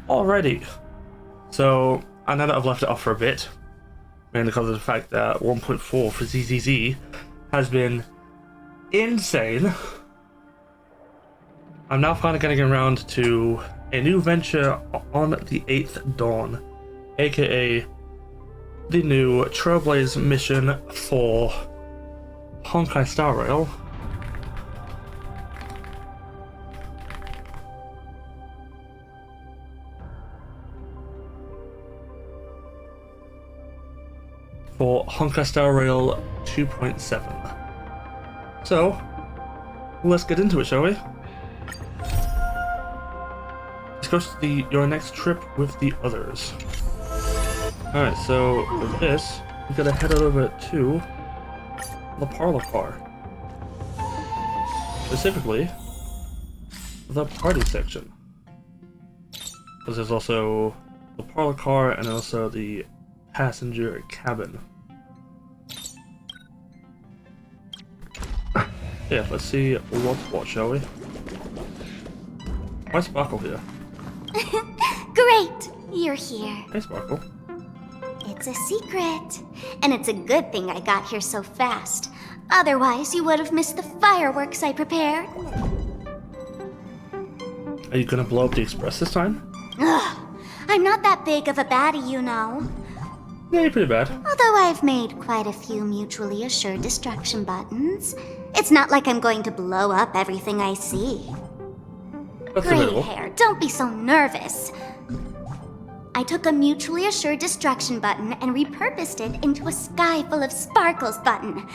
Alrighty. So, I know that I've left it off for a bit, mainly because of the fact that 1.4 for ZZZ has been insane. I'm now finally getting around to a new venture on the 8th Dawn, aka the new Trailblaze mission for Honkai Star Rail. For Honkai Star Rail 2.7. So, let's get into it, shall we? Discuss your next trip with the others. Alright, so with this, we gotta head over to the parlor car. Specifically, the party section. Because there's also the parlor car and also the passenger cabin. Yeah, let's see what's what, shall we? Why Sparkle here? Great! You're here. Hey, Sparkle. It's a secret. And it's a good thing I got here so fast. Otherwise, you would have missed the fireworks I prepared. Are you gonna blow up the express this time? Ugh, I'm not that big of a baddie, you know. Yeah, you're pretty bad. Although I've made quite a few mutually assured destruction buttons, it's not like I'm going to blow up everything I see. That's Gray debatable. hair, don't be so nervous. I took a mutually assured destruction button and repurposed it into a sky full of sparkles button.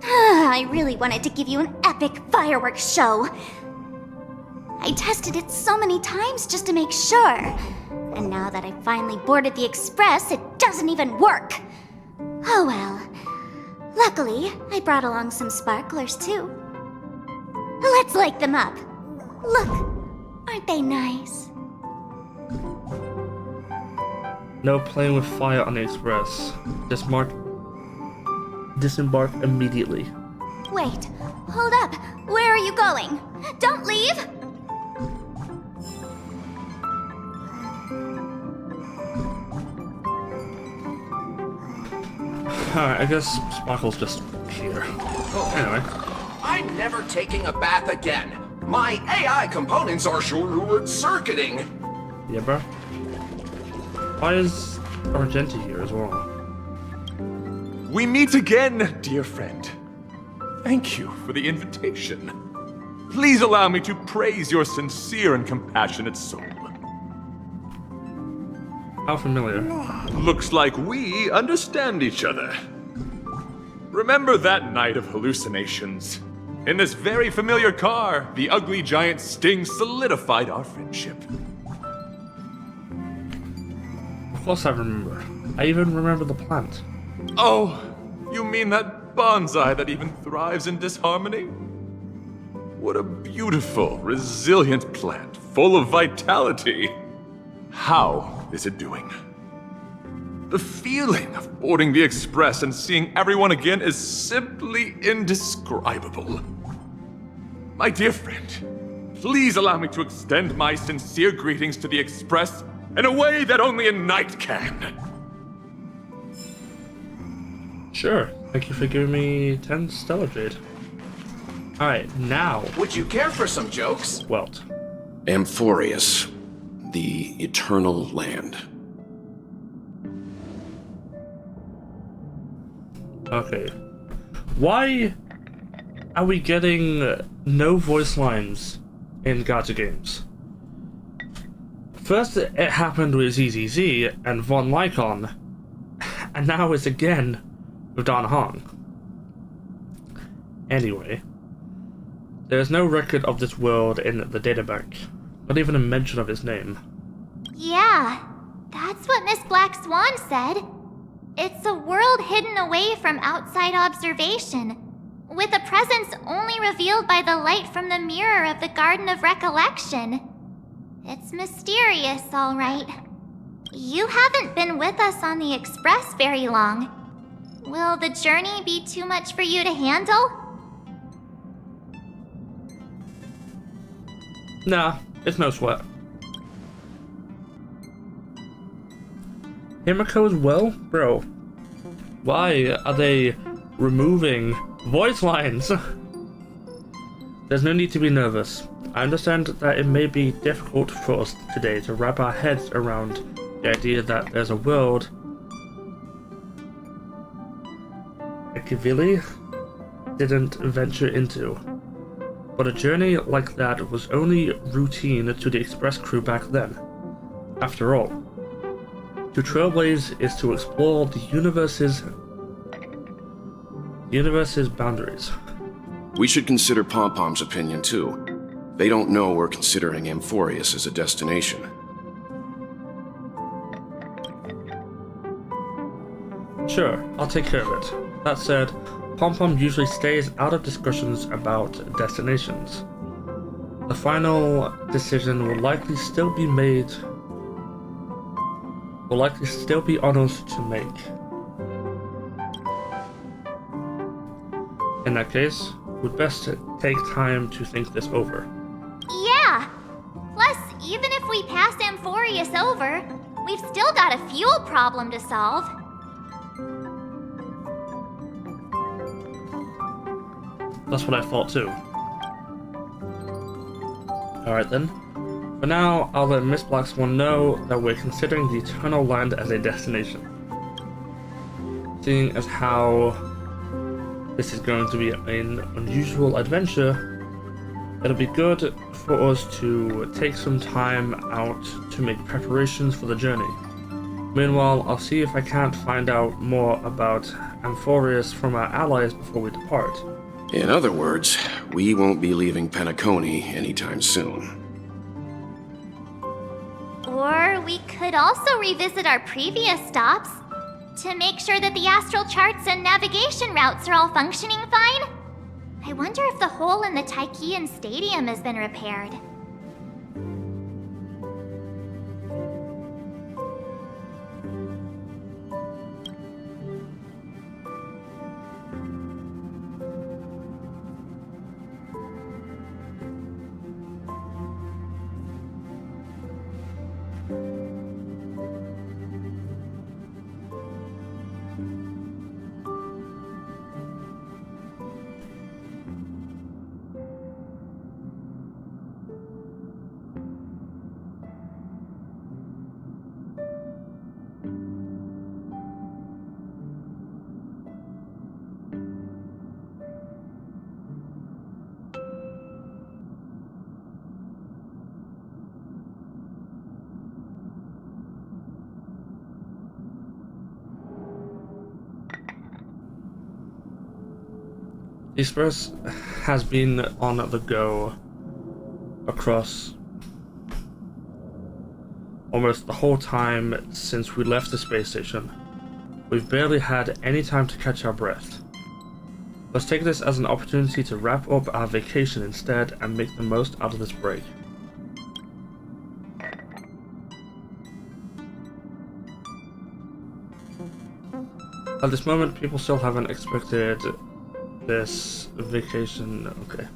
I really wanted to give you an epic fireworks show. I tested it so many times just to make sure. And now that I finally boarded the express, it doesn't even work. Oh well. Luckily, I brought along some sparklers too. Let's light them up. Look, aren't they nice? No playing with fire on the express. Disembark immediately. Wait, hold up. Where are you going? Don't leave! Alright, I guess Sparkle's just here. Oh, Anyway. I'm never taking a bath again. My AI components are short-circuiting. Yeah, bro. Why is Argenti here as well? We meet again, dear friend. Thank you for the invitation. Please allow me to praise your sincere and compassionate soul. How familiar? Looks like we understand each other. Remember that night of hallucinations? In this very familiar car, the ugly giant Sting solidified our friendship. Of course I remember. I even remember the plant. Oh, you mean that bonsai that even thrives in disharmony? What a beautiful, resilient plant, full of vitality. How is it doing? The feeling of boarding the express and seeing everyone again is simply indescribable. My dear friend, please allow me to extend my sincere greetings to the express in a way that only a knight can. Sure. Thank you for giving me 10 Stellar Jade. Alright, now. Would you care for some jokes? Welt. Amphorius, the eternal land. Okay. Why are we getting no voice lines in gacha games? First it happened with ZZZ and Von Lycon, and now it's again with Dan Hong. Anyway, there is no record of this world in the databank, not even a mention of his name. Yeah, that's what Miss Black Swan said. It's a world hidden away from outside observation, with a presence only revealed by the light from the mirror of the Garden of Recollection. It's mysterious, all right. You haven't been with us on the Express very long. Will the journey be too much for you to handle? Nah, it's no sweat. Himiko as well? Bro, why are they removing voice lines? There's no need to be nervous. I understand that it may be difficult for us today to wrap our heads around the idea that there's a world Ekivili didn't venture into. But a journey like that was only routine to the Express crew back then. After all, to trailblaze is to explore the universe's boundaries. We should consider Pom-Pom's opinion, too. They don't know we're considering Amphorius as a destination. Sure, I'll take care of it. That said, Pom-Pom usually stays out of discussions about destinations. The final decision will likely still be on us to make. In that case, we'd best take time to think this over. Yeah! Plus, even if we pass Amphorius over, we've still got a fuel problem to solve. That's what I thought too. Alright then. For now, I'll let Miss Black Swan know that we're considering the Eternal Land as a destination. Seeing as how this is going to be an unusual adventure, it'll be good for us to take some time out to make preparations for the journey. Meanwhile, I'll see if I can't find out more about Amphorius from our allies before we depart. In other words, we won't be leaving Penacony anytime soon. Or we could also revisit our previous stops to make sure that the astral charts and navigation routes are all functioning fine. I wonder if the hole in the Taikian Stadium has been repaired. The Express has been on the go across almost the whole time since we left the space station. We've barely had any time to catch our breath. Let's take this as an opportunity to wrap up our vacation instead and make the most out of this break. At this moment, people still haven't expected this vacation. Okay.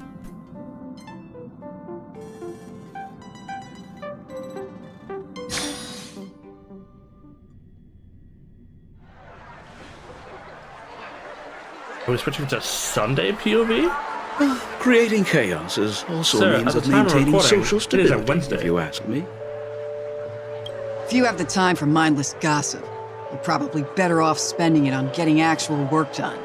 Are we switching to Sunday POV? Creating chaos is also Sir, a means at of the time of maintaining recording, social it is a stability, Wednesday. if you ask me. If you have the time for mindless gossip, you're probably better off spending it on getting actual work done.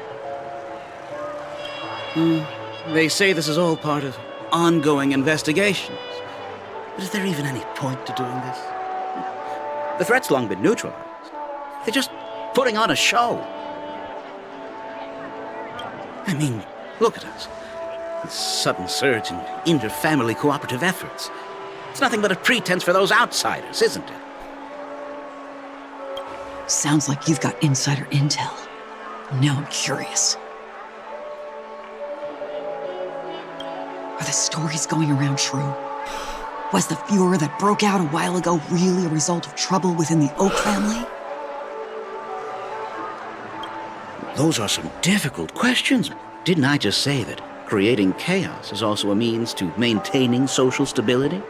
They say this is all part of ongoing investigations. But is there even any point to doing this? The threat's long been neutralized. They're just putting on a show. I mean, look at us. This sudden surge in inter-family cooperative efforts. It's nothing but a pretense for those outsiders, isn't it? Sounds like you've got insider intel. Now I'm curious. Are the stories going around true? Was the furor that broke out a while ago really a result of trouble within the Oak family? Those are some difficult questions. Didn't I just say that creating chaos is also a means to maintaining social stability?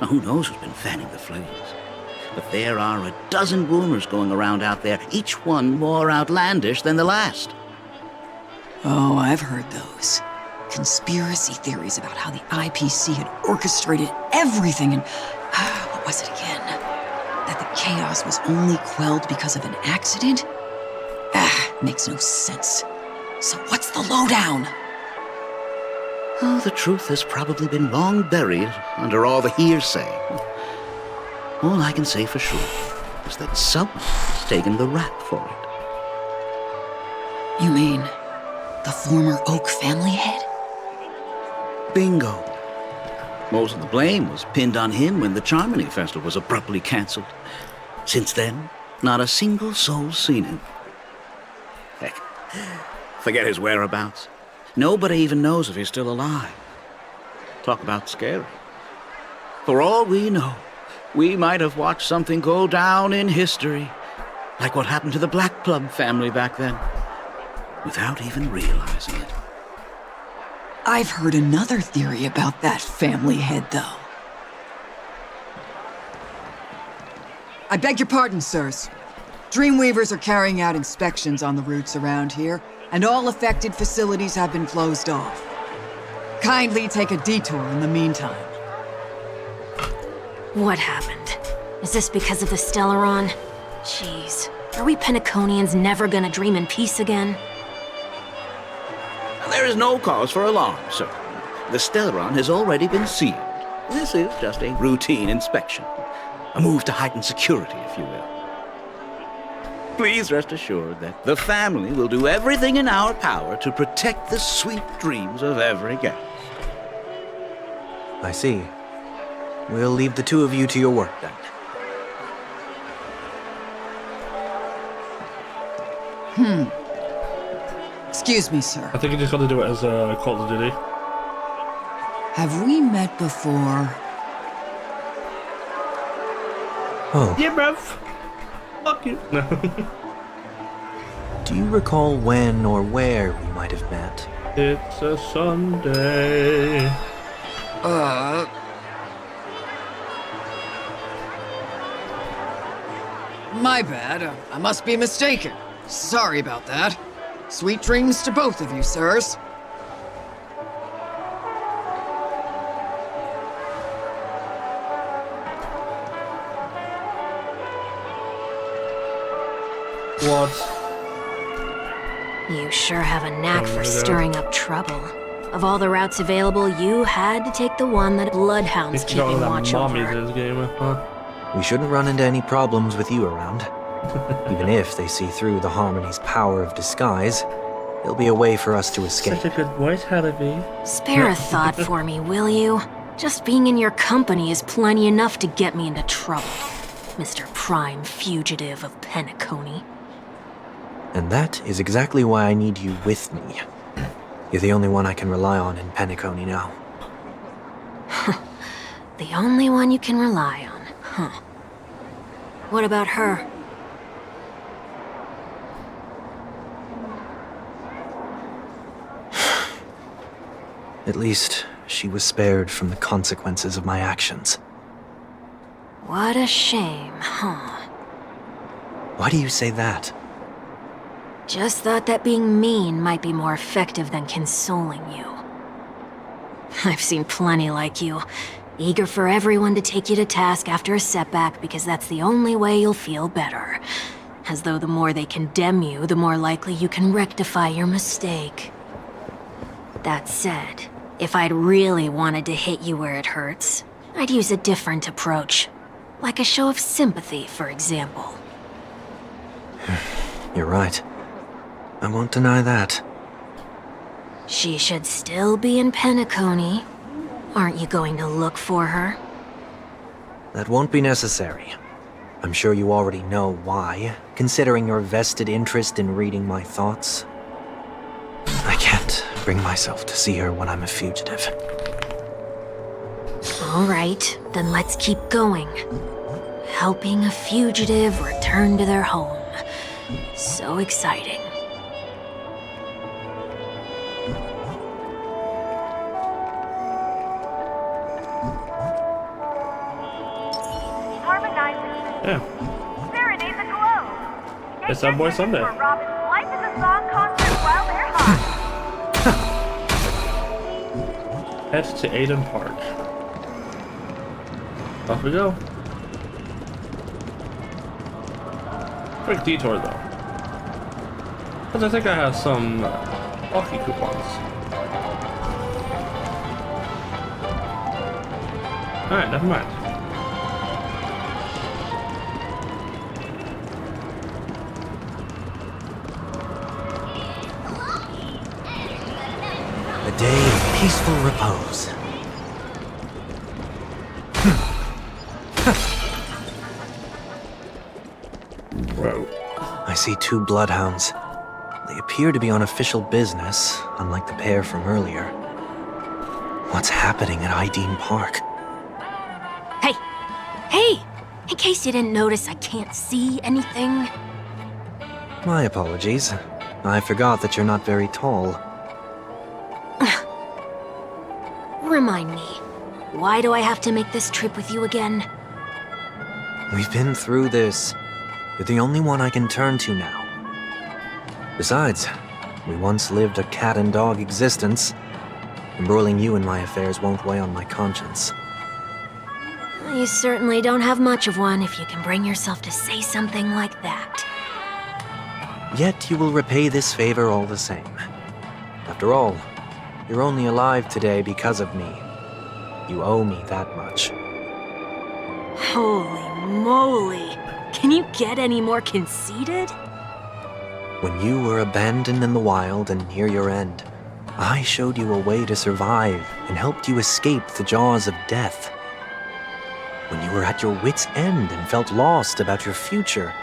Now, who knows who's been fanning the flames? But there are a dozen rumors going around out there, each one more outlandish than the last. Oh, I've heard those. Conspiracy theories about how the IPC had orchestrated everything and... what was it again? That the chaos was only quelled because of an accident? Makes no sense. So what's the lowdown? Oh, the truth has probably been long buried under all the hearsay. All I can say for sure is that someone's taken the rap for it. You mean the former Oak family head? Bingo. Most of the blame was pinned on him when the Charmony Festival was abruptly cancelled. Since then, not a single soul's seen him. Heck, forget his whereabouts. Nobody even knows if he's still alive. Talk about scary. For all we know, we might have watched something go down in history, like what happened to the Black Plum family back then, without even realizing it. I've heard another theory about that family head, though. I beg your pardon, sirs. Dreamweavers are carrying out inspections on the routes around here, and all affected facilities have been closed off. Kindly take a detour in the meantime. What happened? Is this because of the Stellaron? Jeez, are we Penaconians never gonna dream in peace again? There is no cause for alarm, sir. The Stellaron has already been sealed. This is just a routine inspection. A move to heighten security, if you will. Please rest assured that the family will do everything in our power to protect the sweet dreams of every guest. I see. We'll leave the two of you to your work, then. Excuse me, sir. I think you just got to do it as a Call of Duty. Have we met before? Oh. Yeah, bruv. Fuck you. No. Do you recall when or where we might have met? It's a Sunday. My bad. I must be mistaken. Sorry about that. Sweet dreams to both of you, sirs. What? You sure have a knack Oh, for no. stirring up trouble. Of all the routes available, you had to take the one that Bloodhound's It's got all keeping that watch mommy over. this game, huh? We shouldn't run into any problems with you around. Even if they see through the Harmony's power of disguise, there'll be a way for us to escape. Such a good voice, Hallaby. Spare a thought for me, will you? Just being in your company is plenty enough to get me into trouble, Mr. Prime Fugitive of Penacony. And that is exactly why I need you with me. You're the only one I can rely on in Penacony now. The only one you can rely on, huh? What about her? At least, she was spared from the consequences of my actions. What a shame, huh? Why do you say that? Just thought that being mean might be more effective than consoling you. I've seen plenty like you, eager for everyone to take you to task after a setback because that's the only way you'll feel better. As though the more they condemn you, the more likely you can rectify your mistake. That said, if I'd really wanted to hit you where it hurts, I'd use a different approach. Like a show of sympathy, for example. You're right. I won't deny that. She should still be in Penacony. Aren't you going to look for her? That won't be necessary. I'm sure you already know why, considering your vested interest in reading my thoughts. I can't bring myself to see her when I'm a fugitive. All right, then let's keep going. Helping a fugitive return to their home. So exciting. Yeah. Serenade the globe. It's Subway Sunday. For Robin's Life is a Song concert while they're hot. Head to Aiden Park. Off we go. Quick detour though. Because I think I have some lucky coupons. Alright, never mind. A day of peaceful repose. Whoa. I see 2 bloodhounds. They appear to be on official business, unlike the pair from earlier. What's happening at Ideen Park? Hey! Hey! In case you didn't notice, I can't see anything. My apologies. I forgot that you're not very tall. Remind me, why do I have to make this trip with you again? We've been through this. You're the only one I can turn to now. Besides, we once lived a cat and dog existence. Embroiling you in my affairs won't weigh on my conscience. You certainly don't have much of one if you can bring yourself to say something like that. Yet you will repay this favor all the same. After all, you're only alive today because of me. You owe me that much. Holy moly! Can you get any more conceited? When you were abandoned in the wild and near your end, I showed you a way to survive and helped you escape the jaws of death. When you were at your wit's end and felt lost about your future,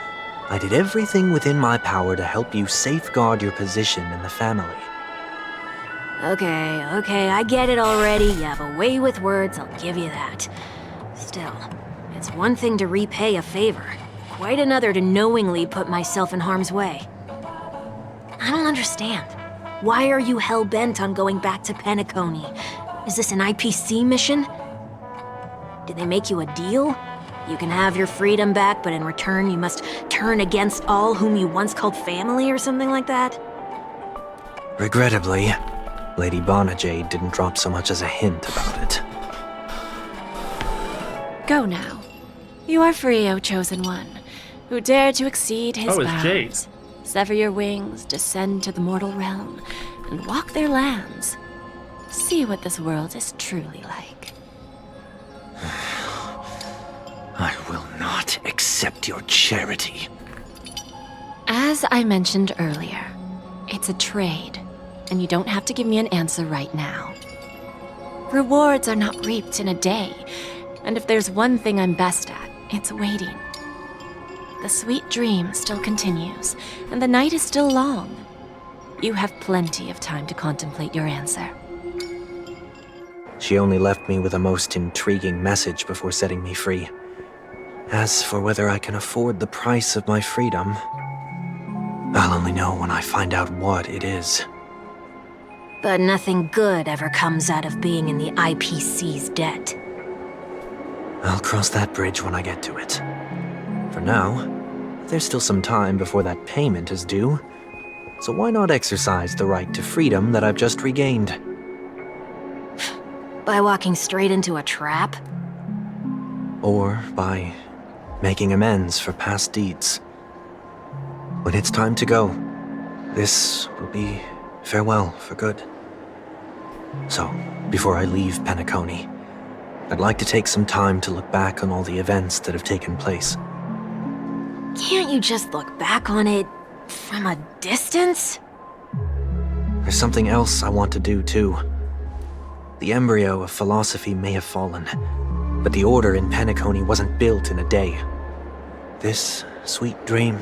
I did everything within my power to help you safeguard your position in the family. Okay, I get it already. You have a way with words, I'll give you that. Still, it's one thing to repay a favor, quite another to knowingly put myself in harm's way. I don't understand. Why are you hell-bent on going back to Penacony? Is this an IPC mission? Did they make you a deal? You can have your freedom back, but in return you must turn against all whom you once called family or something like that? Regrettably, Lady Bonajade didn't drop so much as a hint about it. Go now. You are free, O Chosen One, who dare to exceed his it's bounds. Jade. Sever your wings, descend to the mortal realm, and walk their lands. See what this world is truly like. I will not accept your charity. As I mentioned earlier, it's a trade, and you don't have to give me an answer right now. Rewards are not reaped in a day, and if there's one thing I'm best at, it's waiting. The sweet dream still continues, and the night is still long. You have plenty of time to contemplate your answer. She only left me with a most intriguing message before setting me free. As for whether I can afford the price of my freedom, I'll only know when I find out what it is. But nothing good ever comes out of being in the IPC's debt. I'll cross that bridge when I get to it. For now, there's still some time before that payment is due, so why not exercise the right to freedom that I've just regained? By walking straight into a trap? Or by making amends for past deeds. When it's time to go, this will be farewell for good. So, before I leave Penacony, I'd like to take some time to look back on all the events that have taken place. Can't you just look back on it from a distance? There's something else I want to do too. The embryo of philosophy may have fallen, but the order in Penacony wasn't built in a day. This sweet dream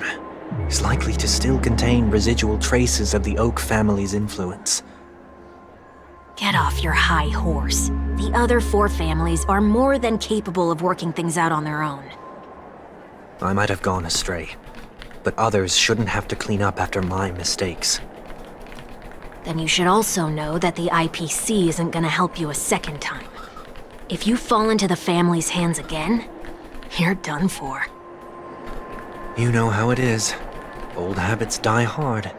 is likely to still contain residual traces of the Oak family's influence. Get off your high horse. The other 4 families are more than capable of working things out on their own. I might have gone astray, but others shouldn't have to clean up after my mistakes. Then you should also know that the IPC isn't gonna help you a second time. If you fall into the family's hands again, you're done for. You know how it is. Old habits die hard.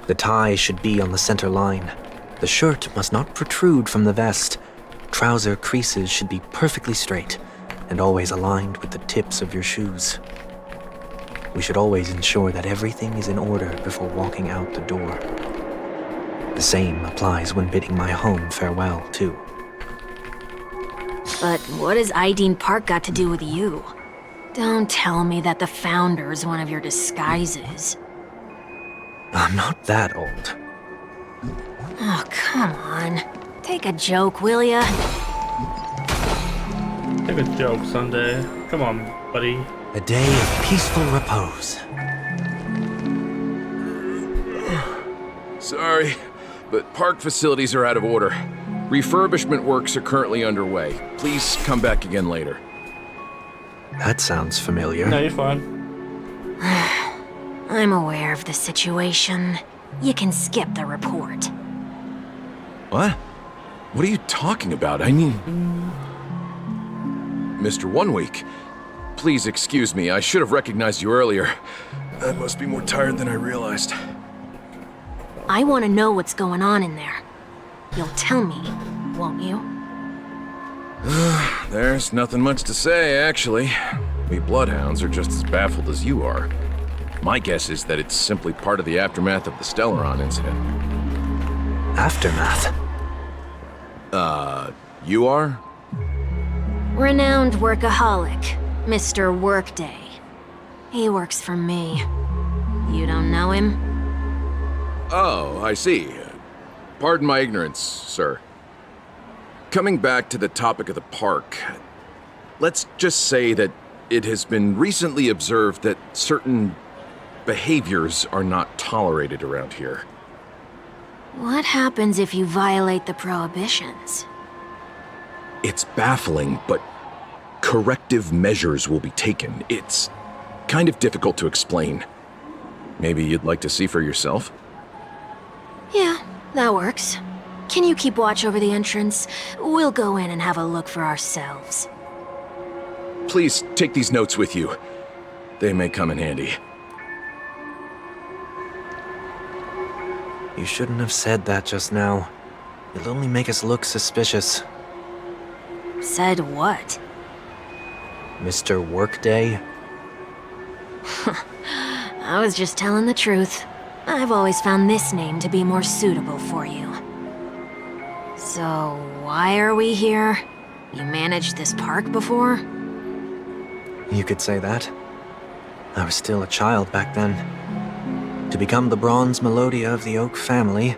The tie should be on the center line. The shirt must not protrude from the vest. Trouser creases should be perfectly straight and always aligned with the tips of your shoes. We should always ensure that everything is in order before walking out the door. The same applies when bidding my home farewell, too. But what has Ideen Park got to do with you? Don't tell me that the Founder's one of your disguises. I'm not that old. Oh, come on. Take a joke, will ya? Take a joke, Sunday. Come on, buddy. A day of peaceful repose. Sorry, but park facilities are out of order. Refurbishment works are currently underway. Please come back again later. That sounds familiar. No, you're fine. I'm aware of the situation. You can skip the report. What? What are you talking about? I mean... Mr. One Week, please excuse me. I should have recognized you earlier. I must be more tired than I realized. I want to know what's going on in there. You'll tell me, won't you? There's nothing much to say, actually. We Bloodhounds are just as baffled as you are. My guess is that it's simply part of the aftermath of the Stellaron incident. Aftermath? You are? Renowned workaholic, Mr. Workday. He works for me. You don't know him? Oh, I see. Pardon my ignorance, sir. Coming back to the topic of the park, let's just say that it has been recently observed that certain behaviors are not tolerated around here. What happens if you violate the prohibitions? It's baffling, but corrective measures will be taken. It's kind of difficult to explain. Maybe you'd like to see for yourself? Yeah, that works. Can you keep watch over the entrance? We'll go in and have a look for ourselves. Please take these notes with you. They may come in handy. You shouldn't have said that just now. It'll only make us look suspicious. Said what? Mr. Workday? I was just telling the truth. I've always found this name to be more suitable for you. So, why are we here? You managed this park before? You could say that. I was still a child back then. To become the bronze Melodia of the Oak family,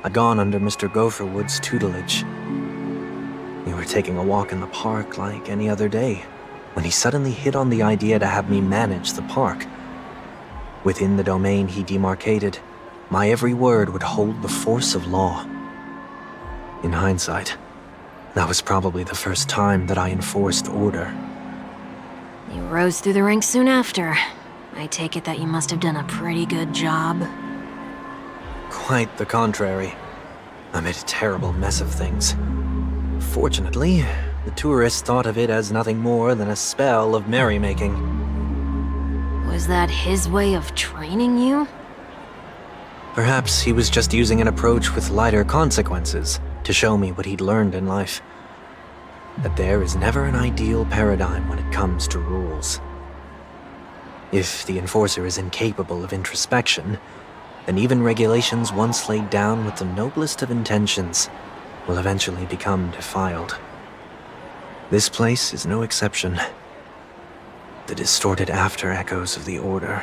I'd gone under Mr. Gopherwood's tutelage. We were taking a walk in the park like any other day, when he suddenly hit on the idea to have me manage the park. Within the domain he demarcated, my every word would hold the force of law. In hindsight, that was probably the first time that I enforced order. You rose through the ranks soon after. I take it that you must have done a pretty good job. Quite the contrary. I made a terrible mess of things. Fortunately, the tourists thought of it as nothing more than a spell of merrymaking. Was that his way of training you? Perhaps he was just using an approach with lighter consequences to show me what he'd learned in life. That there is never an ideal paradigm when it comes to rules. If the enforcer is incapable of introspection, then even regulations once laid down with the noblest of intentions will eventually become defiled. This place is no exception. The distorted after-echoes of the Order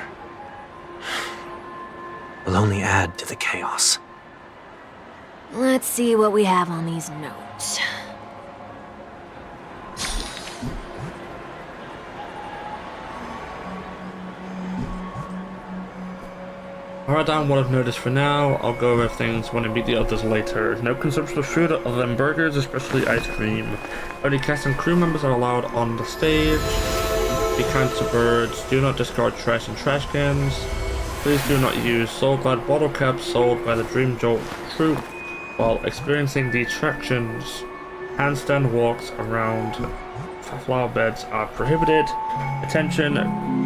will only add to the chaos. Let's see what we have on these notes. I'll write down what I've noticed for now. I'll go over things when I meet the others later. No consumption of food other than burgers, especially ice cream. Only cast and crew members are allowed on the stage. Be kind to birds. Do not discard trash in trash cans. Please do not use soul-clad bottle caps sold by the Dream Jolt troupe while experiencing the attractions. Handstand walks around flower beds are prohibited. Attention,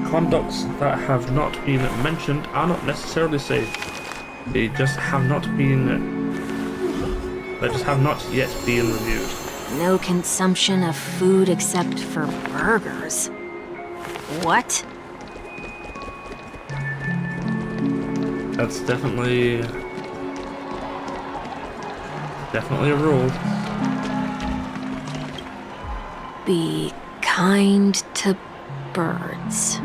conducts that have not been mentioned are not necessarily safe. They just have not yet been reviewed. No consumption of food except for burgers. What? That's definitely a rule. Be kind to birds.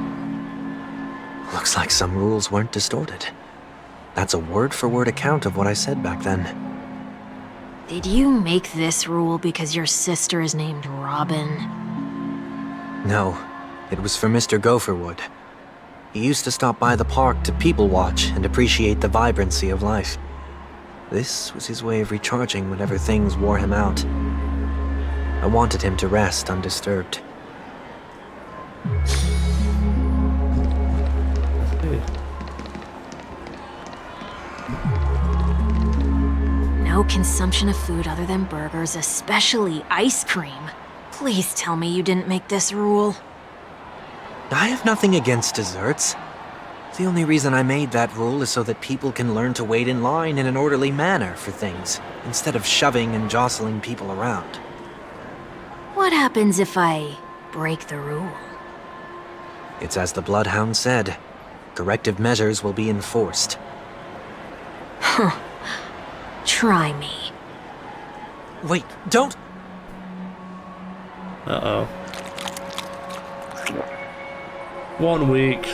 Looks like some rules weren't distorted. That's a word-for-word account of what I said back then. Did you make this rule because your sister is named Robin? No, it was for Mr. Gopherwood. He used to stop by the park to people watch and appreciate the vibrancy of life. This was his way of recharging whenever things wore him out. I wanted him to rest undisturbed. No consumption of food other than burgers, especially ice cream. Please tell me you didn't make this rule. I have nothing against desserts. The only reason I made that rule is so that people can learn to wait in line in an orderly manner for things, instead of shoving and jostling people around. What happens if I break the rule? It's as the Bloodhound said. Corrective measures will be enforced. Huh. Try me. Wait, don't! Uh-oh. 1 week.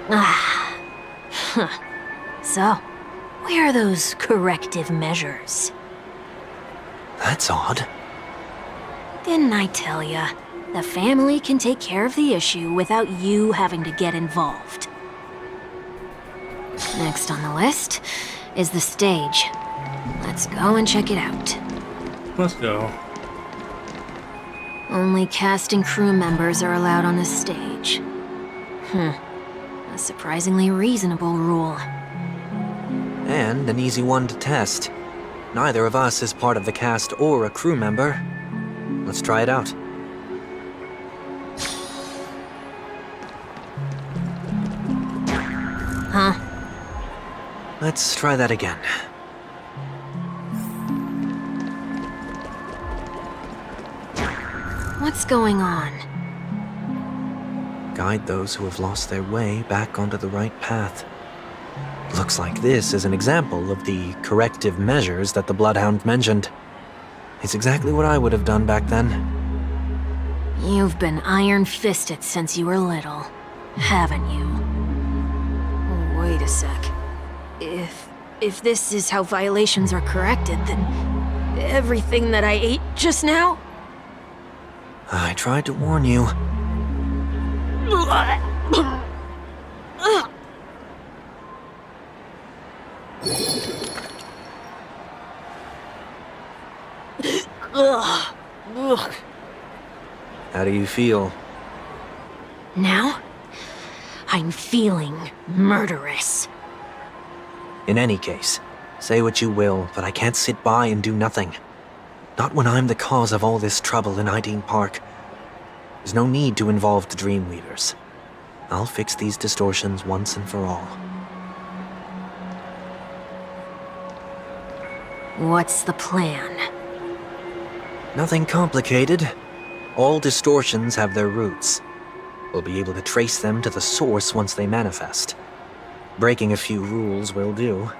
Ah. Huh. So, where are those corrective measures? That's odd. Didn't I tell ya? The family can take care of the issue without you having to get involved. Next on the list is the stage. Let's go and check it out. Let's go. Only cast and crew members are allowed on the stage. A surprisingly reasonable rule. And an easy one to test. Neither of us is part of the cast or a crew member. Let's try it out. Huh? Let's try that again. What's going on? Guide those who have lost their way back onto the right path. Looks like this is an example of the corrective measures that the Bloodhound mentioned. It's exactly what I would have done back then. You've been iron-fisted since you were little, haven't you? Wait a sec. If this is how violations are corrected, then everything that I ate just now? I tried to warn you. How do you feel? Now, I'm feeling murderous. In any case, say what you will, but I can't sit by and do nothing. Not when I'm the cause of all this trouble in Ideen Park. There's no need to involve the Dreamweavers. I'll fix these distortions once and for all. What's the plan? Nothing complicated. All distortions have their roots. We'll be able to trace them to the source once they manifest. Breaking a few rules will do.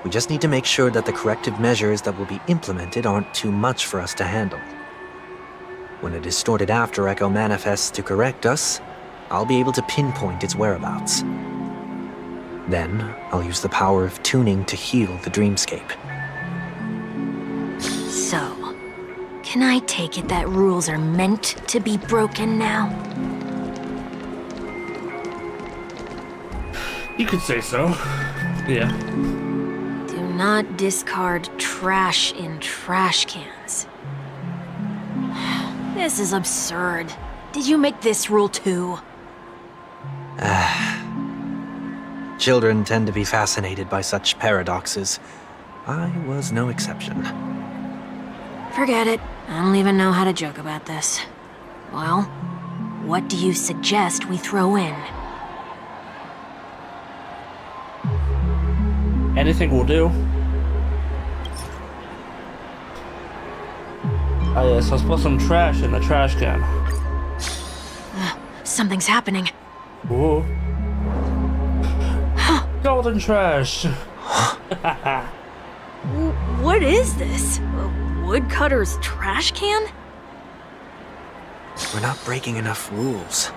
We just need to make sure that the corrective measures that will be implemented aren't too much for us to handle. When a distorted after echo manifests to correct us, I'll be able to pinpoint its whereabouts. Then, I'll use the power of tuning to heal the dreamscape. So, can I take it that rules are meant to be broken now? You could say so. Yeah. Do not discard trash in trash cans. This is absurd. Did you make this rule too? Children tend to be fascinated by such paradoxes. I was no exception. Forget it. I don't even know how to joke about this. Well, what do you suggest we throw in? Anything will do. Oh yes, let's put some trash in the trash can. Something's happening. Ooh. Golden trash. What is this? A woodcutter's trash can? We're not breaking enough rules.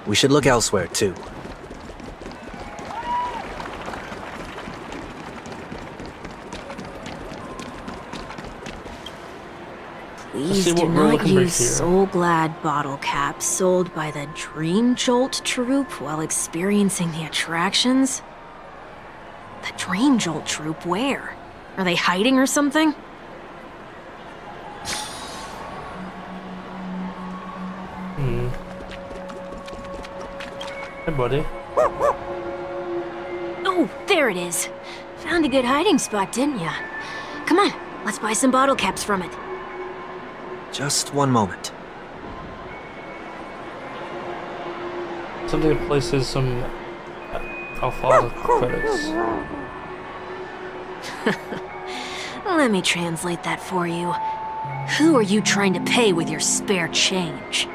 We should look elsewhere, too. Please do not use Soul Glad bottle caps sold by the Dream Jolt troupe while experiencing the attractions. The Dream Jolt troupe? Where? Are they hiding or something? Hey, buddy. Oh, there it is. Found a good hiding spot, didn't ya? Come on, let's buy some bottle caps from it. Just one moment. Somebody places some Alpha credits. Let me translate that for you. Who are you trying to pay with your spare change?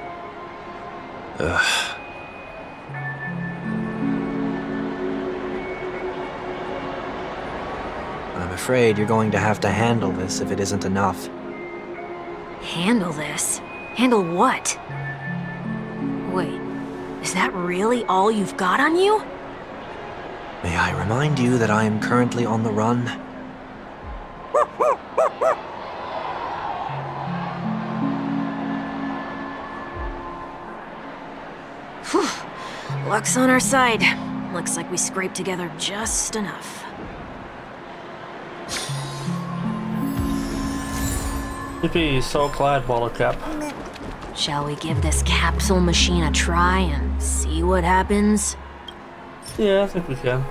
I'm afraid you're going to have to handle this if it isn't enough. Handle this? Handle what? Wait, is that really all you've got on you? May I remind you that I am currently on the run? Whew. Luck's on our side. Looks like we scraped together just enough. Yippee, soul-clad bottle cap. Shall we give this capsule machine a try and see what happens? Yeah, I think we can.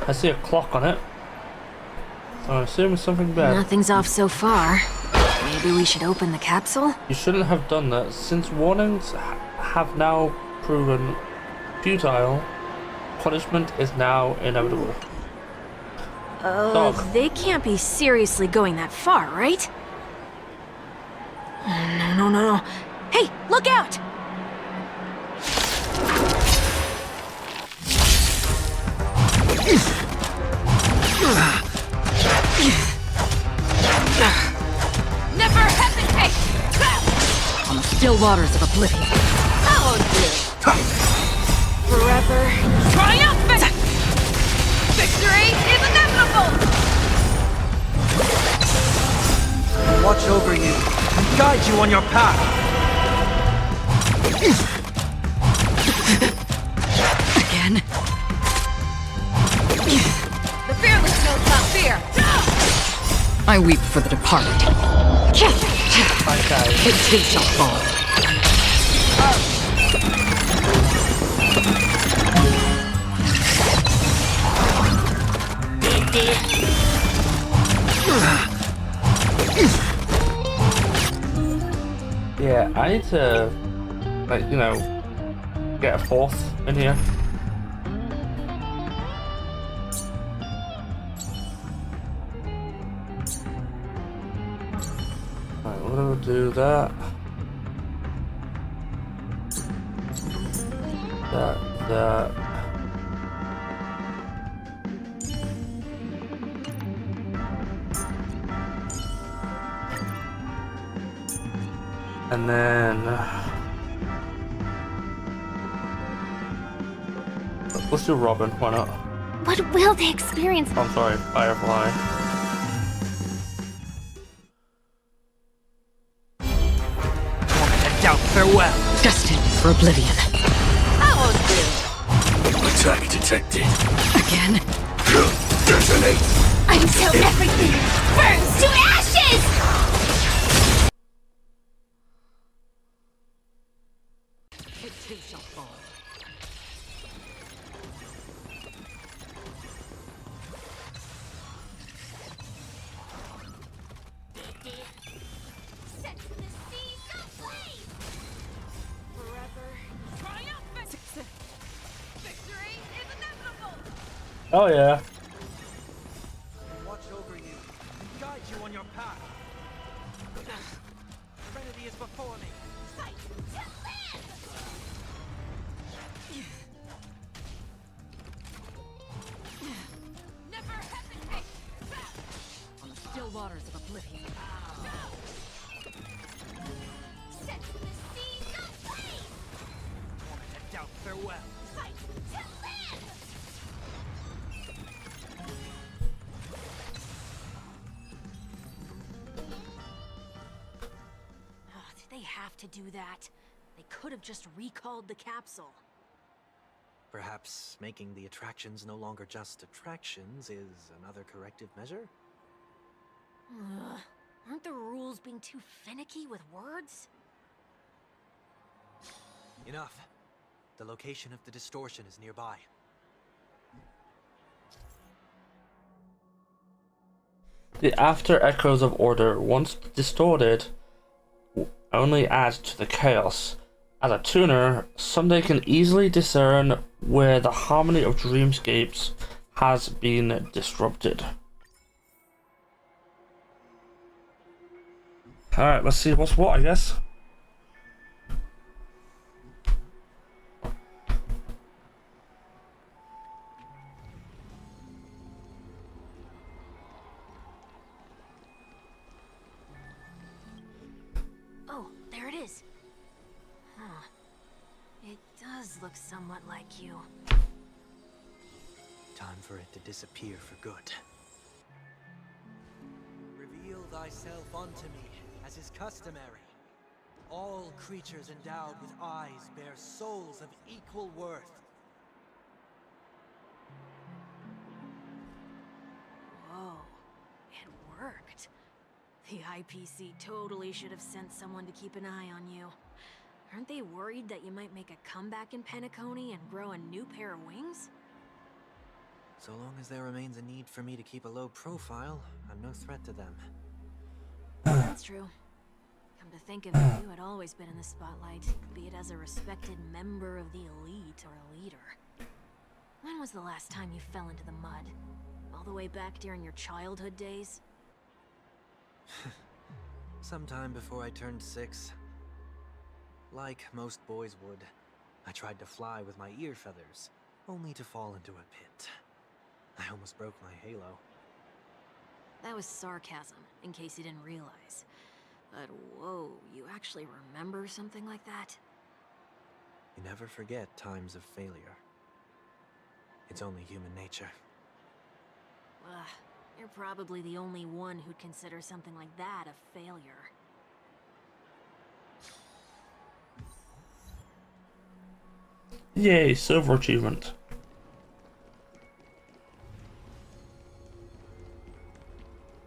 I see a clock on it. So I assume it's something bad. Nothing's off so far. Maybe we should open the capsule? You shouldn't have done that, since warnings have now proven futile. Punishment is now inevitable. Dog. They can't be seriously going that far, right? No. Hey, look out! Never hesitate! On the still waters of oblivion. Oh, dear. Forever. Triumphant! Victory is inevitable! Watch over you and guide you on your path. Again? The fearless knows not fear! I weep for the departed. Honkai. It too shall fall. Yeah, I need to, like, you know, get a fourth in here. Right, we're gonna do that. That. And then let's do Robin, why not? What will they experience? I'm sorry, Firefly. Doubt farewell. Destined for oblivion. Oh, dear. Attack detected. Again? Detonate! Until everything burns to ashes! It too shall fall. Set to the seas of flame! Forever triumphant! Victory is inevitable! Oh yeah. Watch over you and guide you on your path. Trinity is before me. Fight to live! Never hesitate! On the still waters of oblivion. Set to the seas of flame! Moment of doubt, farewell. Fight to live! Oh, did they have to do that? They could have just recalled the capsule. Perhaps making the attractions no longer just attractions is another corrective measure? Ugh. Aren't the rules being too finicky with words? Enough. The location of the distortion is nearby. The after echoes of order, once distorted, only add to the chaos. As a tuner, Sunday can easily discern where the harmony of dreamscapes has been disrupted. Alright, let's see what's what, I guess. Oh, there it is. Huh. It does look somewhat like you. Time for it to disappear for good. Reveal thyself unto me, as is customary. All creatures endowed with eyes bear souls of equal worth. Whoa, it worked. The IPC totally should have sent someone to keep an eye on you. Aren't they worried that you might make a comeback in Penacony and grow a new pair of wings? So long as there remains a need for me to keep a low profile, I'm no threat to them. That's true. Come to think of it, you had always been in the spotlight, be it as a respected member of the elite or a leader. When was the last time you fell into the mud? All the way back during your childhood days? Sometime before I turned 6. Like most boys would, I tried to fly with my ear feathers, only to fall into a pit. I almost broke my halo. That was sarcasm, in case you didn't realize. But whoa, you actually remember something like that? You never forget times of failure. It's only human nature. Ugh, you're probably the only one who'd consider something like that a failure. Yay, silver achievement.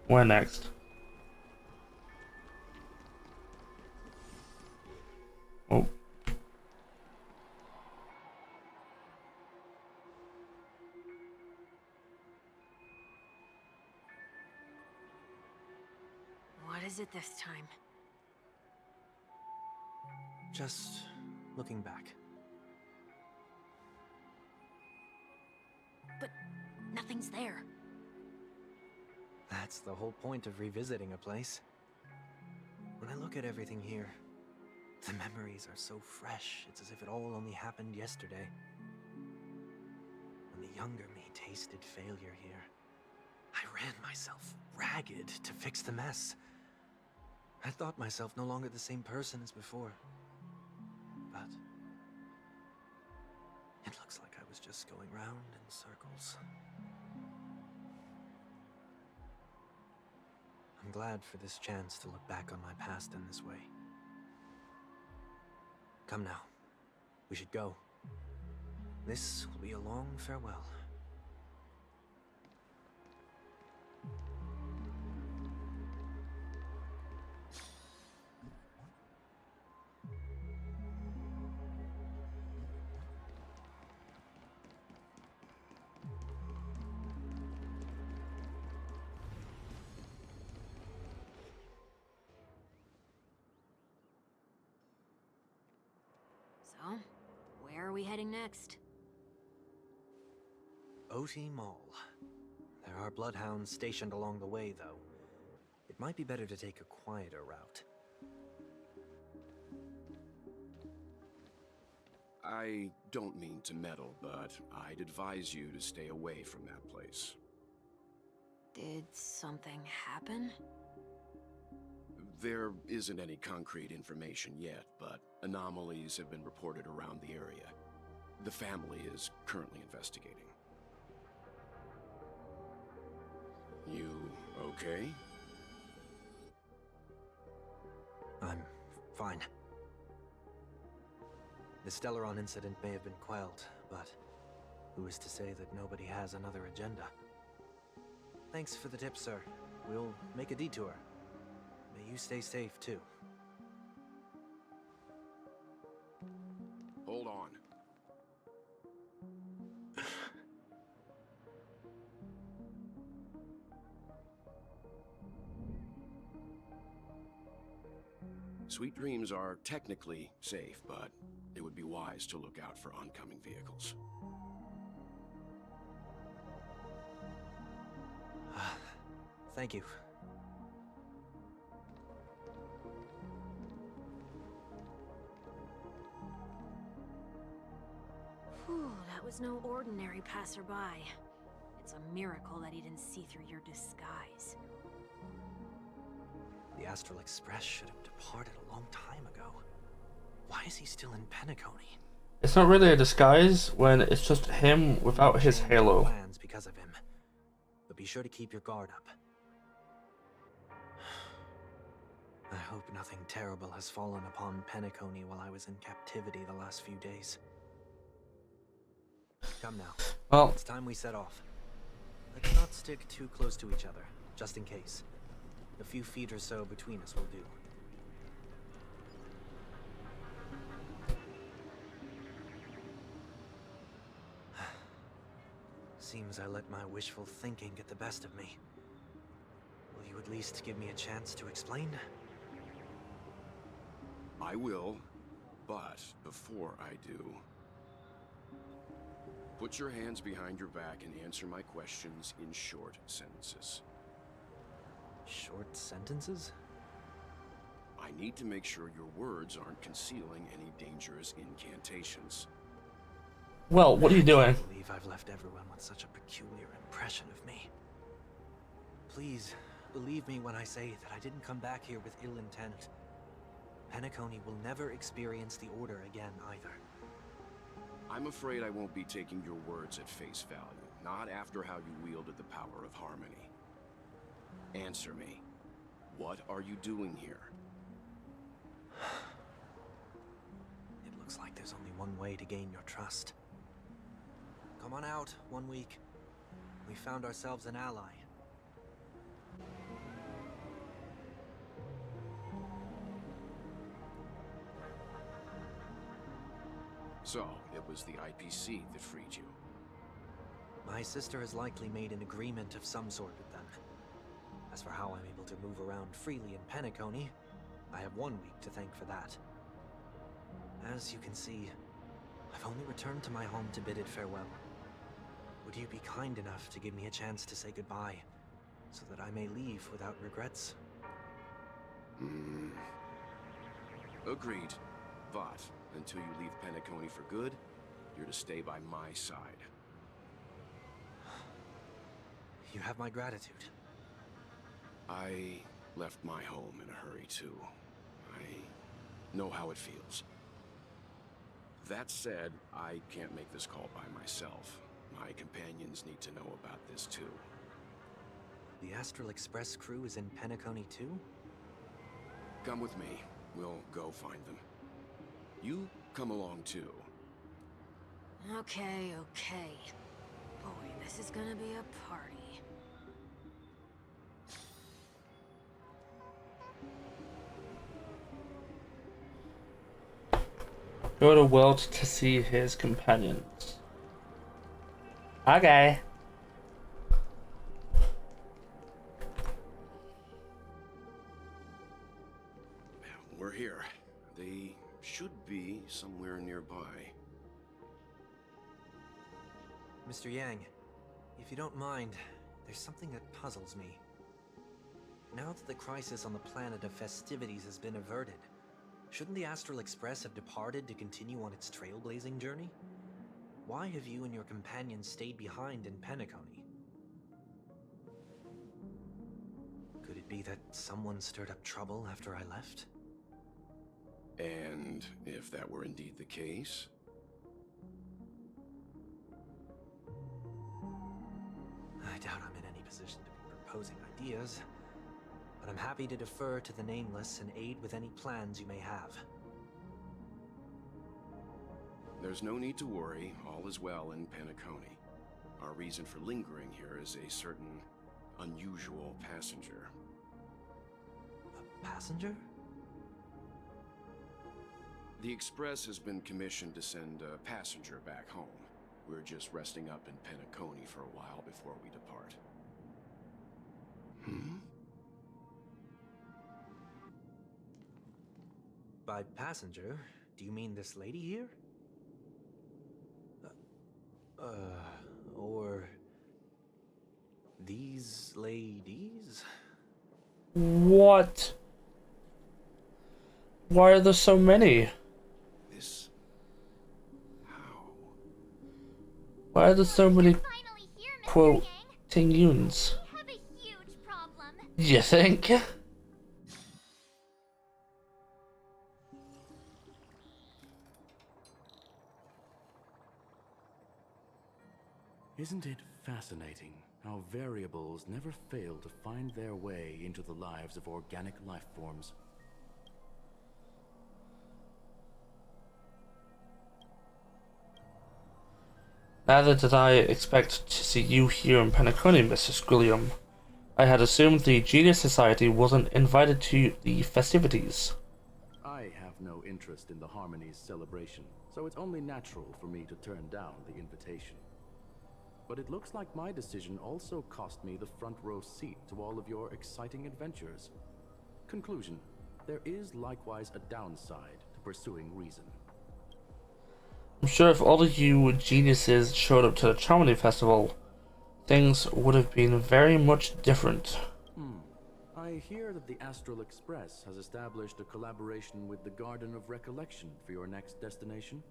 Where next? Oh. What is it this time? Just looking back. But nothing's there. That's the whole point of revisiting a place. When I look at everything here, the memories are so fresh, it's as if it all only happened yesterday. When the younger me tasted failure here, I ran myself ragged to fix the mess. I thought myself no longer the same person as before. But it looks like I was just going round in circles. I'm glad for this chance to look back on my past in this way. Come now. We should go. This will be a long farewell. So, where are we heading next? OT Mall. There are bloodhounds stationed along the way, though. It might be better to take a quieter route. I don't mean to meddle, but I'd advise you to stay away from that place. Did something happen? There isn't any concrete information yet, but anomalies have been reported around the area. The family is currently investigating. You okay? I'm fine. The Stellaron incident may have been quelled, but who is to say that nobody has another agenda? Thanks for the tip, sir. We'll make a detour. May you stay safe, too. Hold on. Sweet Dreams are technically safe, but it would be wise to look out for oncoming vehicles. Thank you. Whew, that was no ordinary passerby. It's a miracle that he didn't see through your disguise. The Astral Express should have departed a long time ago. Why is he still in Penacony? It's not really a disguise when it's just him without his halo. Plans because of him. But be sure to keep your guard up. I hope nothing terrible has fallen upon Penacony while I was in captivity the last few days. Come now. Well, It's time we set off. Let's not stick too close to each other, just in case. A few feet or so between us will do. Seems I let my wishful thinking get the best of me. Will you at least give me a chance to explain? I will, but before I do, put your hands behind your back and answer my questions in short sentences. Short sentences? I need to make sure your words aren't concealing any dangerous incantations. well, what are you doing? I believe I've left everyone with such a peculiar impression of me. Please, believe me when I say that I didn't come back here with ill intent. Penacony will never experience the Order again, either. I'm afraid I won't be taking your words at face value, not after how you wielded the power of harmony. Answer me. What are you doing here? It looks like there's only one way to gain your trust. Come on out, 1 week. We found ourselves an ally. So, it was the IPC that freed you. My sister has likely made an agreement of some sort with them. As for how I'm able to move around freely in Penacony, I have 1 week to thank for that. As you can see, I've only returned to my home to bid it farewell. Would you be kind enough to give me a chance to say goodbye, so that I may leave without regrets? Agreed. But, until you leave Penacony for good, you're to stay by my side. You have my gratitude. I left my home in a hurry, too. I know how it feels. That said, I can't make this call by myself. My companions need to know about this, too. The Astral Express crew is in Penacony, too? Come with me. We'll go find them. You come along, too. Okay, okay. Boy, this is gonna be a party. Go to world to see his companions. Okay. We're here. They should be somewhere nearby. Mr. Yang, if you don't mind, there's something that puzzles me. Now that the crisis on the planet of festivities has been averted, shouldn't the Astral Express have departed to continue on its trailblazing journey? Why have you and your companions stayed behind in Penacony? Could it be that someone stirred up trouble after I left? And if that were indeed the case? I doubt I'm in any position to be proposing ideas, but I'm happy to defer to the Nameless and aid with any plans you may have. There's no need to worry. All is well in Penacony. Our reason for lingering here is a certain unusual passenger. A passenger? The Express has been commissioned to send a passenger back home. We're just resting up in Penacony for a while before we depart. By passenger, do you mean this lady here? Or these ladies? What? Why are there so many? This... how? Why are there so many, Finally here, Mr. quote, Yang. Tingyuns? We have a huge problem. You think? Isn't it fascinating how variables never fail to find their way into the lives of organic life forms? Neither did I expect to see you here in Penacony, Mrs. Squilliam. I had assumed the Genius Society wasn't invited to the festivities. I have no interest in the Harmony's celebration, so it's only natural for me to turn down the invitation. But it looks like my decision also cost me the front row seat to all of your exciting adventures. Conclusion: there is likewise a downside to pursuing reason. I'm sure if all of you geniuses showed up to the Charmony Festival, things would have been very much different. I hear that the Astral Express has established a collaboration with the Garden of Recollection for your next destination.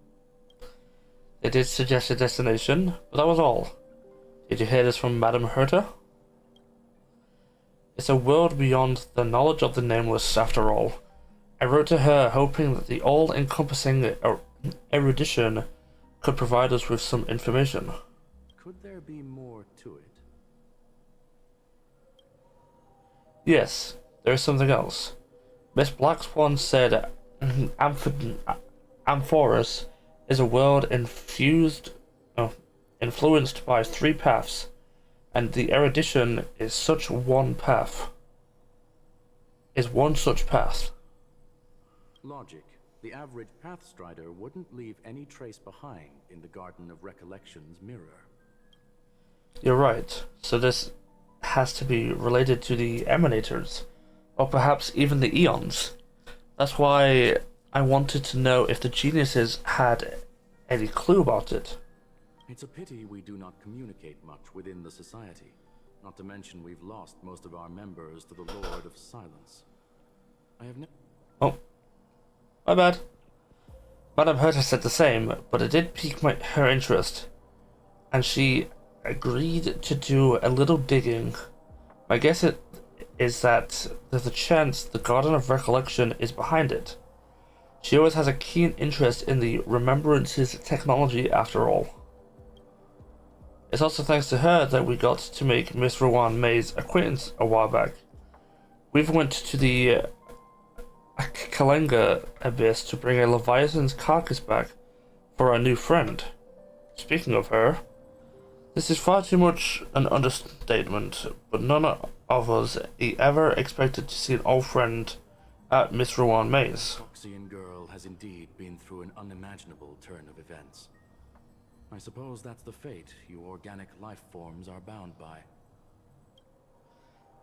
They did suggest a destination, but that was all. Did you hear this from Madame Herta? It's a world beyond the knowledge of the Nameless, after all. I wrote to her hoping that the all-encompassing erudition could provide us with some information. Could there be more to it? Yes, there is something else. Miss Black Swan said Amphoras is a world influenced by three paths, and the erudition is one such path. Logic. The average Pathstrider wouldn't leave any trace behind in the Garden of Recollection's mirror. You're right, so this has to be related to the Emanators, or perhaps even the Eons. That's why I wanted to know if the geniuses had any clue about it. It's a pity we do not communicate much within the Society. Not to mention we've lost most of our members to the Lord of Silence. I have Oh. My bad. Madame Herta said the same, but it did pique her interest, and she agreed to do a little digging. My guess is that there's a chance the Garden of Recollection is behind it. She always has a keen interest in the Remembrance's technology, after all. It's also thanks to her that we got to make Miss Rowan May's acquaintance a while back. We went to the Kalenga Abyss to bring a Leviathan's carcass back for our new friend. Speaking of her, this is far too much an understatement, but none of us ever expected to see an old friend at Miss Rowan Maze. The Foxian girl has indeed been through an unimaginable turn of events. I suppose that's the fate you organic life forms are bound by.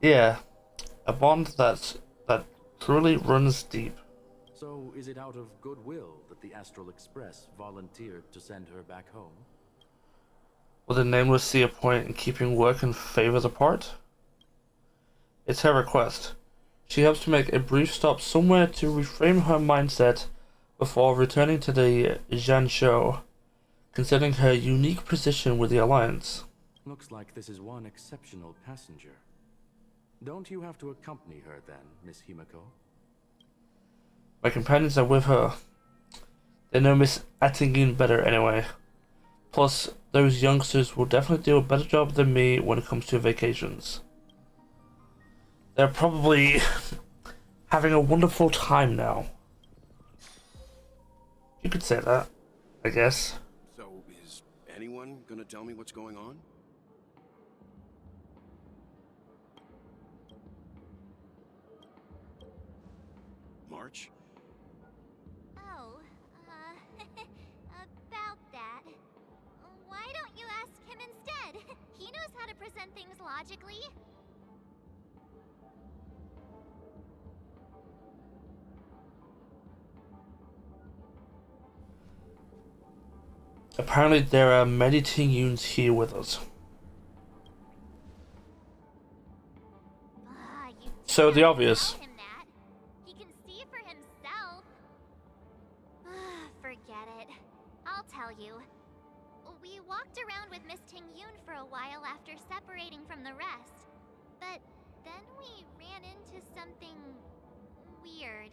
Yeah, a bond that truly runs deep. So, is it out of goodwill that the Astral Express volunteered to send her back home? Will the Nameless see a point in keeping work and favors apart? It's her request. She hopes to make a brief stop somewhere to reframe her mindset before returning to the Jianzhou, considering her unique position with the Alliance. Looks like this is one exceptional passenger. Don't you have to accompany her then, Miss Himiko? My companions are with her. They know Miss Attingen better anyway. Plus, those youngsters will definitely do a better job than me when it comes to vacations. They're probably having a wonderful time now. You could say that, I guess. So, is anyone gonna tell me what's going on? March? Oh, about that. Why don't you ask him instead? He knows how to present things logically. Apparently there are many Tingyuns here with us. So the obvious. Tell him that. He can see for himself. Forget it. I'll tell you. We walked around with Miss Tingyun for a while after separating from the rest. But then we ran into something weird.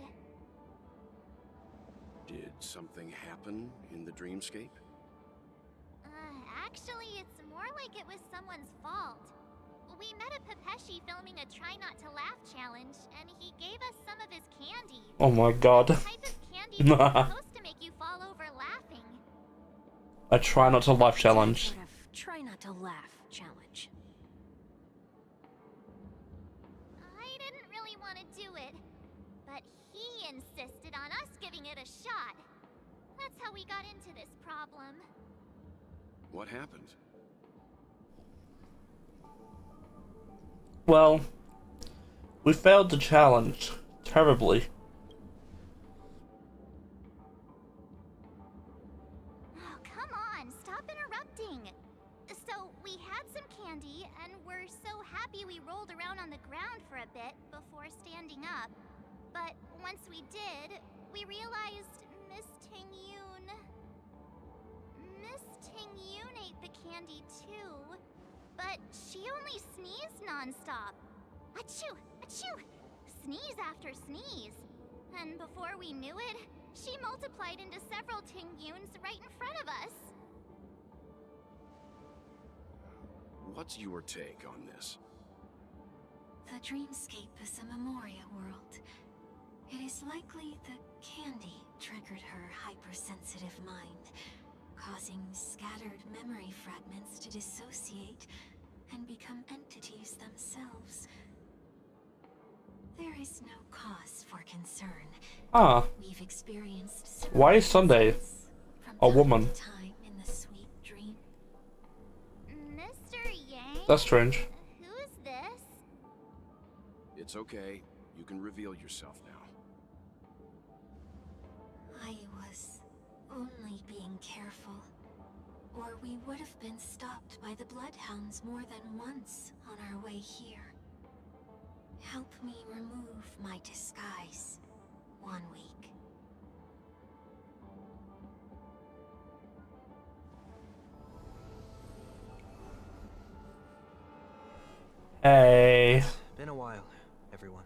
Did something happen in the dreamscape? Actually, it's more like it was someone's fault. We met a Pepeshi filming a Try Not to Laugh challenge, and he gave us some of his candy. Oh my god. The type of candy that's supposed to make you fall over laughing. A try not to laugh challenge. Try not to laugh challenge. I didn't really want to do it, but he insisted on us giving it a shot. That's how we got into this problem. What happened? Well, we failed the challenge terribly. Oh, come on, stop interrupting. So, we had some candy, and we're so happy we rolled around on the ground for a bit before standing up. But once we did, we realized Miss Tingyun ate the candy too. But she only sneezed nonstop. Achoo! Achoo! Sneeze after sneeze. And before we knew it, she multiplied into several Tingyuns right in front of us. What's your take on this? The dreamscape is a Memoria world. It is likely the candy triggered her hypersensitive mind, causing scattered memory fragments to dissociate and become entities themselves. There is no cause for concern. We've experienced. Why is Sunday a woman? Time in the sweet dream. Mr. Yang? That's strange. Who's this? It's okay. You can reveal yourself now. I was only being careful, or we would have been stopped by the Bloodhounds more than once on our way here. Help me remove my disguise. 1 week. Hey. Been a while, everyone.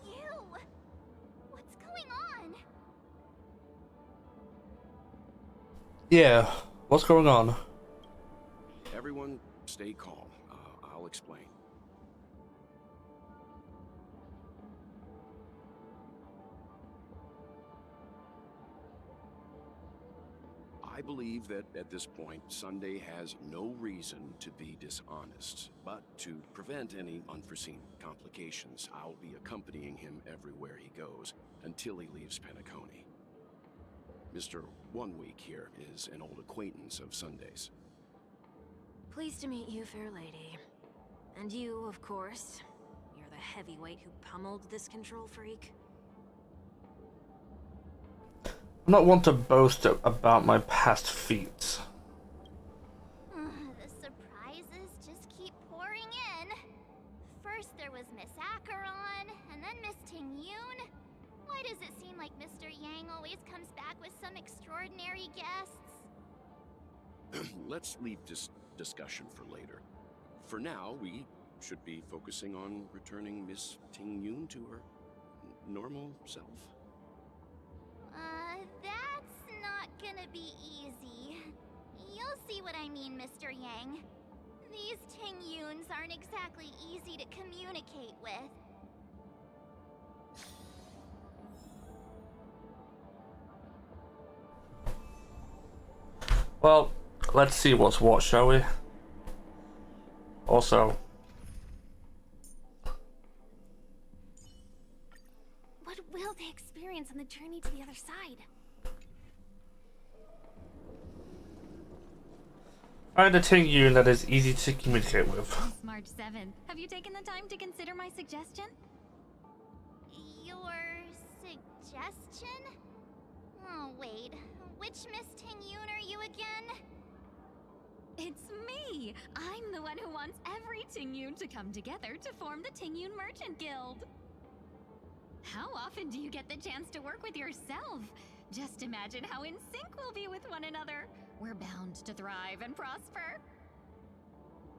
You! What's going on? Yeah, what's going on? Everyone, stay calm. I'll explain. I believe that at this point, Sunday has no reason to be dishonest. But to prevent any unforeseen complications, I'll be accompanying him everywhere he goes until he leaves Penacony. Mr. 1 Week here is an old acquaintance of Sunday's. Pleased to meet you, fair lady. And you, of course. You're the heavyweight who pummeled this control freak. I'm not one to boast about my past feats. The surprises just keep pouring in. First there was Miss Acheron, and then Miss Ting-Yoon. Why does it seem like Mr. Yang always comes back with some extraordinary guests? Let's leave this discussion for later. For now, we should be focusing on returning Miss Ting-Yoon to her normal self. That's not gonna be easy. You'll see what I mean, Mr. Yang. These Ting-Yoons aren't exactly easy to communicate with. Well, let's see what's what, shall we? Also, What will they experience on the journey to the other side? find a Ting-Yoon that is easy to communicate with. It's March 7th. Have you taken the time to consider my suggestion? Your suggestion? Oh, wait. Which Miss Ting-Yoon are you again? It's me! I'm the one who wants every Ting-Yoon to come together to form the Ting-Yoon Merchant Guild. How often do you get the chance to work with yourself? Just imagine how in sync we'll be with one another. We're bound to thrive and prosper.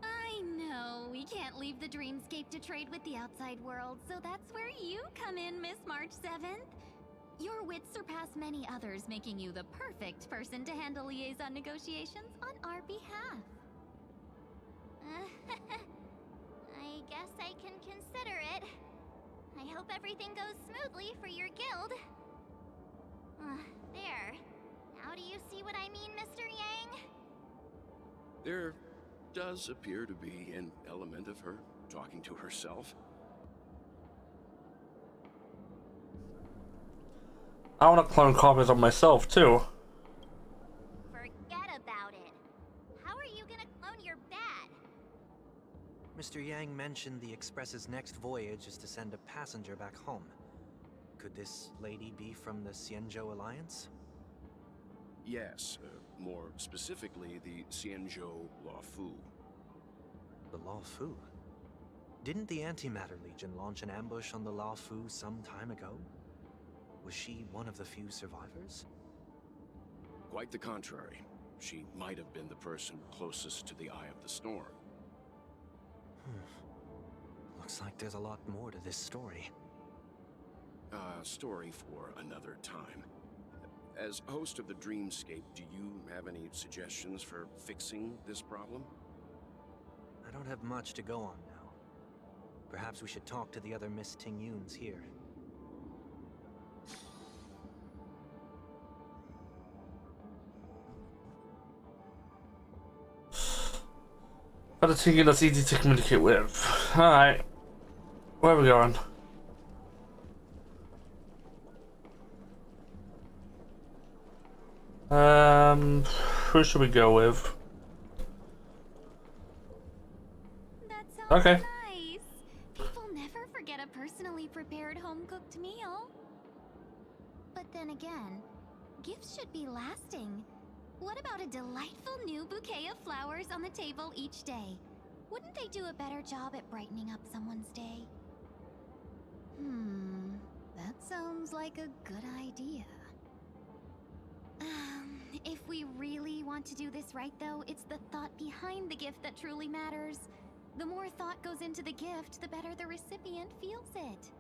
I know, we can't leave the dreamscape to trade with the outside world, so that's where you come in, Miss March 7th. Your wits surpass many others, making you the perfect person to handle liaison negotiations on our behalf. I guess I can consider it. I hope everything goes smoothly for your guild. There. Now do you see what I mean, Mr. Yang? There does appear to be an element of her talking to herself. I want to clone copies of myself, too. Forget about it. How are you gonna clone your bat? Mr. Yang mentioned the Express's next voyage is to send a passenger back home. Could this lady be from the Xianzhou Alliance? Yes, more specifically, the Xianzhou Luofu. The Luofu? Didn't the Antimatter Legion launch an ambush on the Luofu some time ago? Was she one of the few survivors? Quite the contrary. She might have been the person closest to the eye of the storm. Looks like there's a lot more to this story. Story for another time. As host of the Dreamscape, do you have any suggestions for fixing this problem? I don't have much to go on now. Perhaps we should talk to the other Miss Ting-Yoons here. Got a Ting-Yoon that's easy to communicate with. Alright. Where are we going? Who should we go with? That sounds Okay. nice. People never forget a personally prepared home-cooked meal. But then again, gifts should be lasting. What about a delightful new bouquet of flowers on the table each day? Wouldn't they do a better job at brightening up someone's day? That sounds like a good idea. If we really want to do this right, though, it's the thought behind the gift that truly matters. The more thought goes into the gift, the better the recipient feels it.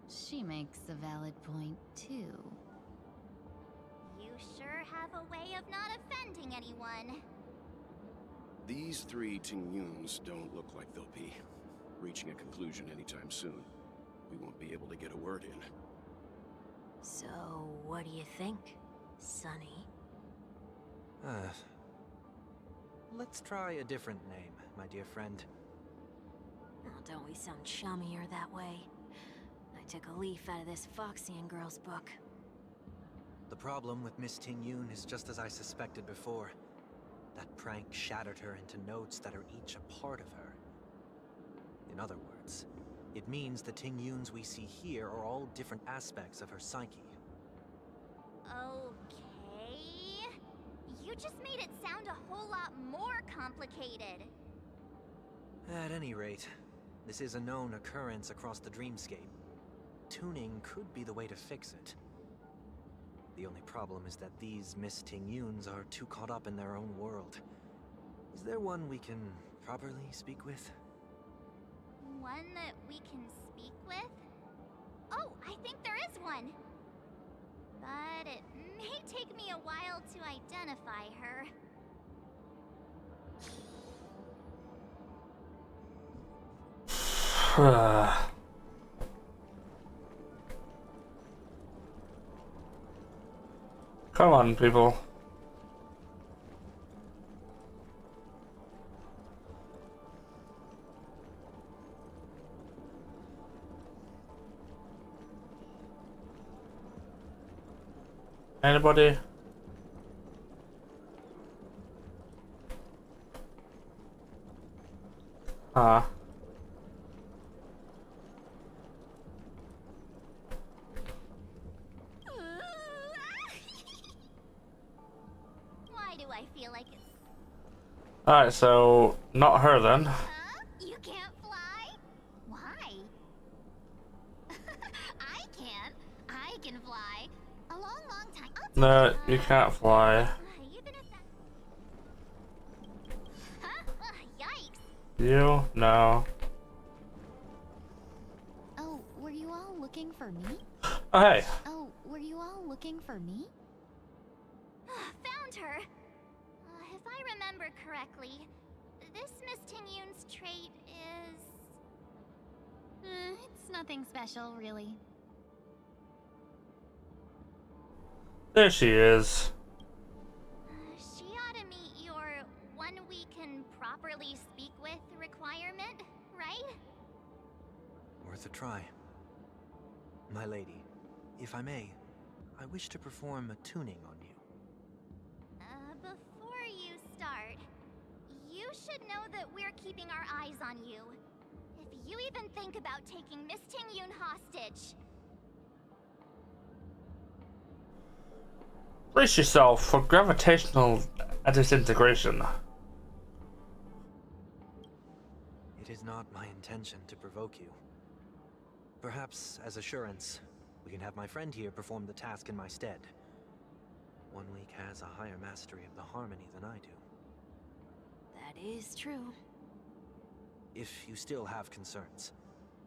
She makes a valid point, too. You sure have a way of not offending anyone. These three Ting-Yoons don't look like they'll be reaching a conclusion anytime soon. We won't be able to get a word in. So, what do you think? Sunny. Let's try a different name, my dear friend. Oh, don't we sound chummier that way? I took a leaf out of this Foxian girl's book. The problem with Miss Ting Yun is just as I suspected before. That prank shattered her into notes that are each a part of her. In other words, it means the Ting Yuns we see here are all different aspects of her psyche. Okay. You just made it sound a whole lot more complicated. At any rate, this is a known occurrence across the dreamscape. Tuning could be the way to fix it. The only problem is that these Miss Ting Yuns are too caught up in their own world. Is there one we can properly speak with? One that we can speak with? Oh, I think there is one! But it may take me a while to identify her. Come on, people. Anybody? Why do I feel like it's... Alright, so not her then. Huh? You can't fly? Why? I can't. I can fly. A long, long time. No, you can't fly. Even if that... Huh? Yikes. You? No. Oh, were you all looking for me? Oh, hey. Oh, were you all looking for me? Found her. If I remember correctly, this Miss Ting Yun's trait is... It's nothing special, really. There she is. She ought to meet your one we can properly speak with requirement, right? Worth a try. My lady, if I may, I wish to perform a tuning on you. Before you start, you should know that we're keeping our eyes on you. If you even think about taking Miss Ting Yun hostage... Brace yourself for gravitational disintegration. It is not my intention to provoke you. Perhaps, as assurance, we can have my friend here perform the task in my stead. One week has a higher mastery of the harmony than I do. That is true. If you still have concerns,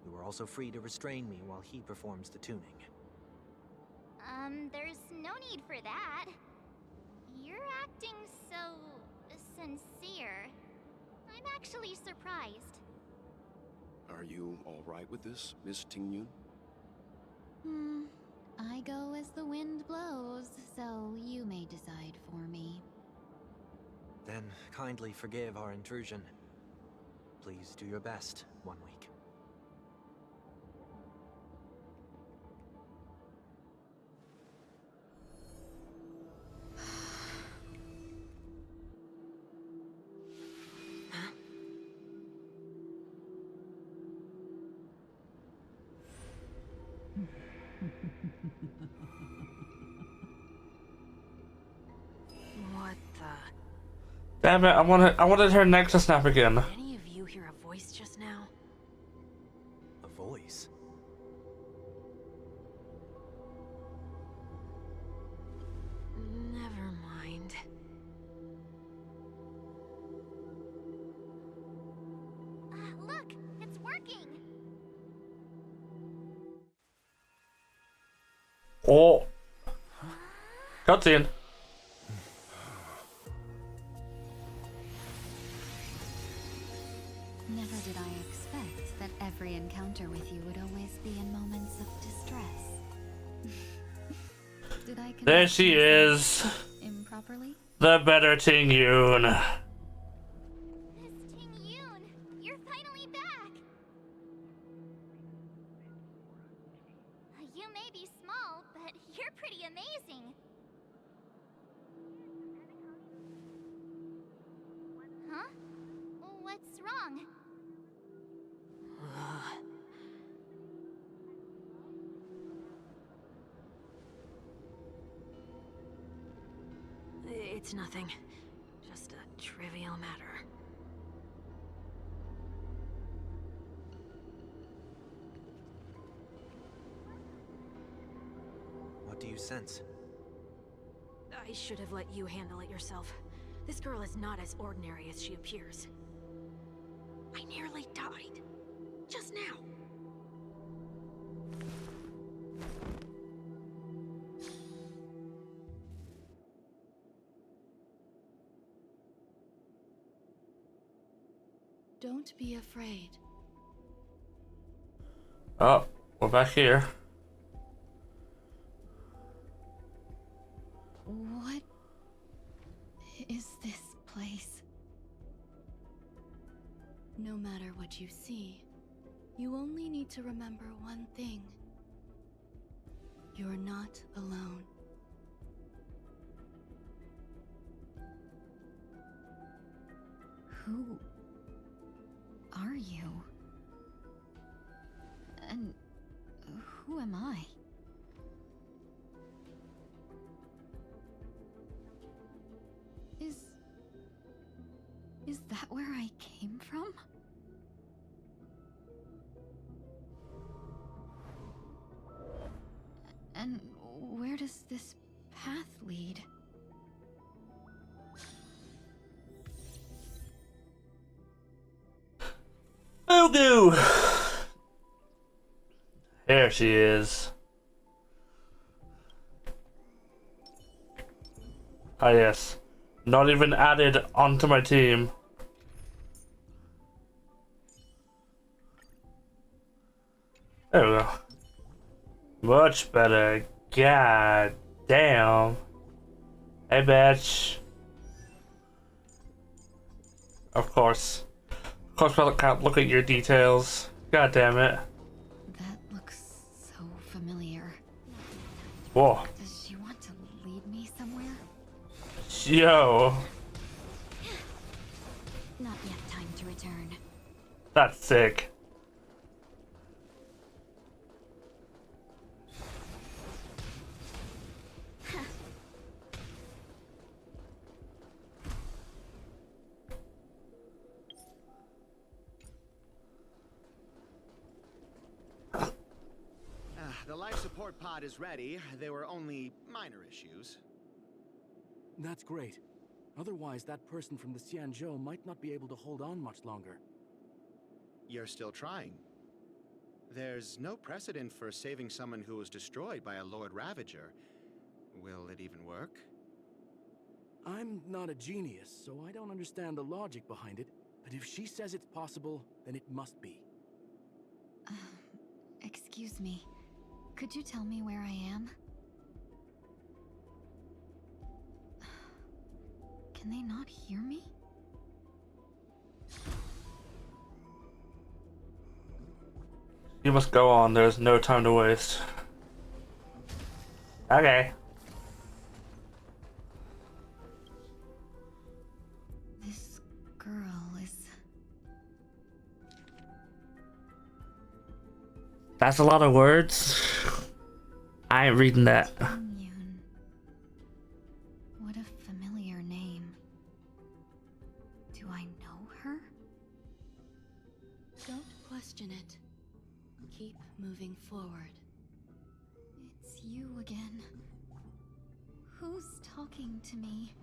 you are also free to restrain me while he performs the tuning. There's no need for that. You're acting so... sincere. I'm actually surprised. Are you all right with this, Miss Ting Yun? I go as the wind blows, so you may decide for me. Then kindly forgive our intrusion. Please do your best, 1 week. What the? Damn it, I wanted her neck to snap again. Did any of you hear a voice just now? A voice? Never mind. Look, it's working. Oh. Cutscene. Never did I expect that every encounter with you would always be in moments of distress. Did I There she is. improperly? The better Ting Yun. Miss Ting Yun, you're finally back! You may be small, but you're pretty amazing. Huh? What's wrong? It's nothing. Just a trivial matter. What do you sense? I should have let you handle it yourself. This girl is not as ordinary as she appears. I nearly died. Just now. Don't be afraid. Oh, we're back here. What is this place? No matter what you see, you only need to remember one thing. You're not alone. Who are you? And who am I? Is that where I came from? And where does this path lead? Fugu! There she is. Ah yes. Not even added onto my team. There we go. Much better. God damn. Hey, bitch. Of course. Of course, I can't look at your details. God damn it. That looks so familiar. Whoa. Does she want to lead me somewhere? Yo. Not yet time to return. That's sick. The life support pod is ready. There were only minor issues. That's great. Otherwise, that person from the Xianzhou might not be able to hold on much longer. You're still trying. There's no precedent for saving someone who was destroyed by a Lord Ravager. Will it even work? I'm not a genius, so I don't understand the logic behind it, but if she says it's possible, then it must be. Excuse me. Could you tell me where I am? Can they not hear me? You must go on. There's no time to waste. Okay. This girl is... That's a lot of words. I ain't reading that. Yun. What a familiar name. Do I know her? Don't question it. Keep moving forward. It's you again. Who's talking to me?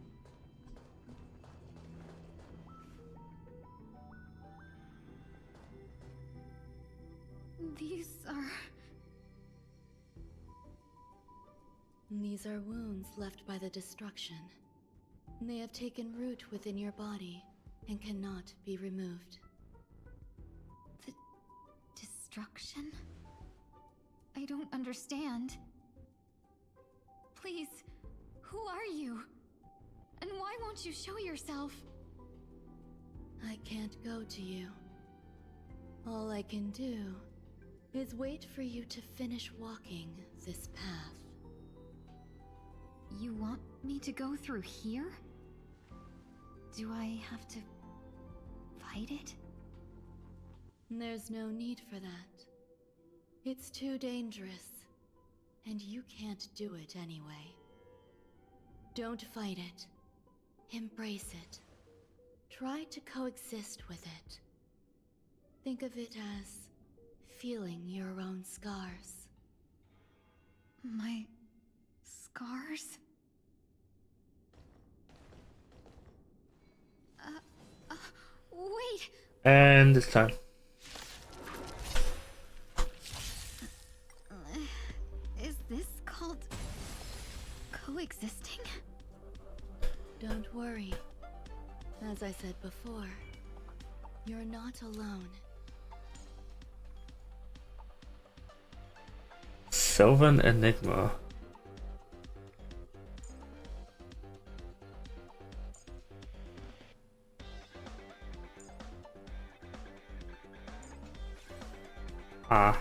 These are wounds left by the destruction. They have taken root within your body and cannot be removed. The destruction? I don't understand. Please, who are you? And why won't you show yourself? I can't go to you. All I can do is wait for you to finish walking this path. You want me to go through here? Do I have to fight it? There's no need for that. It's too dangerous, and you can't do it anyway. Don't fight it. Embrace it. Try to coexist with it. Think of it as feeling your own scars. My scars? Wait! And it's time. Is this called coexisting? Don't worry. As I said before, you're not alone. Sylvan Enigma. Ah.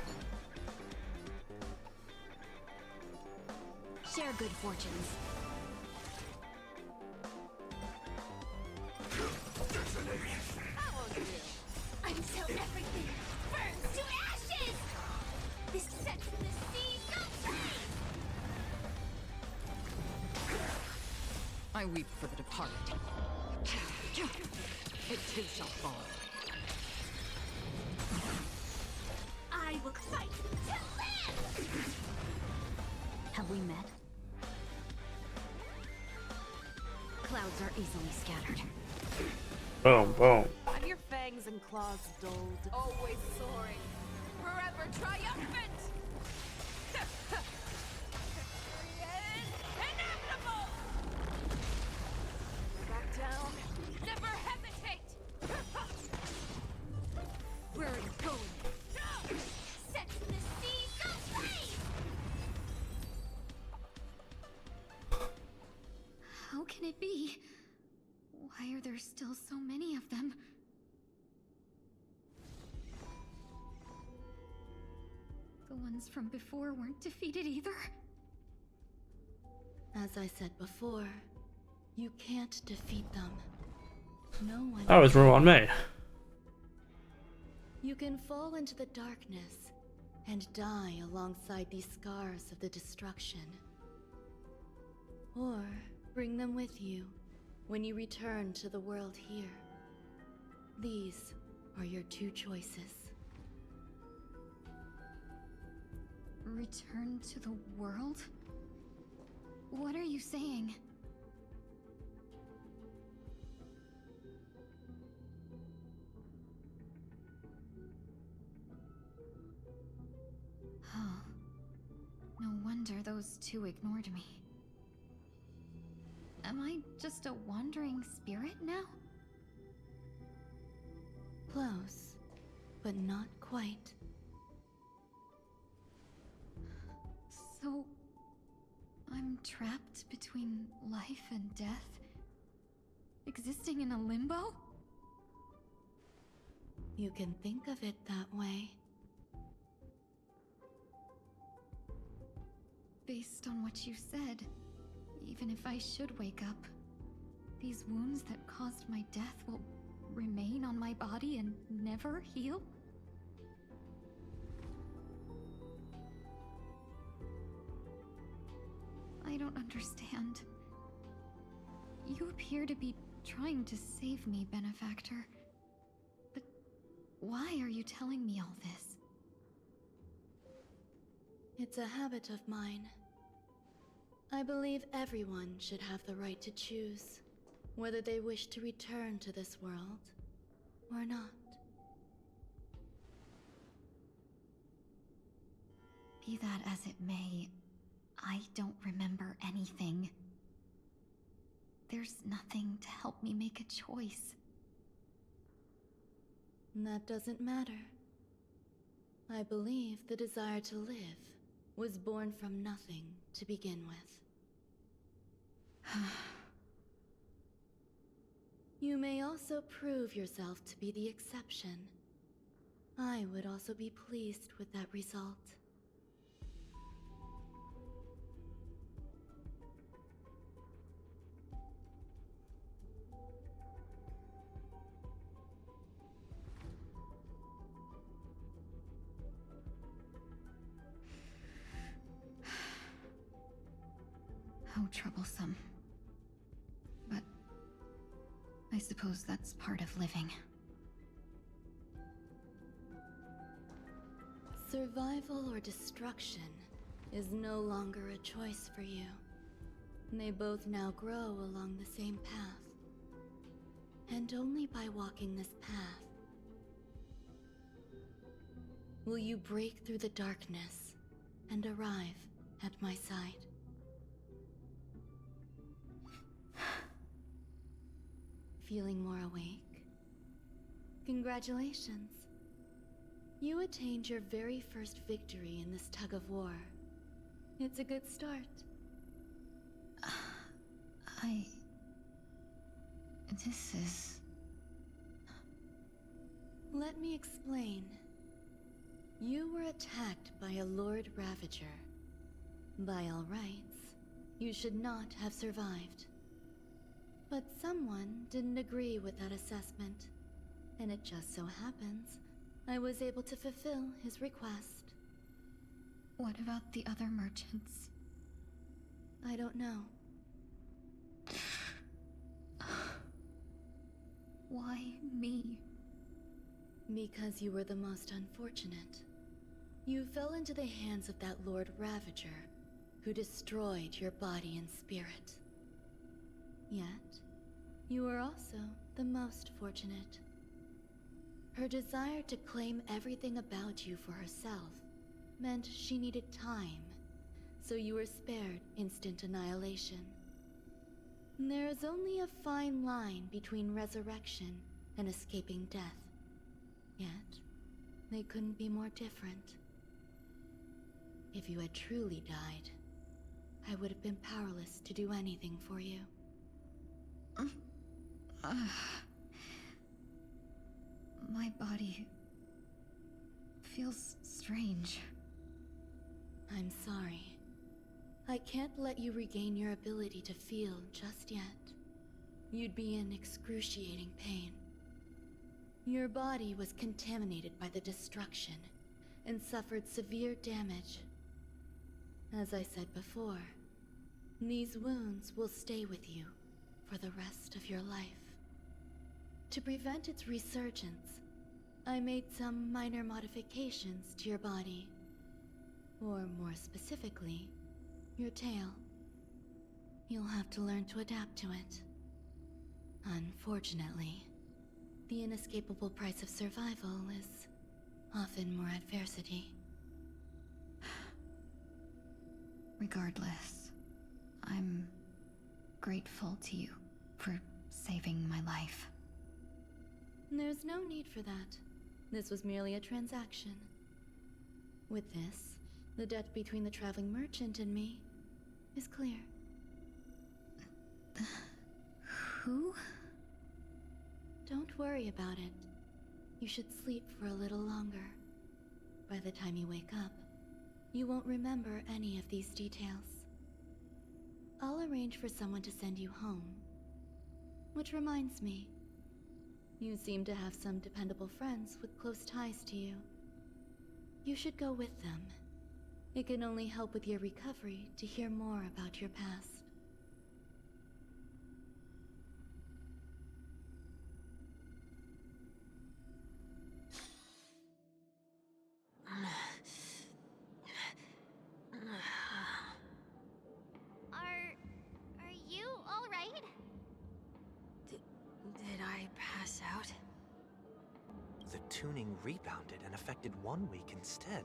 Share good fortunes. Until everything burns to ashes! This sets the sea go free! I weep for the departed. It too shall fall. I will fight to live! Have we met? Clouds are easily scattered. Boom, boom. Have your fangs and claws dulled. Always soaring. Forever triumphant! Victory is inevitable! Back down. Never hesitate! Where are you going? Set the sea go free! How can it be? Why are there still so many of them? The ones from before weren't defeated either? As I said before, you can't defeat them. No one. That was Ruan May. You can fall into the darkness and die alongside these scars of the destruction. Or bring them with you when you return to the world here. These are your two choices. Return to the world? What are you saying? Oh, no wonder those two ignored me. Am I just a wandering spirit now? Close, but not quite. So, I'm trapped between life and death? Existing in a limbo? You can think of it that way. Based on what you said, even if I should wake up, these wounds that caused my death will remain on my body and never heal? I don't understand. You appear to be trying to save me, Benefactor. But why are you telling me all this? It's a habit of mine. I believe everyone should have the right to choose whether they wish to return to this world or not. Be that as it may, I don't remember anything. There's nothing to help me make a choice. That doesn't matter. I believe the desire to live was born from nothing to begin with. You may also prove yourself to be the exception. I would also be pleased with that result. How troublesome. But I suppose that's part of living. Survival or destruction is no longer a choice for you. They both now grow along the same path. And only by walking this path will you break through the darkness and arrive at my side. Feeling more awake? Congratulations. You attained your very first victory in this tug of war. It's a good start. This is... Let me explain. You were attacked by a Lord Ravager. By all rights, you should not have survived. But someone didn't agree with that assessment, and it just so happens I was able to fulfill his request. What about the other merchants? I don't know. Why me? Because you were the most unfortunate. You fell into the hands of that Lord Ravager, who destroyed your body and spirit. Yet, you were also the most fortunate. Her desire to claim everything about you for herself meant she needed time, so you were spared instant annihilation. There is only a fine line between resurrection and escaping death. Yet, they couldn't be more different. If you had truly died, I would have been powerless to do anything for you. My body feels strange. I'm sorry. I can't let you regain your ability to feel just yet. You'd be in excruciating pain. Your body was contaminated by the destruction and suffered severe damage. As I said before, these wounds will stay with you for the rest of your life. To prevent its resurgence, I made some minor modifications to your body. Or more specifically, your tail. You'll have to learn to adapt to it. Unfortunately, the inescapable price of survival is often more adversity. Regardless, I'm grateful to you for saving my life. There's no need for that. This was merely a transaction. With this, the debt between the traveling merchant and me is clear. Who? Don't worry about it. You should sleep for a little longer. By the time you wake up, you won't remember any of these details. I'll arrange for someone to send you home. Which reminds me, you seem to have some dependable friends with close ties to you. You should go with them. It can only help with your recovery to hear more about your past. Are you all right? Did I pass out? The tuning rebounded and affected 1 week instead.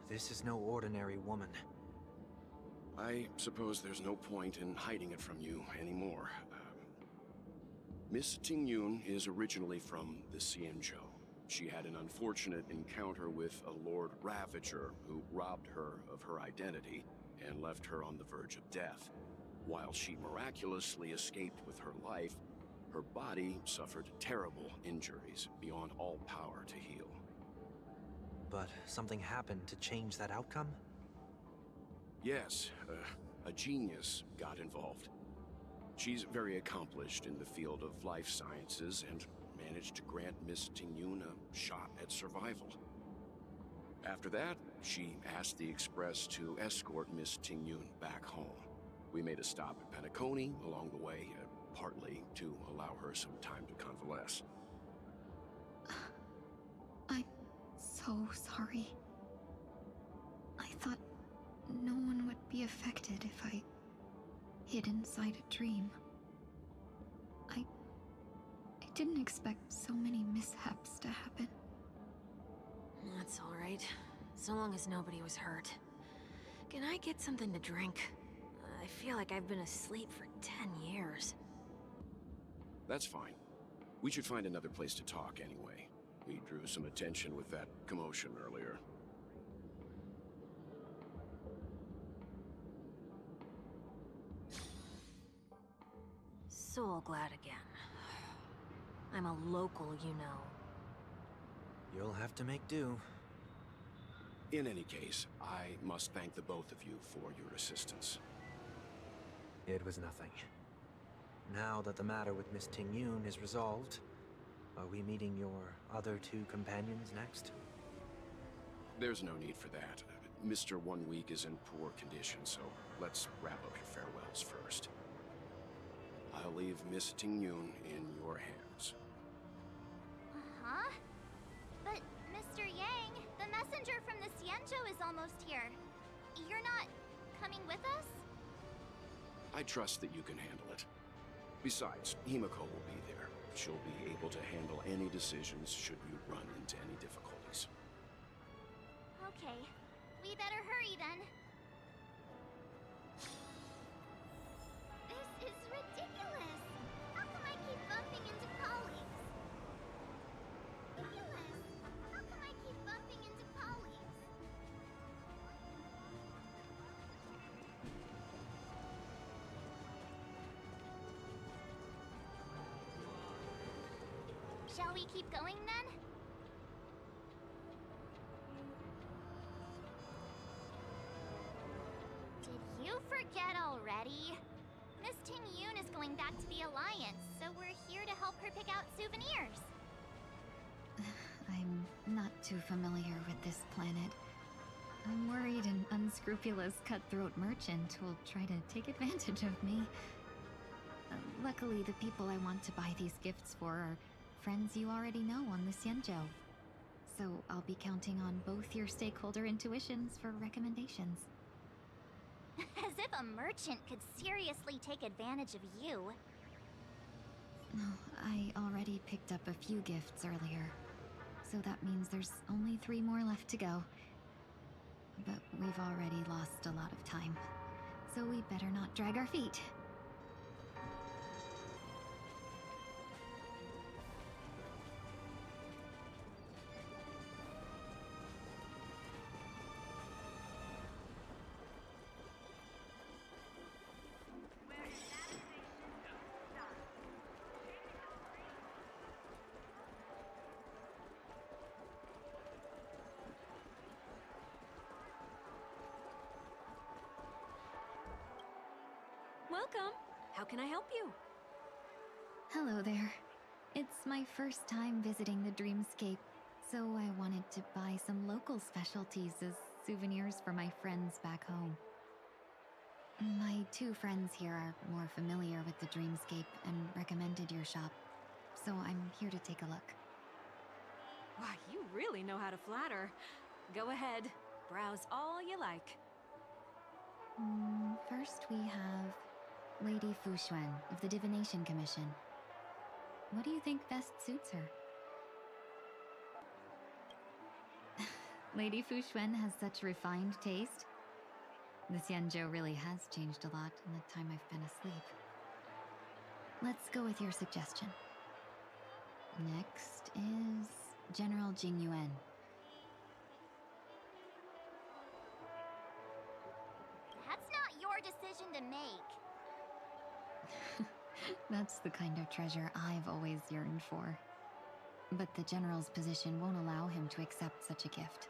This is no ordinary woman. I suppose there's no point in hiding it from you anymore. Miss Tingyun is originally from the Xianzhou. She had an unfortunate encounter with a Lord Ravager who robbed her of her identity and left her on the verge of death. While she miraculously escaped with her life, her body suffered terrible injuries beyond all power to heal. But something happened to change that outcome? Yes, a genius got involved. She's very accomplished in the field of life sciences and managed to grant Miss Tingyun a shot at survival. After that, she asked the Express to escort Miss Tingyun back home. We made a stop at Penacony along the way, partly to allow her some time to convalesce. I'm so sorry. I thought no one would be affected if I hid inside a dream. I didn't expect so many mishaps to happen. That's all right. So long as nobody was hurt. Can I get something to drink? I feel like I've been asleep for 10 years. That's fine. We should find another place to talk anyway. We drew some attention with that commotion earlier. So glad again. I'm a local, you know. You'll have to make do. In any case, I must thank the both of you for your assistance. It was nothing. Now that the matter with Miss Tingyun is resolved, are we meeting your other two companions next? There's no need for that. Mr. 1 Week is in poor condition, so let's wrap up your farewells first. I'll leave Miss Tingyun in your hands. Huh? But, Mr. Yang, the messenger from the Xianzhou is almost here. You're not coming with us? I trust that you can handle it. Besides, Himiko will be there. She'll be able to handle any decisions should you run into any difficulties. Okay, we better hurry then. This is ridiculous! How come I keep bumping into colleagues? Ridiculous! How come I keep bumping into colleagues? Shall we keep going then? Did you forget already? Miss Tingyun is going back to the Alliance, so we're here to help her pick out souvenirs. I'm not too familiar with this planet. I'm worried an unscrupulous cutthroat merchant will try to take advantage of me. Luckily, the people I want to buy these gifts for are friends you already know on the Xianzhou. So I'll be counting on both your stakeholder intuitions for recommendations. As if a merchant could seriously take advantage of you. No, I already picked up a few gifts earlier. So that means there's only 3 more left to go. But we've already lost a lot of time. So we better not drag our feet. Welcome. How can I help you? Hello there. It's my first time visiting the Dreamscape, so I wanted to buy some local specialties as souvenirs for my friends back home. My 2 friends here are more familiar with the Dreamscape and recommended your shop, so I'm here to take a look. Wow, you really know how to flatter. Go ahead. Browse all you like. First we have Lady Fuxuan of the Divination Commission. What do you think best suits her? Lady Fuxuan has such refined taste. The Xianzhou really has changed a lot in the time I've been asleep. Let's go with your suggestion. Next is General Jing Yuan. That's not your decision to make. That's the kind of treasure I've always yearned for. But the General's position won't allow him to accept such a gift.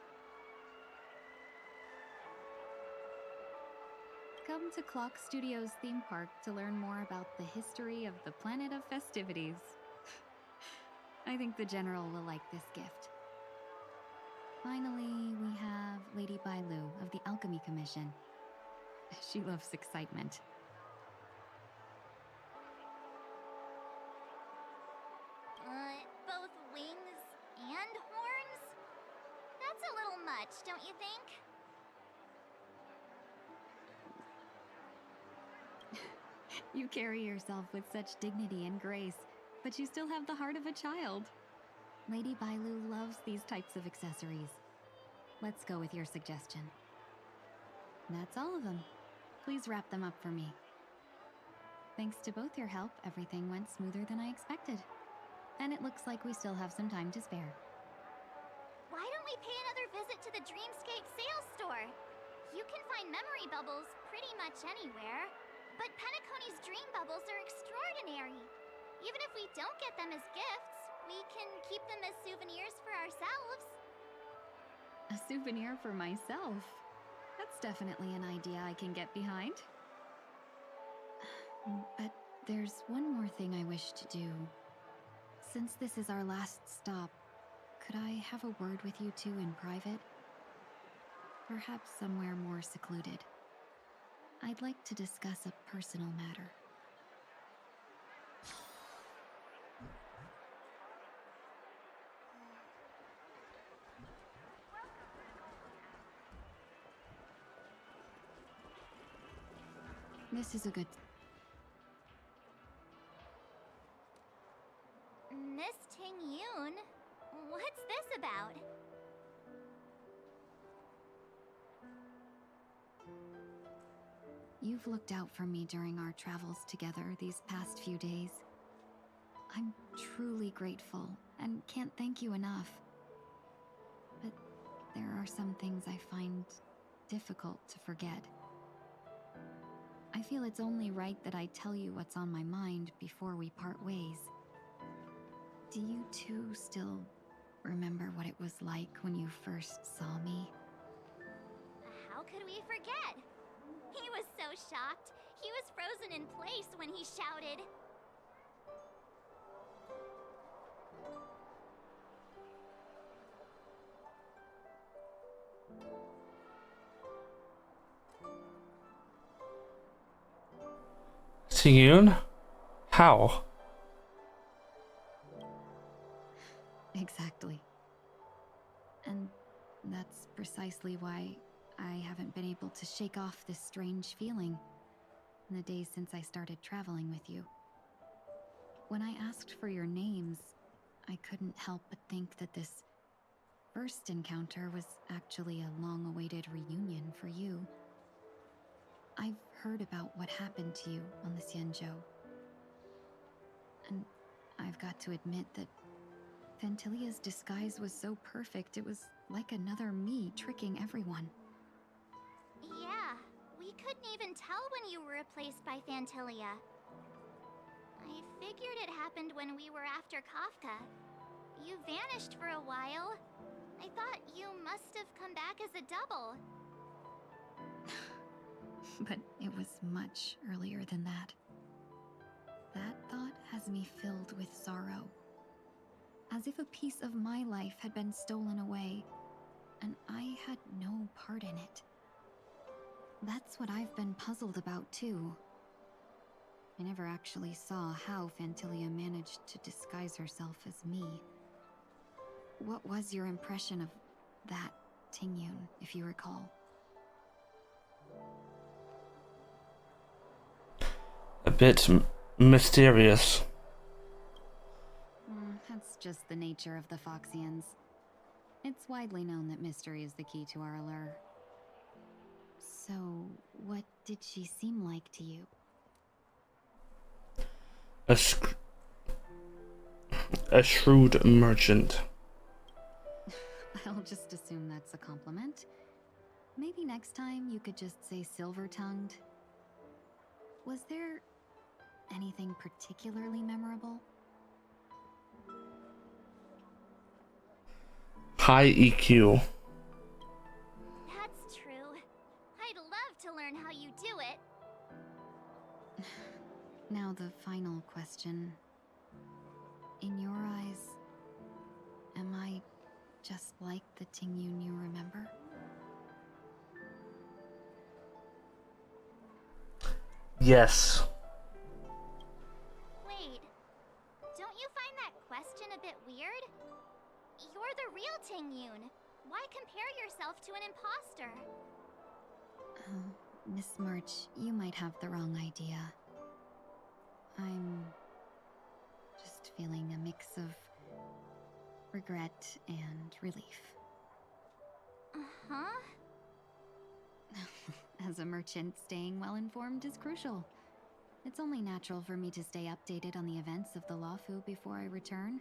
Come to Clock Studios theme park to learn more about the history of the planet of festivities. I think the General will like this gift. Finally, we have Lady Bailu of the Alchemy Commission. She loves excitement. Both wings and horns? That's a little much, don't you think? You carry yourself with such dignity and grace, but you still have the heart of a child. Lady Bailu loves these types of accessories. Let's go with your suggestion. That's all of them. Please wrap them up for me. Thanks to both your help, everything went smoother than I expected. And it looks like we still have some time to spare. Why don't we pay another visit to the Dreamscape sales store? You can find memory bubbles pretty much anywhere, but Penacony's dream bubbles are extraordinary. Even if we don't get them as gifts, we can keep them as souvenirs for ourselves. A souvenir for myself? That's definitely an idea I can get behind. But there's one more thing I wish to do. Since this is our last stop, could I have a word with you two in private? Perhaps somewhere more secluded. I'd like to discuss a personal matter. This is a good... Miss Ting Yoon? What's this about? You've looked out for me during our travels together these past few days. I'm truly grateful and can't thank you enough. But there are some things I find difficult to forget. I feel it's only right that I tell you what's on my mind before we part ways. Do you two still remember what it was like when you first saw me? How could we forget? He was so shocked. He was frozen in place when he shouted. Ting-yoon? How? Exactly. And that's precisely why I haven't been able to shake off this strange feeling in the days since I started traveling with you. When I asked for your names, I couldn't help but think that this first encounter was actually a long-awaited reunion for you. I've heard about what happened to you on the Xianzhou. And I've got to admit that Fantilia's disguise was so perfect, it was like another me tricking everyone. Yeah, we couldn't even tell when you were replaced by Fantilia. I figured it happened when we were after Kafka. You vanished for a while. I thought you must have come back as a double. But it was much earlier than that. That thought has me filled with sorrow. As if a piece of my life had been stolen away, and I had no part in it. That's what I've been puzzled about, too. I never actually saw how Fantilia managed to disguise herself as me. What was your impression of that Ting-yoon, if you recall? A bit mysterious. That's just the nature of the Foxians. It's widely known that mystery is the key to our allure. So, what did she seem like to you? A shrewd merchant. I'll just assume that's a compliment. Maybe next time you could just say silver-tongued. Was there anything particularly memorable? High EQ. That's true. I'd love to learn how you do it. Now the final question. In your eyes, am I just like the Tingyun you remember? Yes. Wait, don't you find that question a bit weird? You're the real Tingyun. Why compare yourself to an imposter? Miss March, you might have the wrong idea. I'm just feeling a mix of regret and relief. Uh-huh. As a merchant, staying well informed is crucial. It's only natural for me to stay updated on the events of the Lawfu before I return.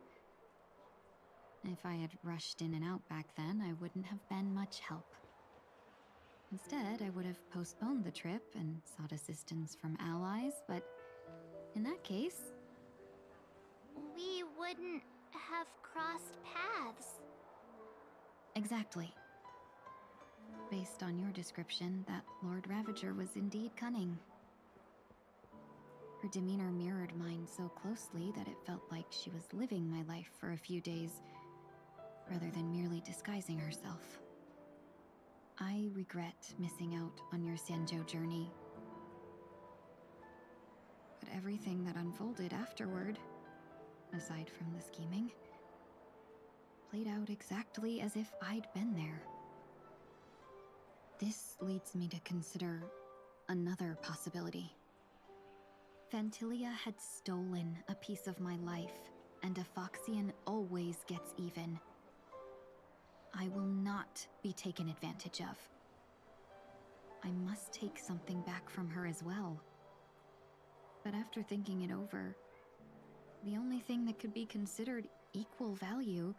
If I had rushed in and out back then, I wouldn't have been much help. Instead, I would have postponed the trip and sought assistance from allies, but in that case... We wouldn't have crossed paths. Exactly. Based on your description, that Lord Ravager was indeed cunning. Her demeanor mirrored mine so closely that it felt like she was living my life for a few days, rather than merely disguising herself. I regret missing out on your Sanjo journey. But everything that unfolded afterward, aside from the scheming, played out exactly as if I'd been there. This leads me to consider another possibility. Phantilia had stolen a piece of my life, and a Foxian always gets even. I will not be taken advantage of. I must take something back from her as well. But after thinking it over, the only thing that could be considered equal value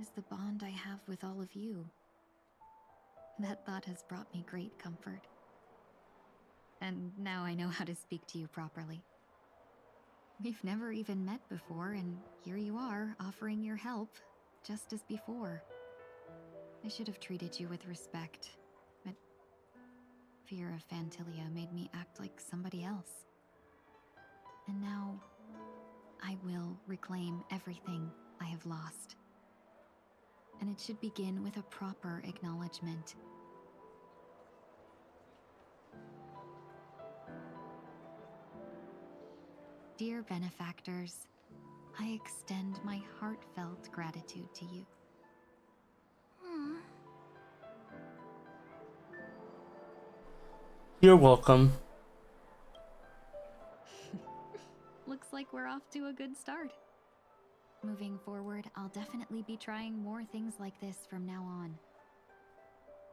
is the bond I have with all of you. That thought has brought me great comfort. And now I know how to speak to you properly. We've never even met before, and here you are, offering your help, just as before. I should have treated you with respect, but fear of Phantilia made me act like somebody else. And now, I will reclaim everything I have lost. And it should begin with a proper acknowledgement. Dear benefactors, I extend my heartfelt gratitude to you. You're welcome. Looks like we're off to a good start. Moving forward, I'll definitely be trying more things like this from now on.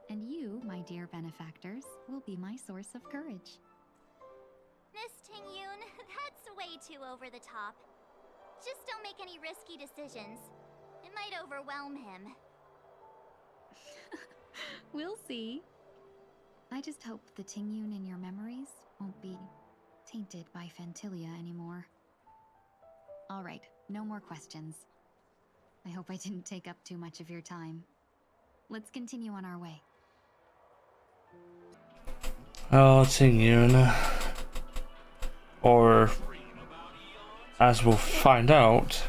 And you, my dear benefactors, will be my source of courage. Miss Tingyun, that's way too over the top. Just don't make any risky decisions. It might overwhelm him. We'll see. I just hope the Tingyun in your memories won't be tainted by Phantilia anymore. All right, no more questions. I hope I didn't take up too much of your time. Let's continue on our way. Oh, Tingyun. Or, as we'll find out,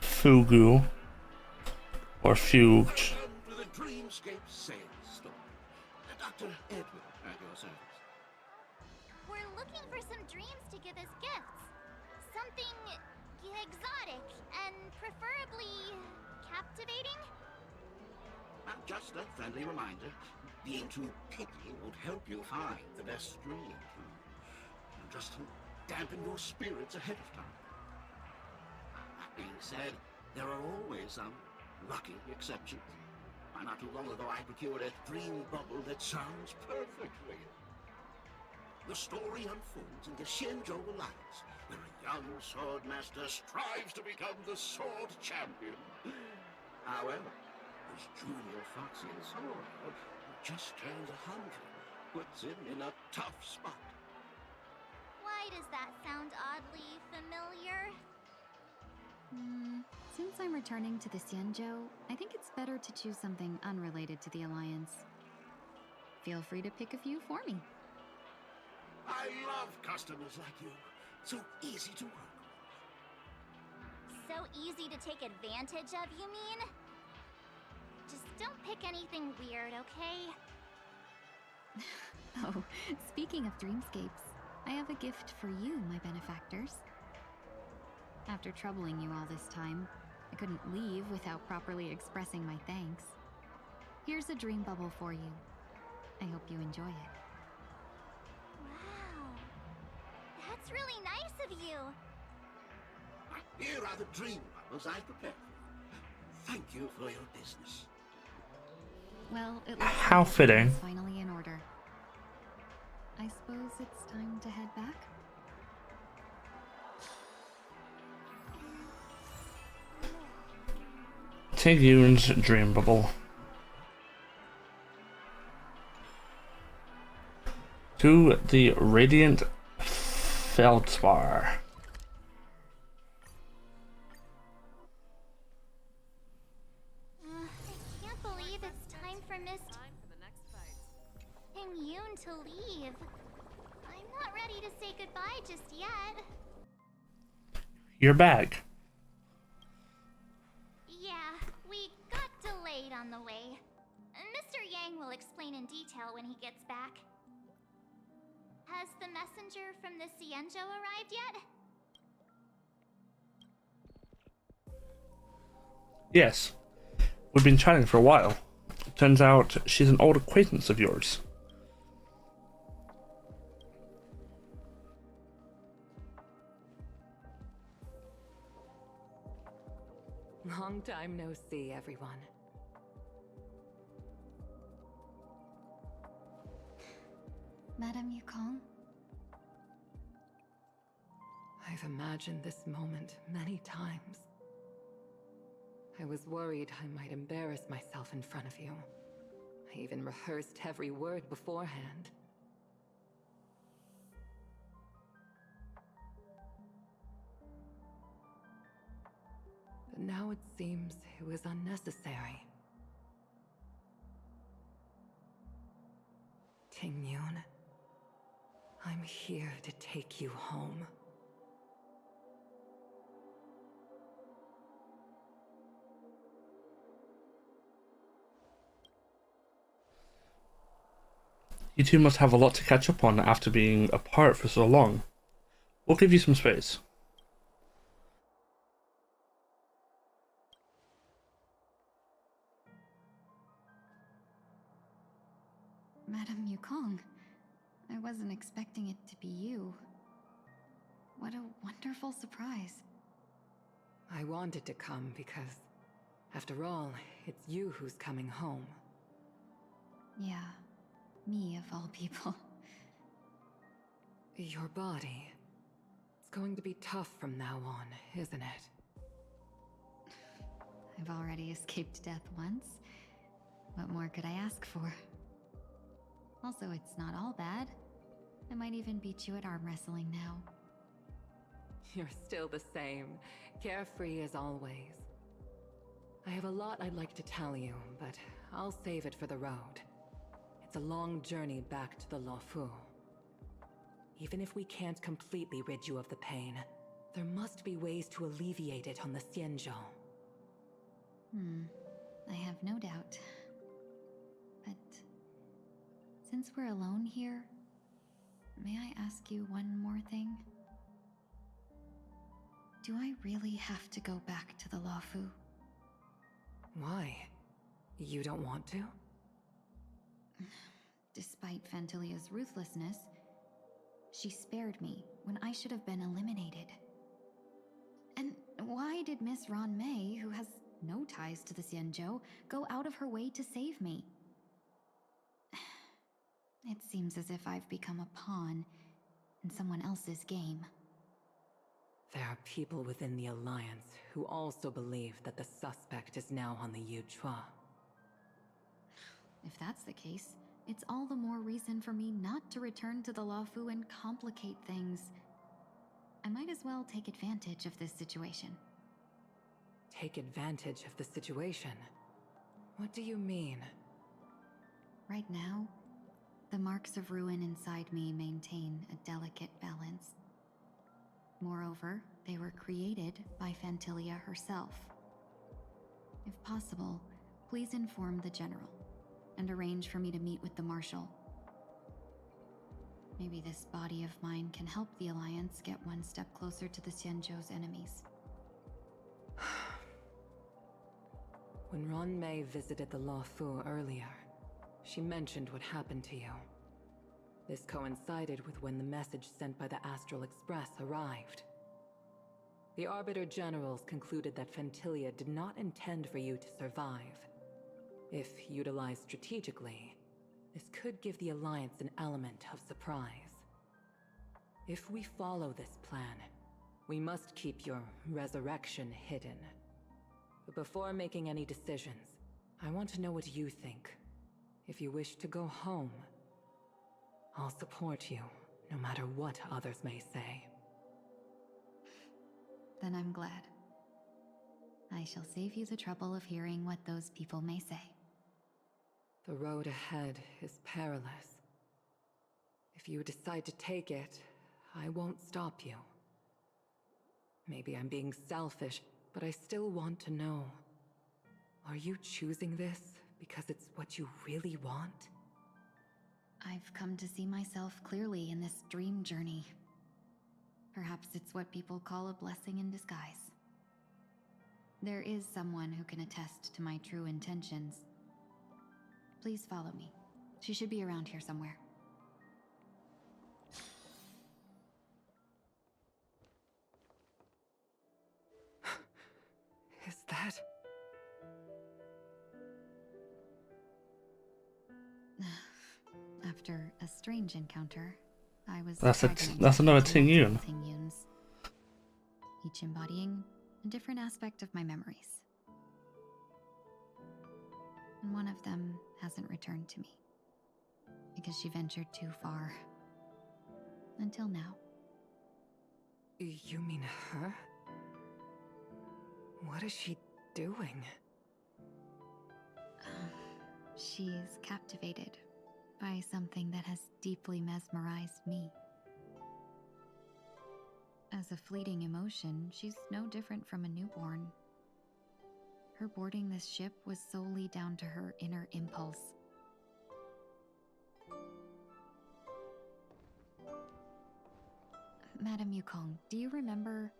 Fugu. Or Fuge. To the Dreamscape Sales Store. Dr. Edwin at your service. We're looking for some dreams to give as gifts. Something exotic and preferably captivating. Just a friendly reminder, being too picky won't help you find the best dream. Just to dampen your spirits ahead of time. That being said, there are always some lucky exceptions. Not too long ago, I procured a dream bubble that sounds perfect for you. The story unfolds in the Shenzhou Alliance, where a young sword master strives to become the sword champion. However, his junior Foxian sword, who just turned 100, puts him in a tough spot. Why, Why does that sound oddly familiar? Since I'm returning to the Xianzhou, I think it's better to choose something unrelated to the Alliance. Feel free to pick a few for me. I love customers like you. So easy to work. So easy to take advantage of, you mean? Just don't pick anything weird, okay? Oh, speaking of dreamscapes, I have a gift for you, my benefactors. After troubling you all this time, I couldn't leave without properly expressing my thanks. Here's a dream bubble for you. I hope you enjoy it. Wow. That's really nice of you. Here are the dream bubbles I prepared. Thank you for your business. Well, it looks How like fitting. everything's finally in order. I suppose it's time to head back? Tigyoon's dream bubble. To the radiant feldspar. I can't believe it's time for Miss Yoon to leave. I'm not ready to say goodbye just yet. Your bag. Yeah, we got delayed on the way. Mr. Yang will explain in detail when he gets back. Has the messenger from the Xianzhou arrived yet? Yes. We've been chatting for a while. Turns out she's an old acquaintance of yours. Long time no see, everyone. Madame Yukong? I've imagined this moment many times. I was worried I might embarrass myself in front of you. I even rehearsed every word beforehand. But now it seems it was unnecessary. Tingyun, I'm here to take you home. You two must have a lot to catch up on after being apart for so long. We'll give you some space. Madame Yukong, I wasn't expecting it to be you. What a wonderful surprise. I wanted to come because, after all, it's you who's coming home. Yeah, me of all people. Your body. It's going to be tough from now on, isn't it? I've already escaped death once. What more could I ask for? Also, it's not all bad. I might even beat you at arm wrestling now. You're still the same, carefree as always. I have a lot I'd like to tell you, but I'll save it for the road. It's a long journey back to the Luofu. Even if we can't completely rid you of the pain, there must be ways to alleviate it on the Xianzhou. I have no doubt. But since we're alone here, may I ask you one more thing? Do I really have to go back to the Luofu? Why? You don't want to? Despite Fantilia's ruthlessness, she spared me when I should have been eliminated. And why did Miss Ron Mei, who has no ties to the Xianzhou, go out of her way to save me? It seems as if I've become a pawn in someone else's game. There are people within the Alliance who also believe that the suspect is now on the Yuchua. If that's the case, it's all the more reason for me not to return to the Luofu and complicate things. as well take advantage of this situation. Take advantage of the situation? What do you mean? Right now, the marks of ruin inside me maintain a delicate balance. Moreover, they were created by Fantilia herself. If possible, please inform the General and arrange for me to meet with the Marshal. Maybe this body of mine can help the Alliance get one step closer to the Xianzhou's enemies. When Ron Mei visited the Luofu earlier, she mentioned what happened to you. This coincided with when the message sent by the Astral Express arrived. The Arbiter Generals concluded that Fantilia did not intend for you to survive. If utilized strategically, this could give the Alliance an element of surprise. If we follow this plan, we must keep your resurrection hidden. But before making any decisions, I want to know what you think. If you wish to go home, I'll support you, no matter what others may say. Then I'm glad. I shall save you the trouble of hearing what those people may say. The road ahead is perilous. If you decide to take it, I won't stop you. Maybe I'm being selfish, but I still want to know. Are you choosing this because it's what you really want? I've come to see myself clearly in this dream journey. Perhaps it's what people call a blessing in disguise. There is someone who can attest to my true intentions. Please follow me. She should be around here somewhere. Is that... After a strange encounter, I was... That's another Tingyun. Tingyuns, each embodying a different aspect of my memories. And one of them hasn't returned to me, because she ventured too far. Until now. You mean her? What is she doing? She's captivated by something that has deeply mesmerized me. As a fleeting emotion, she's no different from a newborn. Her boarding this ship was solely down to her inner impulse. Madame Yukong, do you remember?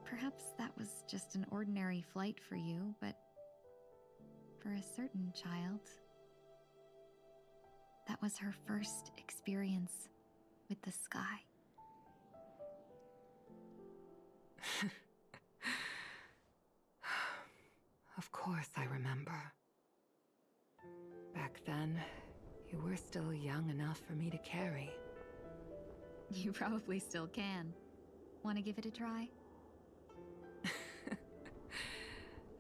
Perhaps that was just an ordinary flight for you, but for a certain child, that was her first experience with the sky. Of course I remember. Back then, you were still young enough for me to carry. You probably still can. Want to give it a try?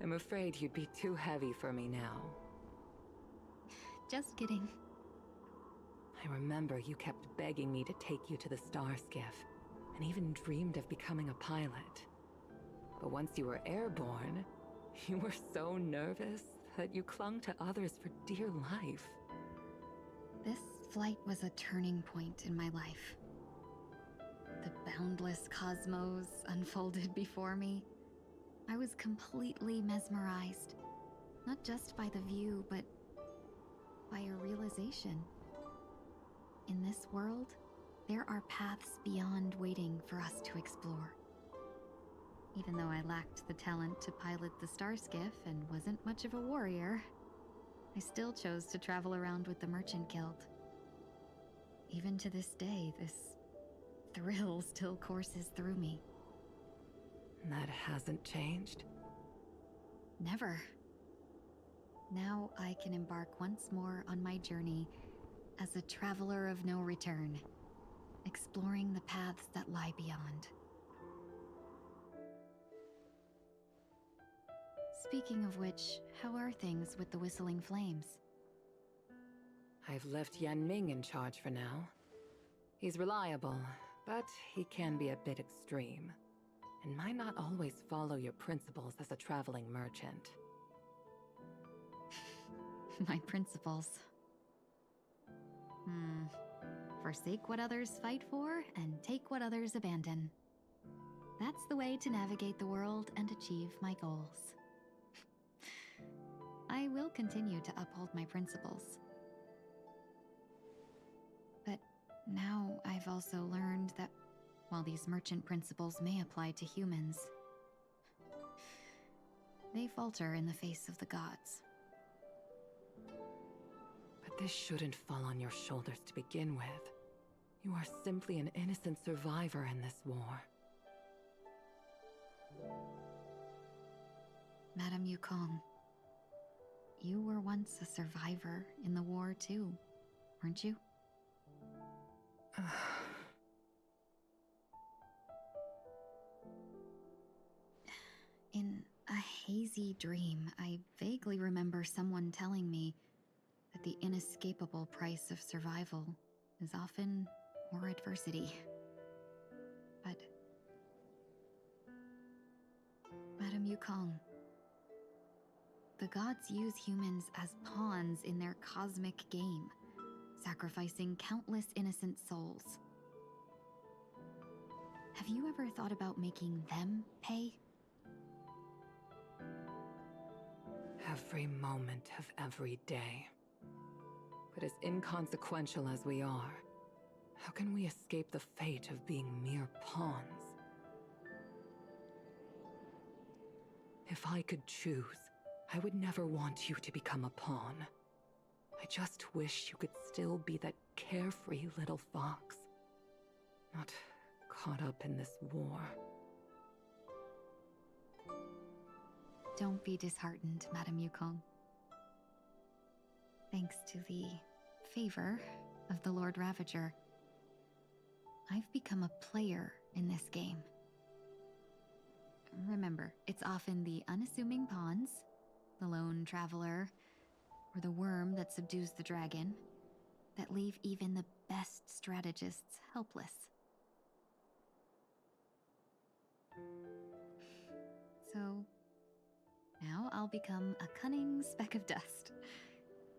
I'm afraid you'd be too heavy for me now. Just kidding. I remember you kept begging me to take you to the star skiff, and even dreamed of becoming a pilot. But once you were airborne, you were so nervous that you clung to others for dear life. This flight was a turning point in my life. The boundless cosmos unfolded before me. I was completely mesmerized, not just by the view, but by a realization. In this world, there are paths beyond waiting for us to explore. Even though I lacked the talent to pilot the star skiff and wasn't much of a warrior, I still chose to travel around with the Merchant Guild. Even to this day, this thrill still courses through me. That hasn't changed? Never. Now I can embark once more on my journey as a traveler of no return, exploring the paths that lie beyond. Speaking of which, how are things with the Whistling Flames? I've left Yan Ming in charge for now. He's reliable, But he can be a bit extreme, and might not always follow your principles as a traveling merchant. My principles. Forsake what others fight for, and take what others abandon. That's the way to navigate the world and achieve my goals. I will continue to uphold my principles. But now I've also learned that while these merchant principles may apply to humans, they falter in the face of the gods. But this shouldn't fall on your shoulders to begin with. You are simply an innocent survivor in this war. Madame Yukong, you were once a survivor in the war too, weren't you? In a hazy dream, I vaguely remember someone telling me that the inescapable price of survival is often more adversity. But Madame Yukong, the gods use humans as pawns in their cosmic game, sacrificing countless innocent souls. Have you ever thought about making them pay? Every moment of every day. But as inconsequential as we are, how can we escape the fate of being mere pawns? If I could choose, I would never want you to become a pawn. I just wish you could still be that carefree little fox, not caught up in this war. Don't be disheartened, Madame Yukong. Thanks to the favor of the Lord Ravager, I've become a player in this game. Remember, it's often the unassuming pawns, the lone traveler, or the worm that subdues the dragon, that leave even the best strategists helpless. So, now I'll become a cunning speck of dust,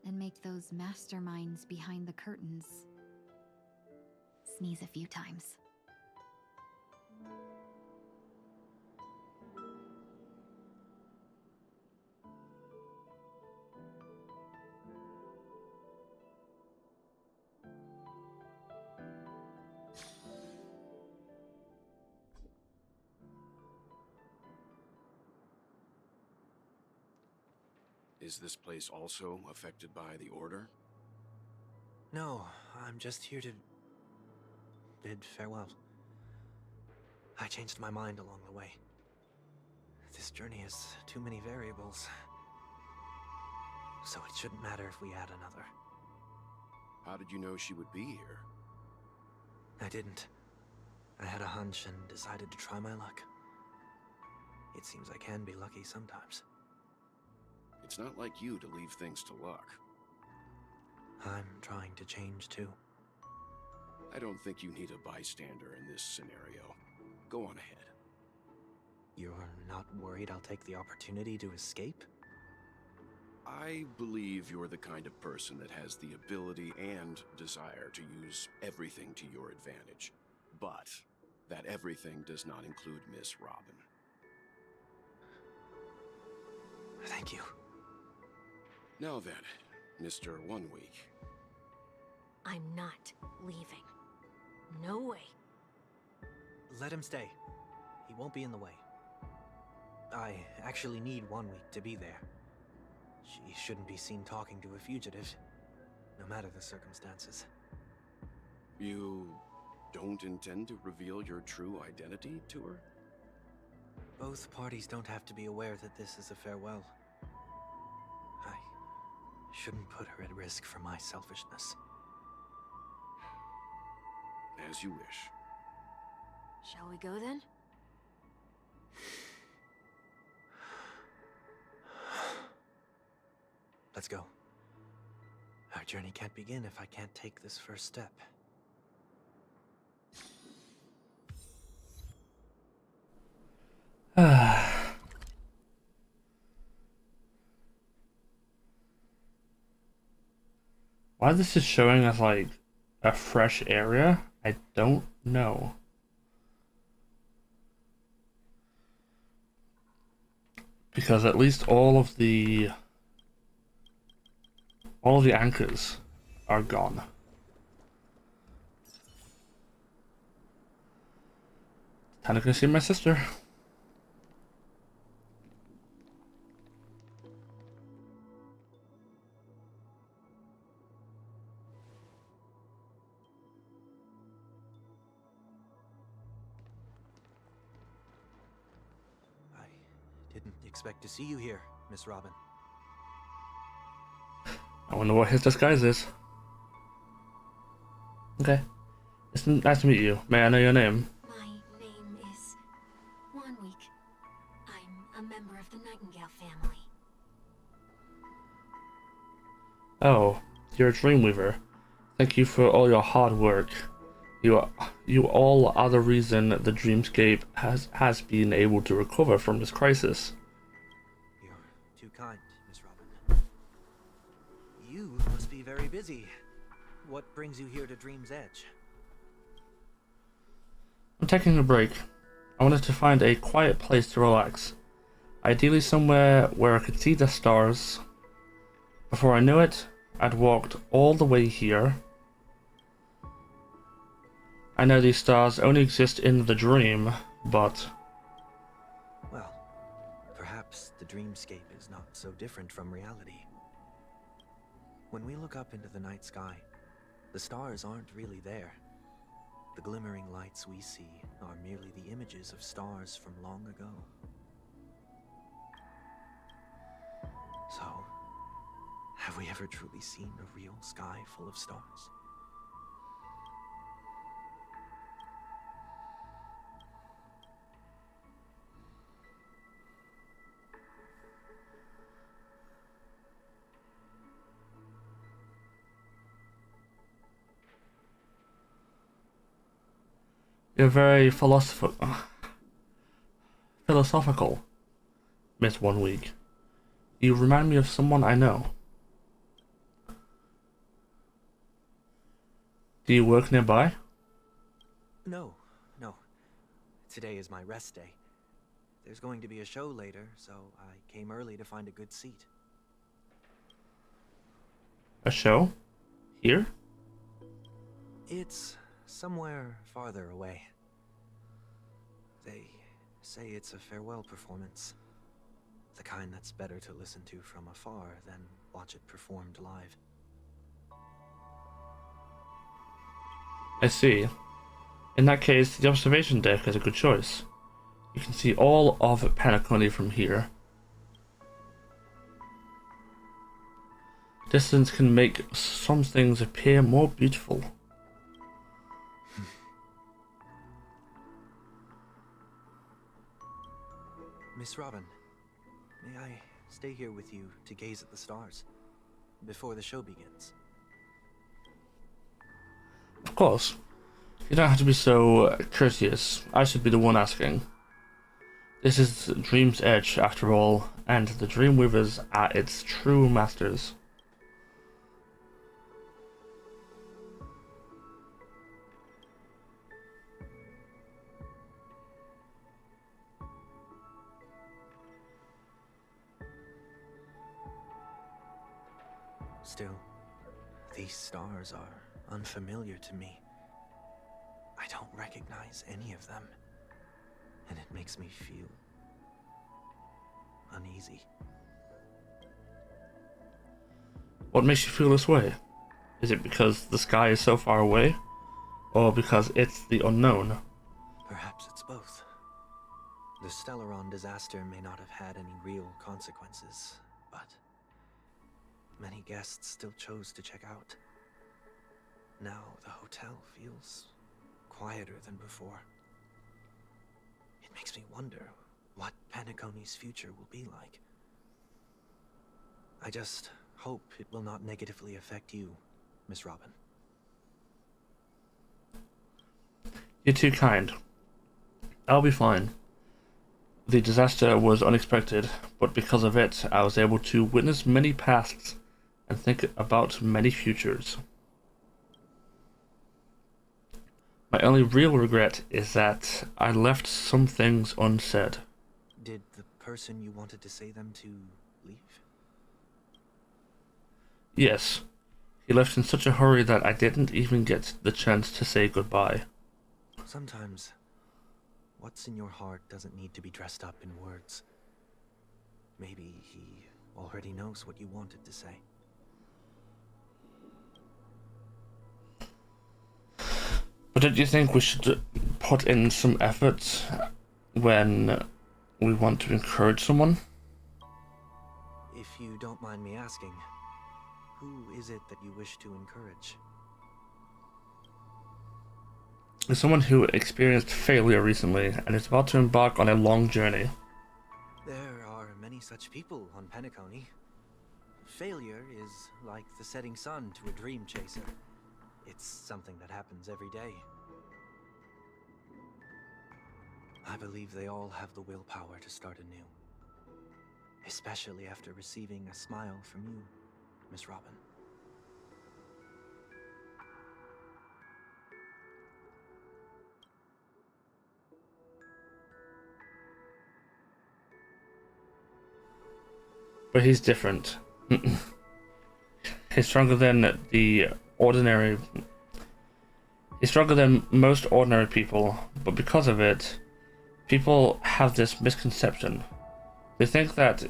and make those masterminds behind the curtains sneeze a few times. Is this place also affected by the Order? No, I'm just here to bid farewell. I changed my mind along the way. This journey has too many variables. So it shouldn't matter if we add another. How did you know she would be here? I didn't. I had a hunch and decided to try my luck. It seems I can be lucky sometimes. It's not like you to leave things to luck. I'm trying to change too. I don't think you need a bystander in this scenario. Go on ahead. You're not worried I'll take the opportunity to escape? I believe you're the kind of person that has the ability and desire to use everything to your advantage. But that everything does not include Miss Robin. Thank you. Now then, Mr. 1 Week. I'm not leaving. No way. Let him stay. He won't be in the way. I actually need 1 week to be there. She shouldn't be seen talking to a fugitive, no matter the circumstances. You don't intend to reveal your true identity to her? Both parties don't have to be aware that this is a farewell. I shouldn't put her at risk for my selfishness. As you wish. Shall we go then? Let's go. Our journey can't begin if I can't take this first step. Why this is showing as like a fresh area, I don't know. Because at least all of the anchors are gone. Time to go see my sister. Didn't expect to see you here, Miss Robin. I wonder what his disguise is. Okay. It's nice to meet you. May I know your name? My name is Wanweek. I'm a member of the Nightingale family. Oh, you're a Dreamweaver. Thank you for all your hard work. You all are the reason the dreamscape has been able to recover from this crisis. You're too kind, Miss Robin. You must be very busy. What brings you here to Dream's Edge? I'm taking a break. I wanted to find a quiet place to relax. Ideally somewhere where I could see the stars. Before I knew it, I'd walked all the way here. I know these stars only exist in the dream, but... Well, perhaps the dreamscape is not so different from reality. When we look up into the night sky, the stars aren't really there. The glimmering lights we see are merely the images of stars from long ago. So, have we ever truly seen a real sky full of stars? You're very philosophical, Miss Wanweek. You remind me of someone I know. Do you work nearby? No. Today is my rest day. There's going to be a show later, so I came early to find a good seat. A show? Here? It's somewhere farther away. They say it's a farewell performance. The kind that's better to listen to from afar than watch it performed live. I see. In that case, the observation deck is a good choice. You can see all of Penacony from here. Distance can make some things appear more beautiful. Miss Robin, may I stay here with you to gaze at the stars before the show begins? Of course. You don't have to be so courteous. I should be the one asking. This is Dream's Edge, after all, and the Dreamweavers are its true masters. Still, these stars are unfamiliar to me. I don't recognize any of them, and it makes me feel uneasy. What makes you feel this way? Is it because the sky is so far away? Or because it's the unknown? Perhaps it's both. The Stellaron disaster may not have had any real consequences, but many guests still chose to check out. Now the hotel feels quieter than before. It makes me wonder what Penacony's future will be like. I just hope it will not negatively affect you, Miss Robin. You're too kind. I'll be fine. The disaster was unexpected, but because of it, I was able to witness many paths and think about many futures. My only real regret is that I left some things unsaid. Did the person you wanted to say them to leave? Yes, he left in such a hurry that I didn't even get the chance to say goodbye. Sometimes, what's in your heart doesn't need to be dressed up in words. Maybe he already knows what you wanted to say. But don't you think we should put in some effort when we want to encourage someone? If you don't mind me asking, who is it that you wish to encourage? As someone who experienced failure recently and is about to embark on a long journey. There are many such people on Penacony. Failure is like the setting sun to a dream chaser. It's something that happens every day. I believe they all have the willpower to start anew. Especially after receiving a smile from you, Miss Robin. But he's different. He's stronger than the ordinary. He's stronger than most ordinary people, but because of it, people have this misconception. They think that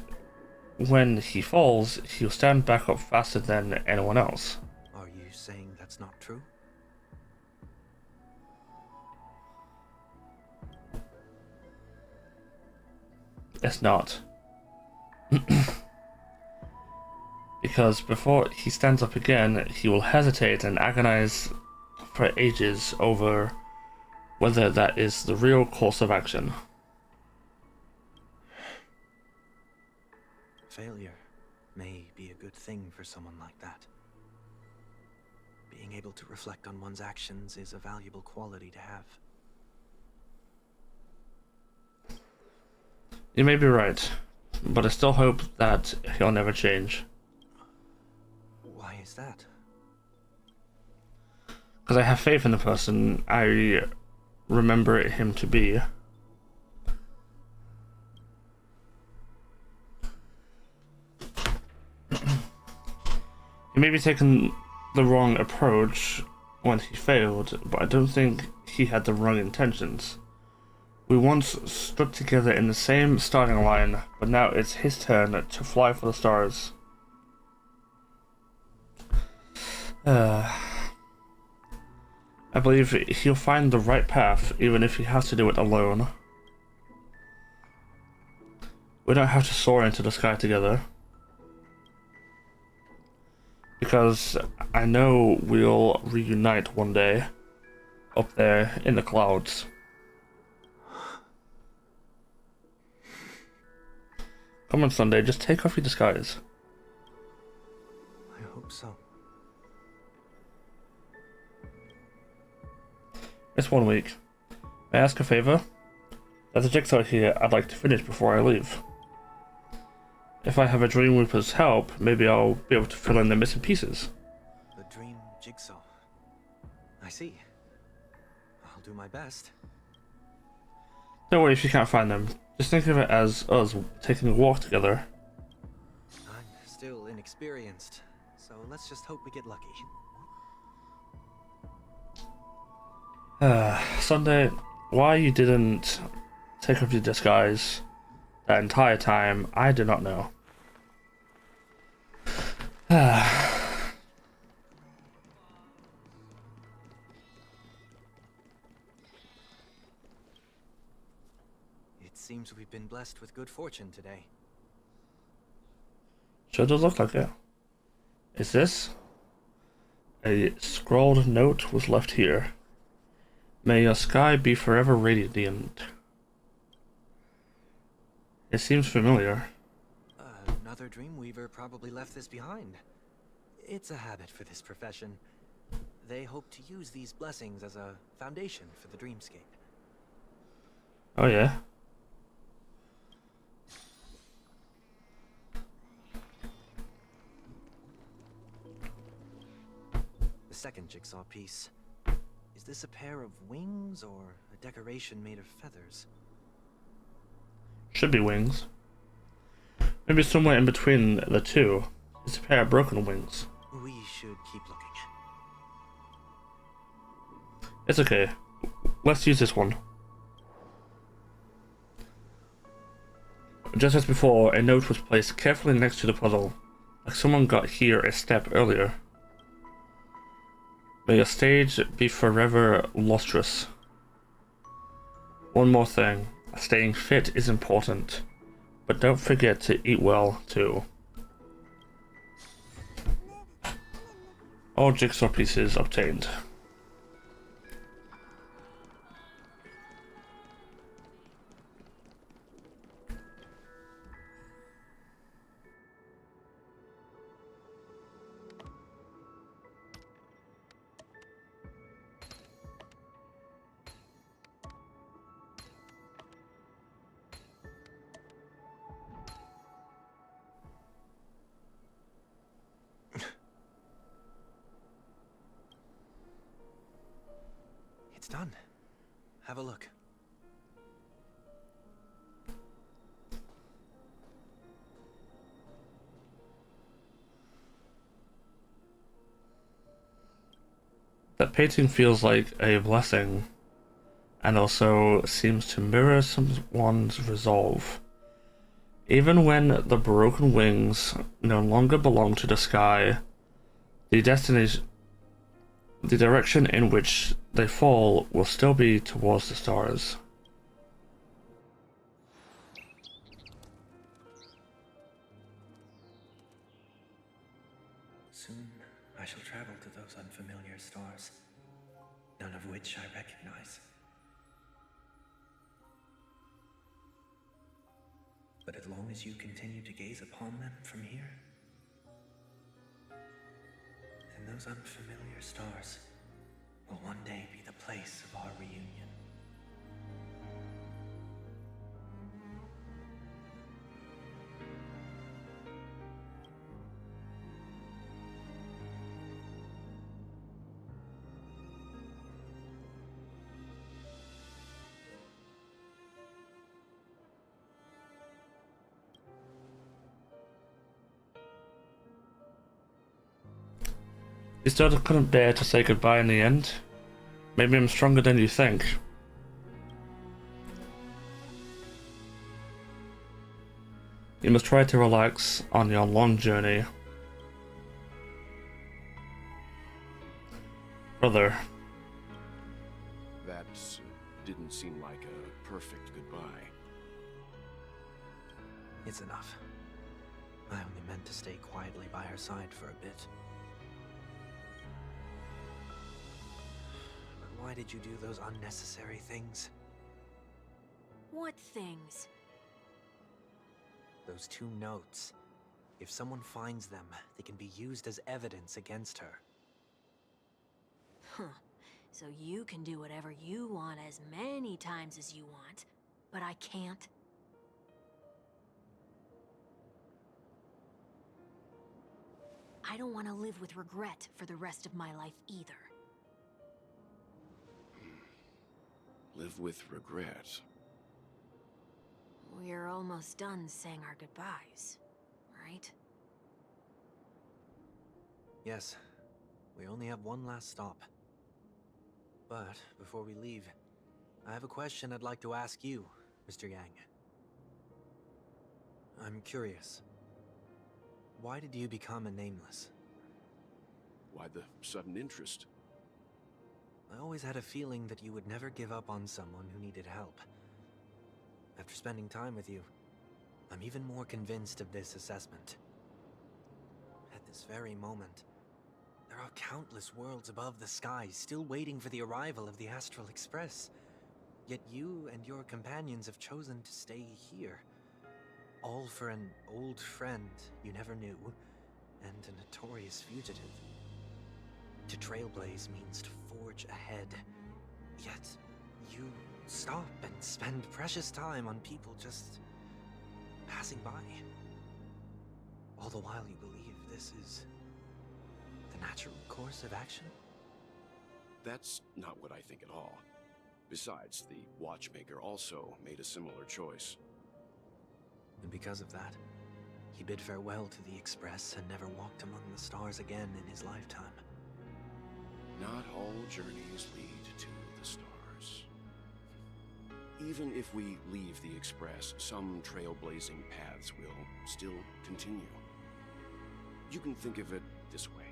when he falls, he'll stand back up faster than anyone else. Are you saying that's not true? It's not. Because before he stands up again, he will hesitate and agonize for ages over whether that is the real course of action. Failure may be a good thing for someone like that. Being able to reflect on one's actions is a valuable quality to have. You may be right, but I still hope that he'll never change. Why is that? Because I have faith in the person I remember him to be. He may be taking the wrong approach when he failed, but I don't think he had the wrong intentions. We once stood together in the same starting line, but now it's his turn to fly for the stars. I believe he'll find the right path, even if he has to do it alone. We don't have to soar into the sky together. Because I know we'll reunite one day, up there in the clouds. Come on, Sunday, just take off your disguise. I hope so. It's 1 week. May I ask a favor? There's a jigsaw here I'd like to finish before I leave. If I have a Dreamweaver's help, maybe I'll be able to fill in the missing pieces. The dream jigsaw. I see. I'll do my best. Don't worry if you can't find them. Just think of it as us taking a walk together. I'm still inexperienced, so let's just hope we get lucky. Sunday, why you didn't take off your disguise that entire time, I do not know. It seems we've been blessed with good fortune today. Sure does look like it. Is this? A scrawled note was left here. May your sky be forever radiant. It seems familiar. Another Dreamweaver probably left this behind. It's a habit for this profession. They hope to use these blessings as a foundation for the dreamscape. Oh yeah? second jigsaw piece. Is this a pair of wings or a decoration made of feathers? Should be wings. Maybe somewhere in between the two. It's a pair of broken wings. We should keep looking. It's okay. Let's use this one. Just as before, a note was placed carefully next to the puzzle, like someone got here a step earlier. May your stage be forever lustrous. One more thing, staying fit is important, but don't forget to eat well too. All jigsaw pieces obtained. It's done. Have a look. That painting feels like a blessing, and also seems to mirror someone's resolve. Even when the broken wings no longer belong to the sky, the direction in which they fall will still be towards the stars. Soon I shall travel to those unfamiliar stars, none of which I recognize. But as long as you continue to gaze upon them from here, then those unfamiliar stars will one day be the place of our reunion. You still couldn't bear to say goodbye in the end? Maybe I'm stronger than you think. You must try to relax on your long journey. Brother. That didn't seem like a perfect goodbye. It's enough. I only meant to stay quietly by her side for a bit. But why did you do those unnecessary things? What things? Those 2 notes. If someone finds them, they can be used as evidence against her. Huh. So you can do whatever you want as many times as you want, but I can't? I don't want to live with regret for the rest of my life either. Live with regret. We're almost done saying our goodbyes, right? Yes. We only have one last stop. But before we leave, I have a question I'd like to ask you, Mr. Yang. I'm curious. Why did you become a nameless? Why the sudden interest? I always had a feeling that you would never give up on someone who needed help. After spending time with you, I'm even more convinced of this assessment. At this very moment, there are countless worlds above the sky still waiting for the arrival of the Astral Express. Yet you and your companions have chosen to stay here. All for an old friend you never knew, and a notorious fugitive. To trailblaze means to forge ahead. Yet, you stop and spend precious time on people just passing by. All the while you believe this is the natural course of action? that's not what I think at all. Besides, the watchmaker also made a similar choice. And because of that, he bid farewell to the Express and never walked among the stars again in his lifetime. Not all journeys lead to the stars. Even if we leave the Express, some trailblazing paths will still continue. You can think of it this way.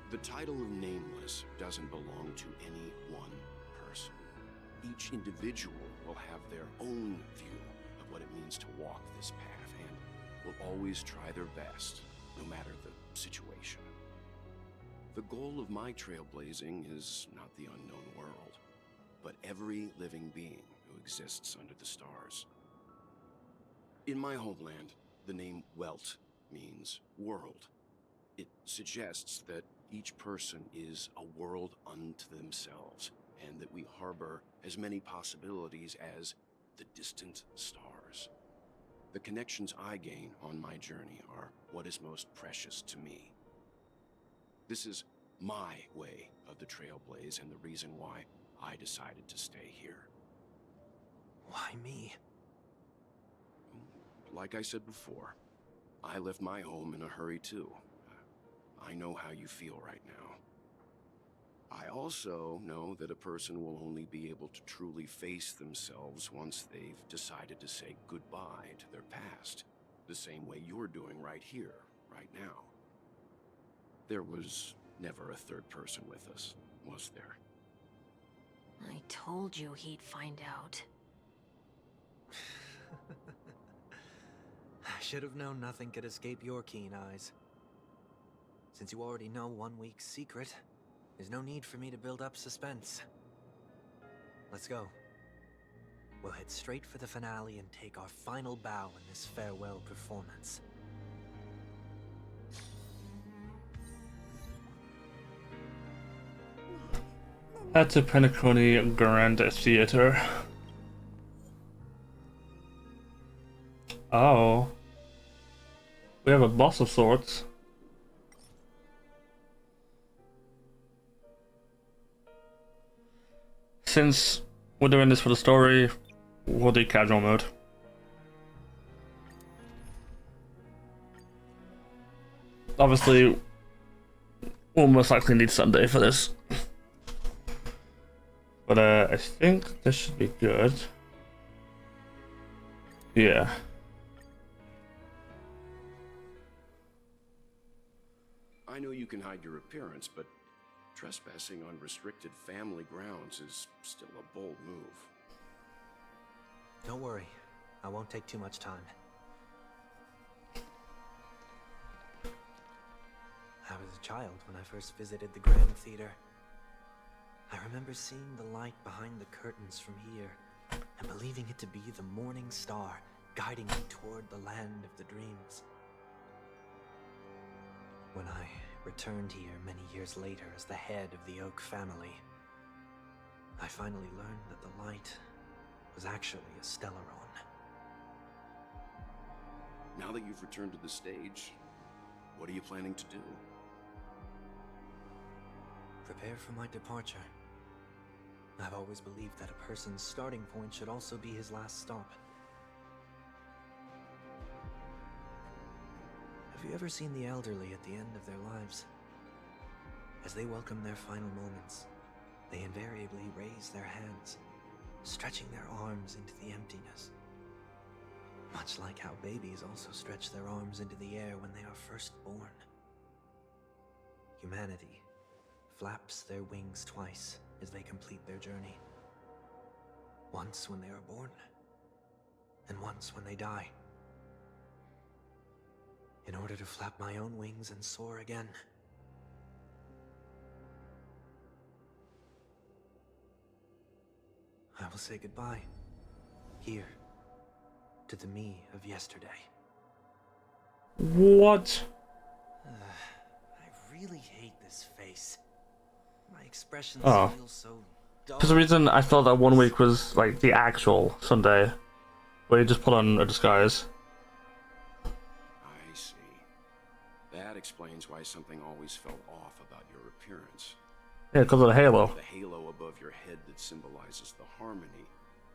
The title of Nameless doesn't belong to any one person. Each individual will have their own view of what it means to walk this path and will always try their best, no matter the situation. The goal of my trailblazing is not the unknown world, but every living being who exists under the stars. In my homeland, the name Welt means world. It suggests that each person is a world unto themselves, and that we harbor as many possibilities as the distant stars. The connections I gain on my journey are what is most precious to me. This is my way of the trailblaze and the reason why I decided to stay here. Why me? Like I said before, I left my home in a hurry too. I know how you feel right now. I also know that a person will only be able to truly face themselves once they've decided to say goodbye to their past, the same way you're doing right here, right now. There was never a third person with us, was there? I told you he'd find out. I should have known nothing could escape your keen eyes. Since you already know one week's secret, there's no need for me to build up suspense. Let's go. We'll head straight for the finale and take our final bow in this farewell performance. At the Penacony Grand Theater. Oh. We have a boss of sorts. Since we're doing this for the story, we'll do casual mode. Obviously, we'll most likely need Sunday for this. But I think this should be good. Yeah. I know you can hide your appearance, but trespassing on restricted family grounds is still a bold move. Don't worry, I won't take too much time. I was a child when I first visited the Grand Theater. I remember seeing the light behind the curtains from here, and believing it to be the morning star guiding me toward the land of the dreams. When I returned here many years later as the head of the Oak family, I finally learned that the light was actually a Stellaron. Now that you've returned to the stage, what are you planning to do? Prepare for my departure. I've always believed that a person's starting point should also be his last stop. Have you ever seen the elderly at the end of their lives? As they welcome their final moments, they invariably raise their hands, stretching their arms into the emptiness. Much like how babies also stretch their arms into the air when they are first born. Humanity flaps their wings twice as they complete their journey. Once when they are born, and once when they die. In order to flap my own wings and soar again. I will say goodbye, here, to the me of yesterday. What? I really hate this face. My expressions Oh. feel so dull. For some reason, I thought that 1 week was like the actual Sunday, where you just put on a disguise. I see. That explains why something always felt off about your appearance. Yeah, because of the halo. The halo above your head that symbolizes the harmony.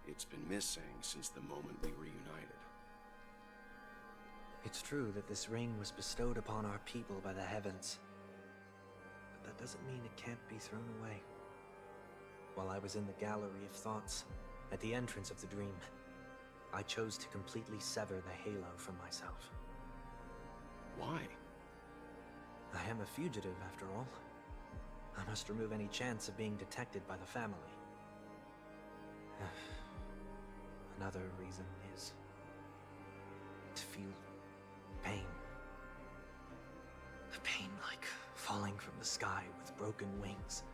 It's been missing since the moment we reunited. It's true that this ring was bestowed upon our people by the heavens. But that doesn't mean it can't be thrown away. While I was in the gallery of thoughts, at the entrance of the dream, I chose to completely sever the halo from myself. Why? I am a fugitive, after all. I must remove any chance of being detected by the family. Another reason is to feel pain. A pain like falling from the sky with broken wings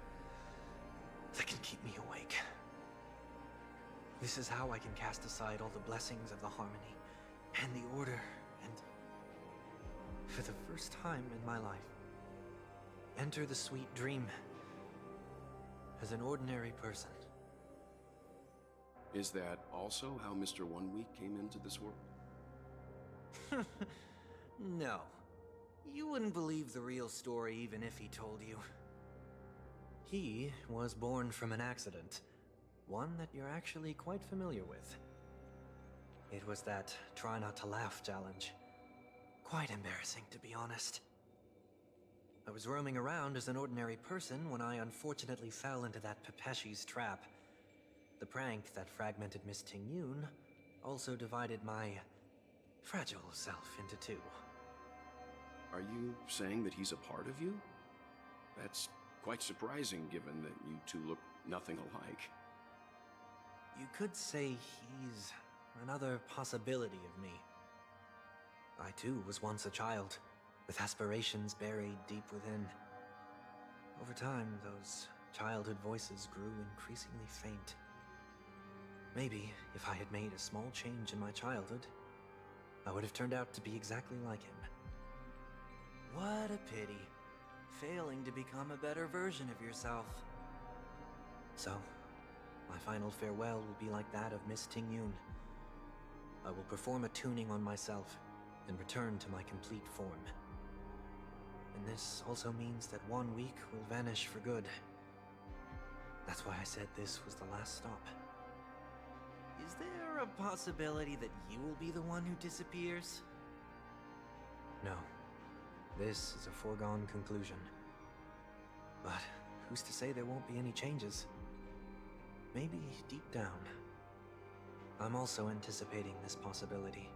that can keep me awake. This is how I can cast aside all the blessings of the harmony and the order and, for the first time in my life, enter the sweet dream as an ordinary person. Is that also how Mr. 1 Week came into this world? No. You wouldn't believe the real story even if he told you. He was born from an accident. One that you're actually quite familiar with. It was that try not to laugh challenge. Quite embarrassing, to be honest. I was roaming around as an ordinary person when I unfortunately fell into that Pepeshi's trap. The prank that fragmented Miss Ting-Yun also divided my fragile self into two. Are you saying that he's a part of you? That's quite surprising given that you two look nothing alike. You could say he's another possibility of me. I too was once a child, with aspirations buried deep within. Over time, those childhood voices grew increasingly faint. Maybe if I had made a small change in my childhood, I would have turned out to be exactly like him. What a pity, failing to become a better version of yourself. So, my final farewell will be like that of Miss Ting-Yun. I will perform a tuning on myself and return to my complete form. And this also means that 1 week will vanish for good. That's why I said this was the last stop. Is there a possibility that you will be the one who disappears? No. This is a foregone conclusion. But who's to say there won't be any changes? Maybe deep down, I'm also anticipating this possibility.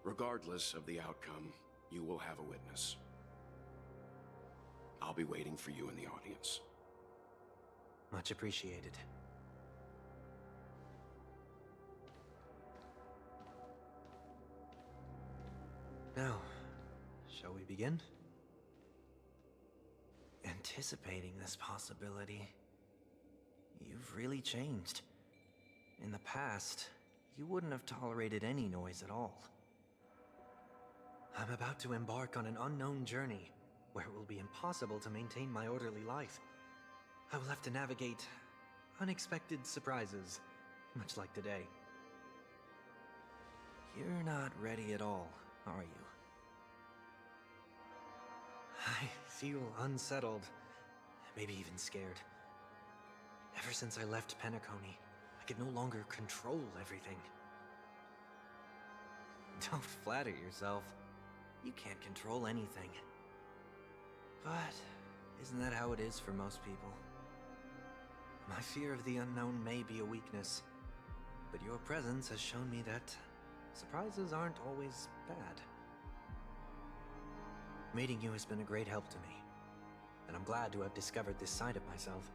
Regardless of the outcome, you will have a witness. I'll be waiting for you in the audience. Much appreciated. Now, shall we begin? Anticipating this possibility, you've really changed. In the past, you wouldn't have tolerated any noise at all. I'm about to embark on an unknown journey where it will be impossible to maintain my orderly life. I will have to navigate unexpected surprises, much like today. You're not ready at all, are you? I feel unsettled, maybe even scared. Ever since I left Penacony, I could no longer control everything. Don't flatter yourself. You can't control anything. But isn't that how it is for most people? My fear of the unknown may be a weakness, but your presence has shown me that surprises aren't always bad. Meeting you has been a great help to me, and I'm glad to have discovered this side of myself.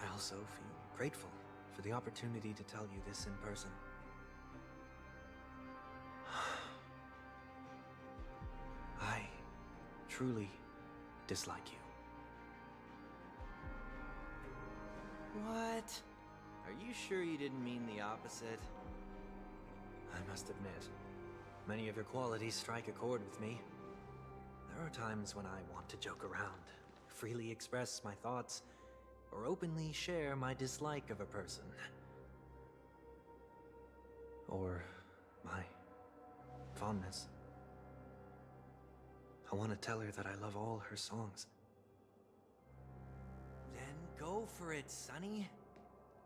I also feel grateful for the opportunity to tell you this in person. I truly dislike you. What? Are you sure you didn't mean the opposite? I must admit, many of your qualities strike a chord with me. There are times when I want to joke around, freely express my thoughts, or openly share my dislike of a person. Or my fondness. I want to tell her that I love all her songs. Then go for it, Sonny.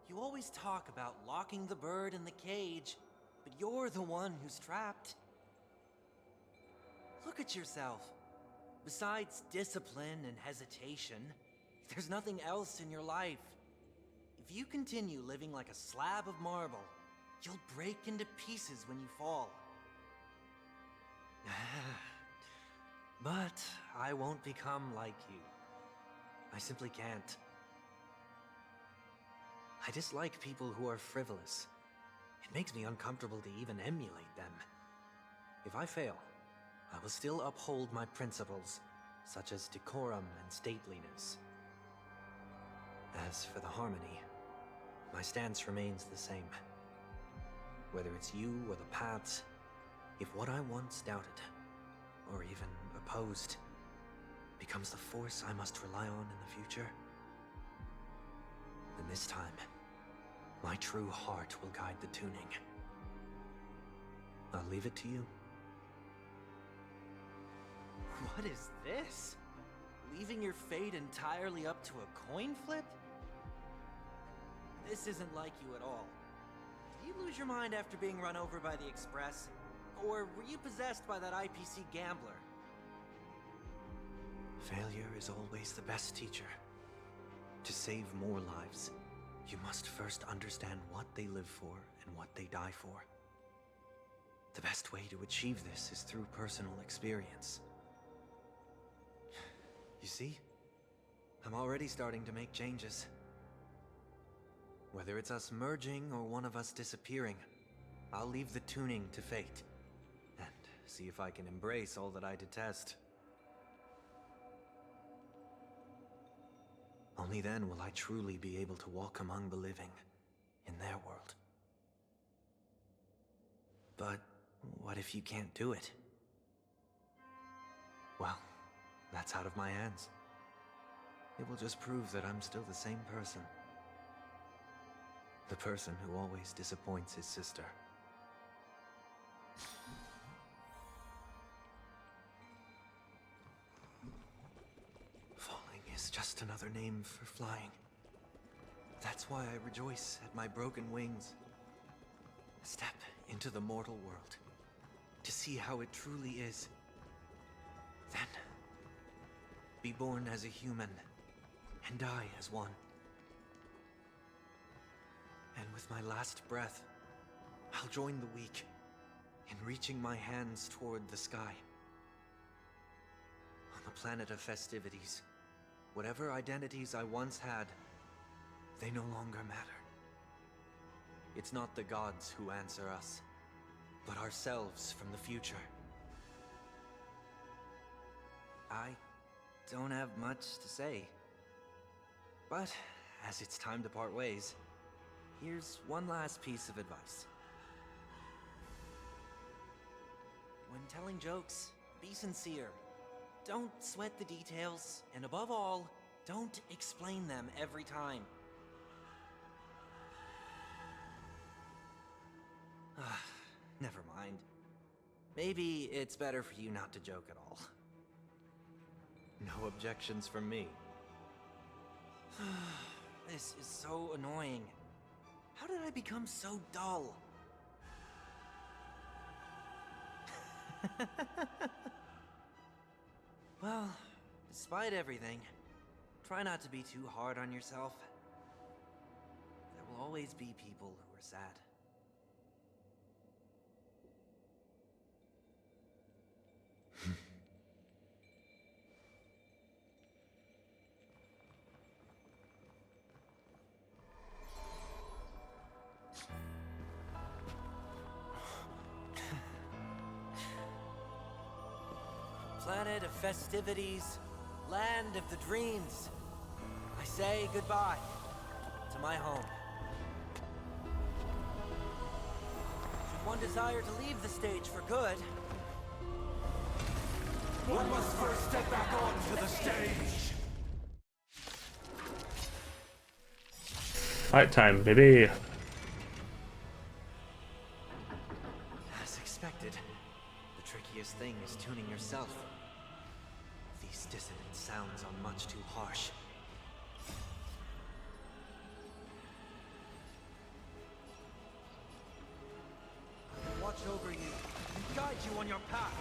You always talk about locking the bird in the cage, but you're the one who's trapped. Look at yourself. Besides discipline and hesitation, there's nothing else in your life. If you continue living like a slab of marble, you'll break into pieces when you fall. But I won't become like you. I simply can't. I dislike people who are frivolous. It makes me uncomfortable to even emulate them. If I fail, I will still uphold my principles, such as decorum and stateliness. As for the harmony, my stance remains the same. Whether it's you or the paths, if what I once doubted, or even opposed, becomes the force I must rely on in the future, then this time, my true heart will guide the tuning. I'll leave it to you. What is this? Leaving your fate entirely up to a coin flip? This isn't like you at all. Did you lose your mind after being run over by the Express? Or were you possessed by that IPC gambler? Failure is always the best teacher. To save more lives, you must first understand what they live for and what they die for. The best way to achieve this is through personal experience. You see? I'm already starting to make changes. Whether it's us merging or one of us disappearing, I'll leave the tuning to fate. And see if I can embrace all that I detest. Only then will I truly be able to walk among the living in their world. But what if you can't do it? Well, that's out of my hands. It will just prove that I'm still the same person. The person who always disappoints his sister. Falling is just another name for flying. That's why I rejoice at my broken wings. Step into the mortal world to see how it truly is. Then, be born as a human and die as one. And with my last breath, I'll join the weak in reaching my hands toward the sky. On the planet of festivities, whatever identities I once had, they no longer matter. It's not the gods who answer us, but ourselves from the future. I don't have much to say, but as it's time to part ways, here's one last piece of advice. When telling jokes, be sincere. Don't sweat the details, and above all, don't explain them every time. Never mind. Maybe it's better for you not to joke at all. No objections from me. This is so annoying. How did I become so dull? Well, despite everything, try not to be too hard on yourself. There will always be people who are sad. Planet of festivities, land of the dreams. I say goodbye to my home. Should one desire to leave the stage for good, one must first step back onto the stage. Fight time, baby. As expected, the trickiest thing is tuning yourself. These dissonant sounds are much too harsh. Watch over you and guide you on your path.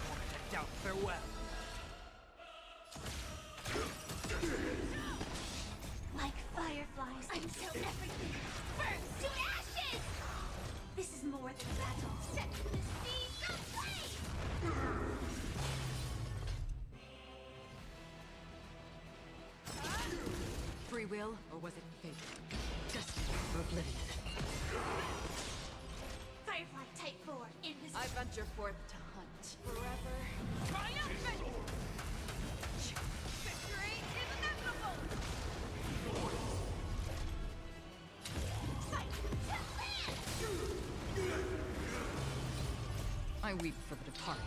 Won't let doubt farewell. Like fireflies, I'm so everything burns to ashes! This is more than battle. Set the seas aflame! Free will, or was it fate? Destiny for oblivion. Firefly Type 4, invisible. I venture forth to hunt. Forever. Triumphant! Victory is inevitable! Fight to land! I weep for the departed.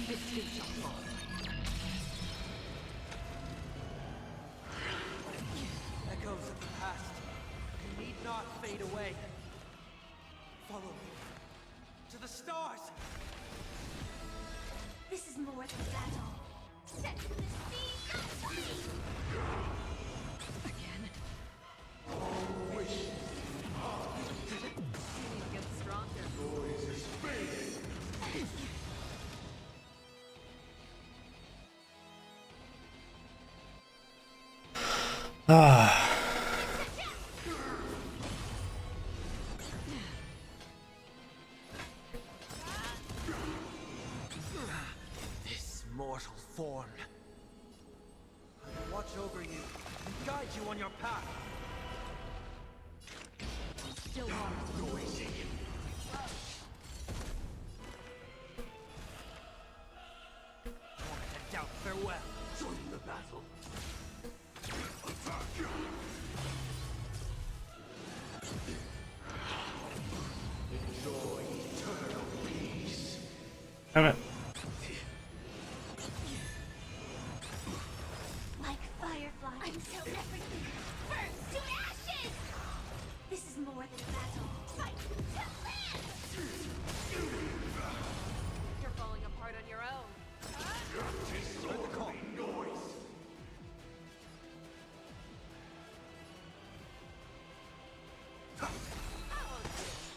It too shall fall. Echoes of the past need not fade away. Follow me to the stars. This is more than battle. Set the seas aflame! Again? It gets stronger. This mortal form. Watch over you and guide you on your path. Still noisy. Won't let doubt farewell. Join the battle. Attack! Enjoy eternal peace. Damn it. Like firefly, I'm so everything burns to ashes! This is more than battle. Fight to land! You're falling apart on your own. Heard the call.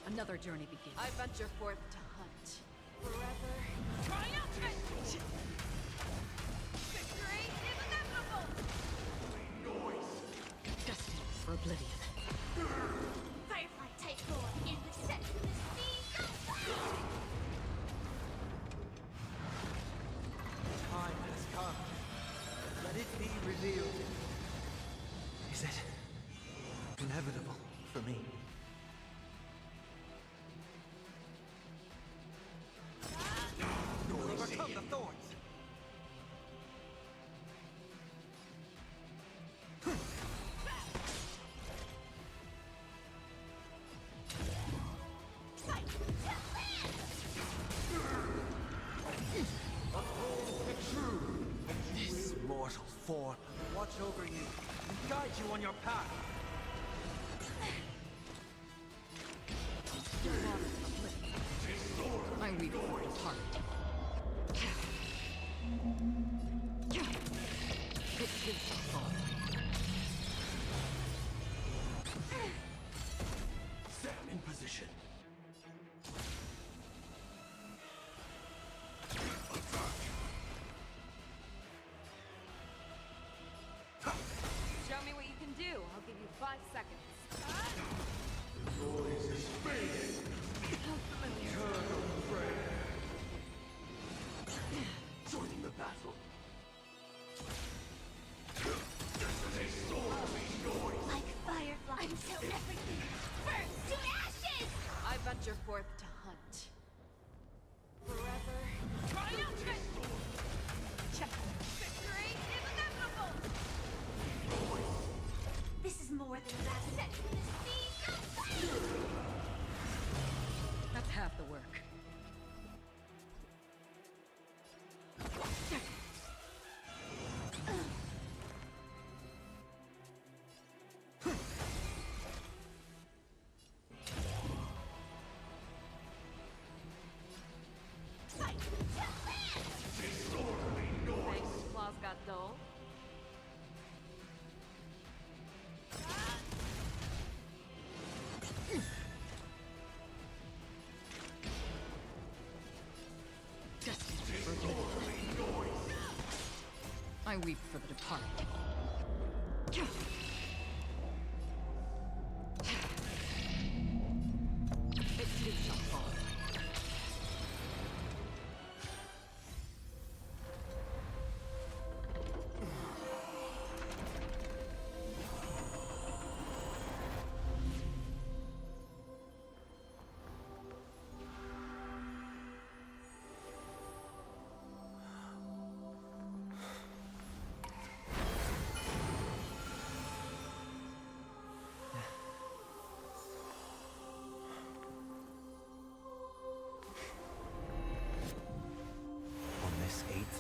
Another journey begins. I venture forth to hunt. Forever. Triumphant! Victory is inevitable! Destiny for oblivion. Firefly Type 4 in the set to the seas aflame! Time has come. Let it be revealed. Is it inevitable for me? Will overcome the thorns. Fight to land! This mortal form. Watch over you and guide you on your path. I weep for the departed. It too shall fall. Stand in position. Show me what you can do. I'll give you 5 seconds. Noise is fading. How familiar. Eternal prayer. Joining the battle. Destiny stormy noise. Like firefly, I'm so everything burns to ashes! I venture forth to hunt. Forever. Triumphant! Victory is inevitable! This is more than battle. Set to the seas aflame! I weep for the departed. It too shall fall.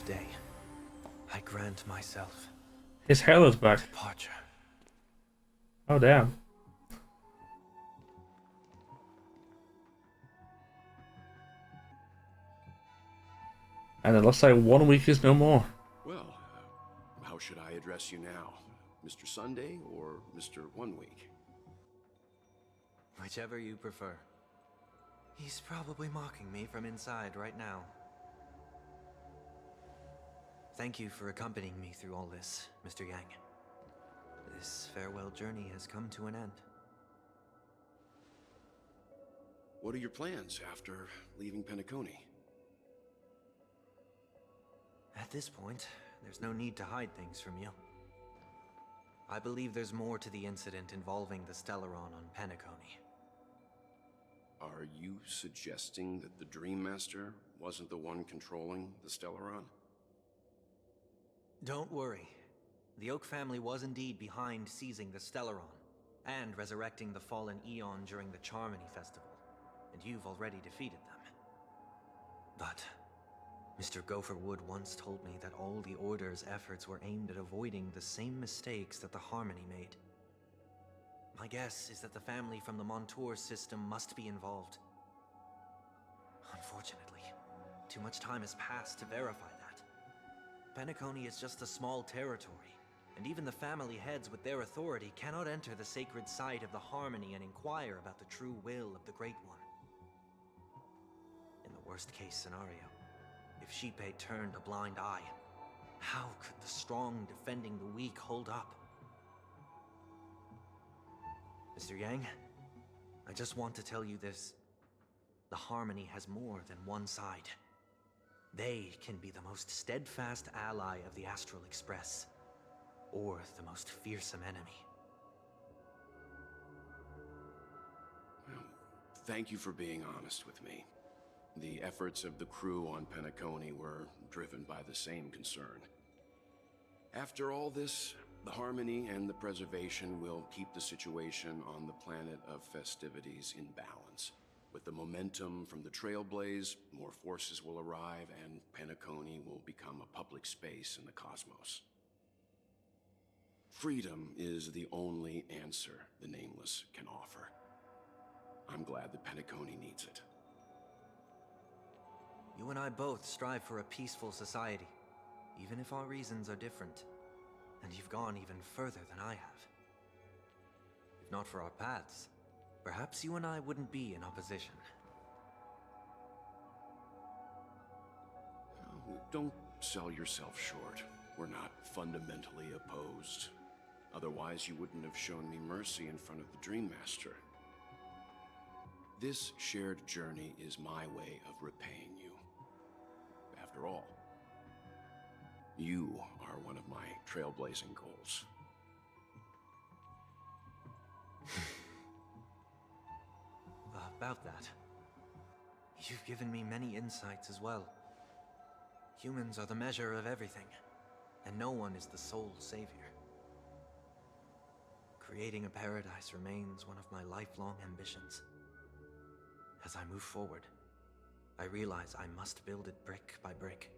Day, I grant myself his hair is back. Departure. Oh damn. And it looks like 1 week is no more. Well, how should I address you now? Mr. Sunday or Mr. 1 Week? Whichever you prefer. He's probably mocking me from inside right now. Thank you for accompanying me through all this, Mr. Yang. This farewell journey has come to an end. What are your plans after leaving Penacony? At this point, there's no need to hide things from you. I believe there's more to the incident involving the Stellaron on Penacony. Are you suggesting that the Dream Master wasn't the one controlling the Stellaron? Don't worry. The Oak family was indeed behind seizing the Stellaron and resurrecting the fallen Eon during the Charmony Festival, and you've already defeated them. But Mr. Gopher Wood once told me that all the Order's efforts were aimed at avoiding the same mistakes that the Harmony made. My guess is that the family from the Montour system must be involved. Unfortunately, too much time has passed to verify that. Penacony is just a small territory, and even the family heads with their authority cannot enter the sacred site of the Harmony and inquire about the true will of the Great One. In the worst-case scenario, if Sheepei turned a blind eye, how could the strong defending the weak hold up? Mr. Yang, I just want to tell you this. The Harmony has more than one side. They can be the most steadfast ally of the Astral Express, or the most fearsome enemy. Well, thank you for being honest with me. The efforts of the crew on Penacony were driven by the same concern. After all this, the Harmony and the Preservation will keep the situation on the planet of festivities in balance. With the momentum from the trailblaze, more forces will arrive, and Penacony will become a public space in the cosmos. Freedom is the only answer the Nameless can offer. I'm glad that Penacony needs it. You and I both strive for a peaceful society, even if our reasons are different. And you've gone even further than I have. If not for our paths, perhaps you and I wouldn't be in opposition. Don't sell yourself short. We're not fundamentally opposed. Otherwise, you wouldn't have shown me mercy in front of the Dream Master. This shared journey is my way of repaying you. After all, you are one of my trailblazing goals. About that, you've given me many insights as well. Humans are the measure of everything, and no one is the sole savior. Creating a paradise remains one of my lifelong ambitions. As I move forward, I realize I must build it brick by brick.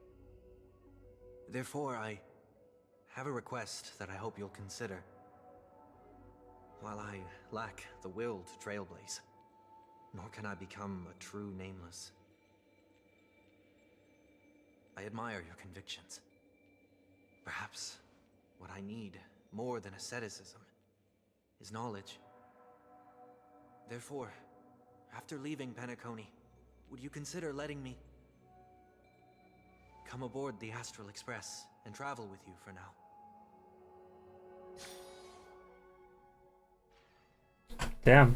Therefore, I have a request that I hope you'll consider. While I lack the will to trailblaze, nor can I become a true Nameless, I admire your convictions. Perhaps what I need, more than asceticism, is knowledge. Therefore, after leaving Penacony, would you consider letting me come aboard the Astral Express and travel with you for now. Damn.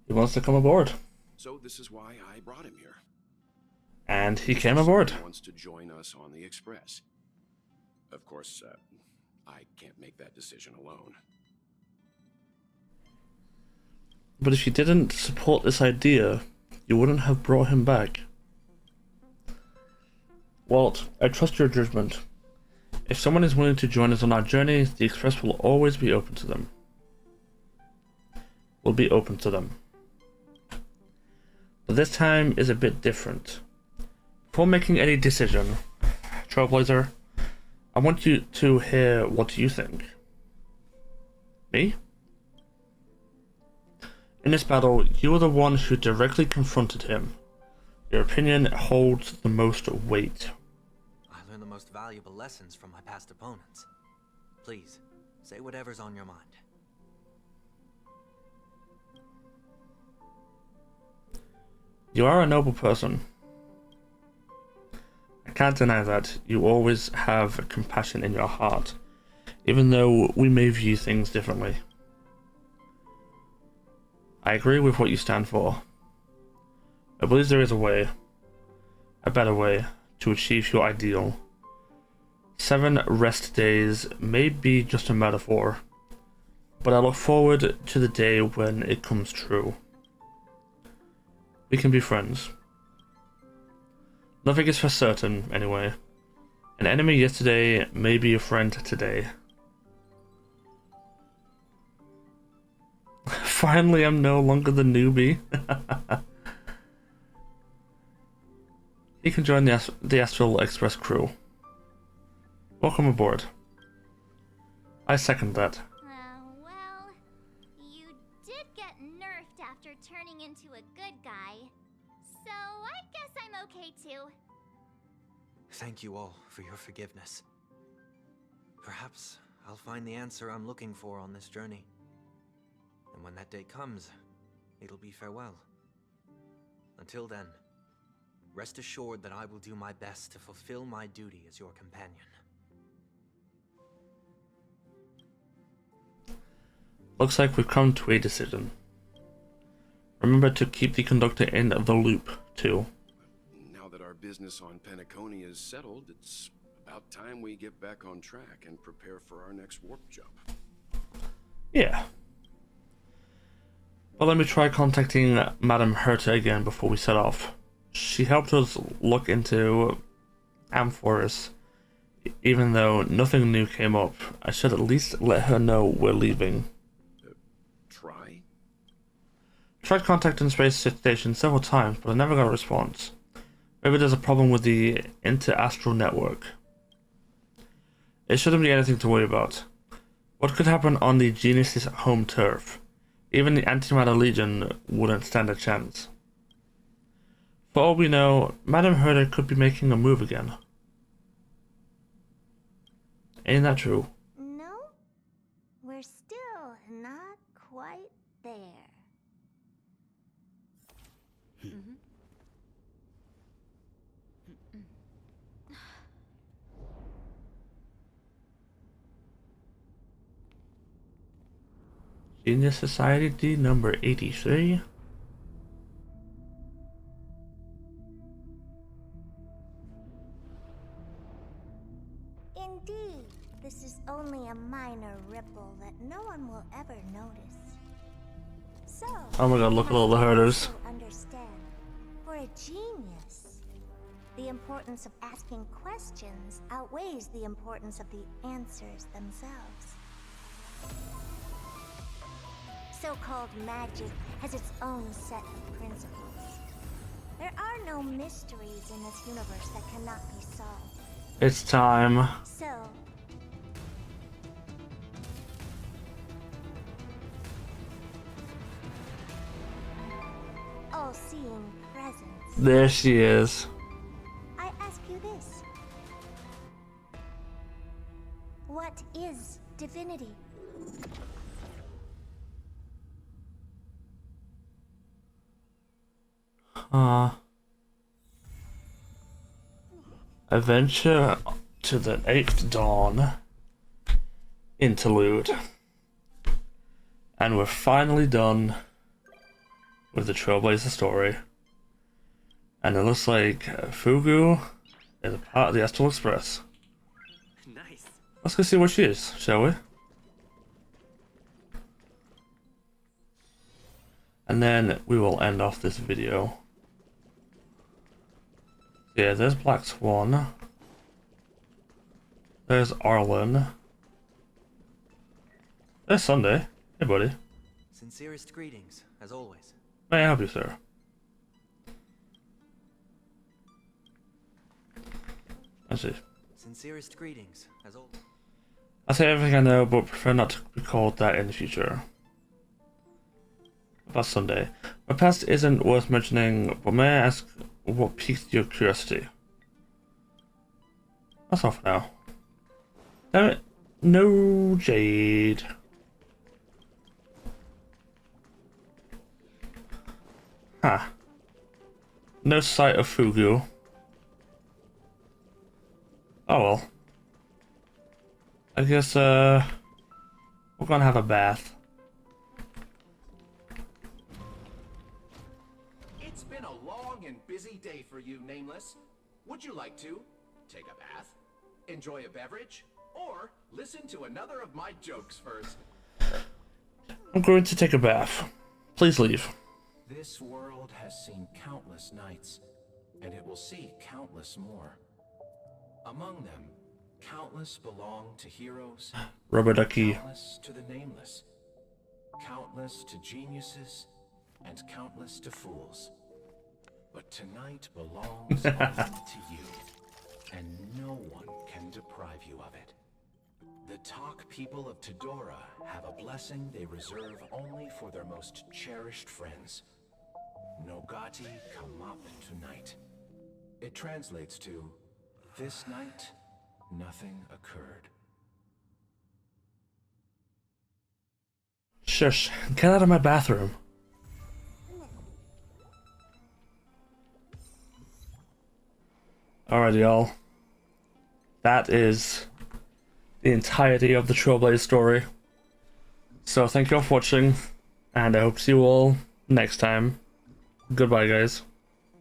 He wants to come aboard. So this is why I brought him here. And he came aboard. He wants to join us on the Express. Of course, I can't make that decision alone. But if you didn't support this idea, you wouldn't have brought him back. Walt, I trust your judgment. If someone is willing to join us on our journey, the Express will always be open to them. Will be open to them. But this time is a bit different. Before making any decision, Trailblazer, I want you to hear what you think. Me? In this battle, you are the one who directly confronted him. Your opinion holds the most weight. I learned the most valuable lessons from my past opponents. Please, say whatever's on your mind. You are a noble person. I can't deny that. You always have compassion in your heart, even though we may view things differently. I agree with what you stand for. I believe there is a way, a better way, to achieve your ideal. 7 rest days may be just a metaphor, but I look forward to the day when it comes true. We can be friends. Nothing is for certain, anyway. An enemy yesterday may be a friend today. Finally, I'm no longer the newbie. You can join the Astral Express crew. Welcome aboard. I second that. Well, you did get nerfed after turning into a good guy. So I guess I'm okay too. Thank you all for your forgiveness. Perhaps I'll find the answer I'm looking for on this journey. And when that day comes, it'll be farewell. Until then, rest assured that I will do my best to fulfill my duty as your companion. Looks like we've come to a decision. Remember to keep the conductor in the loop, too. Now that our business on Penacony is settled, it's about time we get back on track and prepare for our next warp jump. Yeah. But let me try contacting Madame Herta again before we set off. She helped us look into Amphoris. Even though nothing new came up, I should at least let her know we're leaving. Tried contacting Space Station several times, but I never got a response. Maybe there's a problem with the inter-astral network. It shouldn't be anything to worry about. What could happen on the Genesis home turf? Even the Antimatter Legion wouldn't stand a chance. For all we know, Madame Herta could be making a move again. Ain't that true? No, we're still not quite there. Genius Society D number 83. Indeed, this is only a minor ripple that no one will ever notice. So, Oh my god, look at all the herders. understand, for a genius, the importance of asking questions outweighs the importance of the answers themselves. So-called magic has its own set of principles. There are no mysteries in this universe that cannot be solved. It's time. So, all-seeing presence. There she is. I ask you this. What is divinity? Adventure to the 8th Dawn interlude. And we're finally done with the Trailblazer story. And it looks like Fugu is a part of the Astral Express. Nice. Let's go see what she is, shall we? And then we will end off this video. Yeah, there's Black Swan. There's Arlen. There's Sunday. Hey, buddy. Sincerest greetings, as always. May I help you, sir? I see. Sincerest greetings, as always. I say everything I know, but prefer not to be called that in the future. About Sunday. My past isn't worth mentioning, but may I ask what piqued your curiosity? That's all for now. Damn it. No Jade. Huh. No sight of Fugu. Oh well. I guess, we're gonna have a bath. It's been a long and busy day for you, Nameless. Would you like to take a bath, enjoy a beverage, or listen to another of my jokes first? I'm going to take a bath. Please leave. This world has seen countless nights, and it will see countless more. Among them, countless belong to heroes, Rubber ducky. countless to the nameless, countless to geniuses, and countless to fools. But tonight belongs only to you, and no one can deprive you of it. The Talk people of Tidora have a blessing they reserve only for their most cherished friends. Nogati come up tonight. It translates to, this night, nothing occurred. Shush. Get out of my bathroom. Alright, y'all. That is the entirety of the Trailblaze story. So thank you all for watching, and I hope to see you all next time. Goodbye, guys.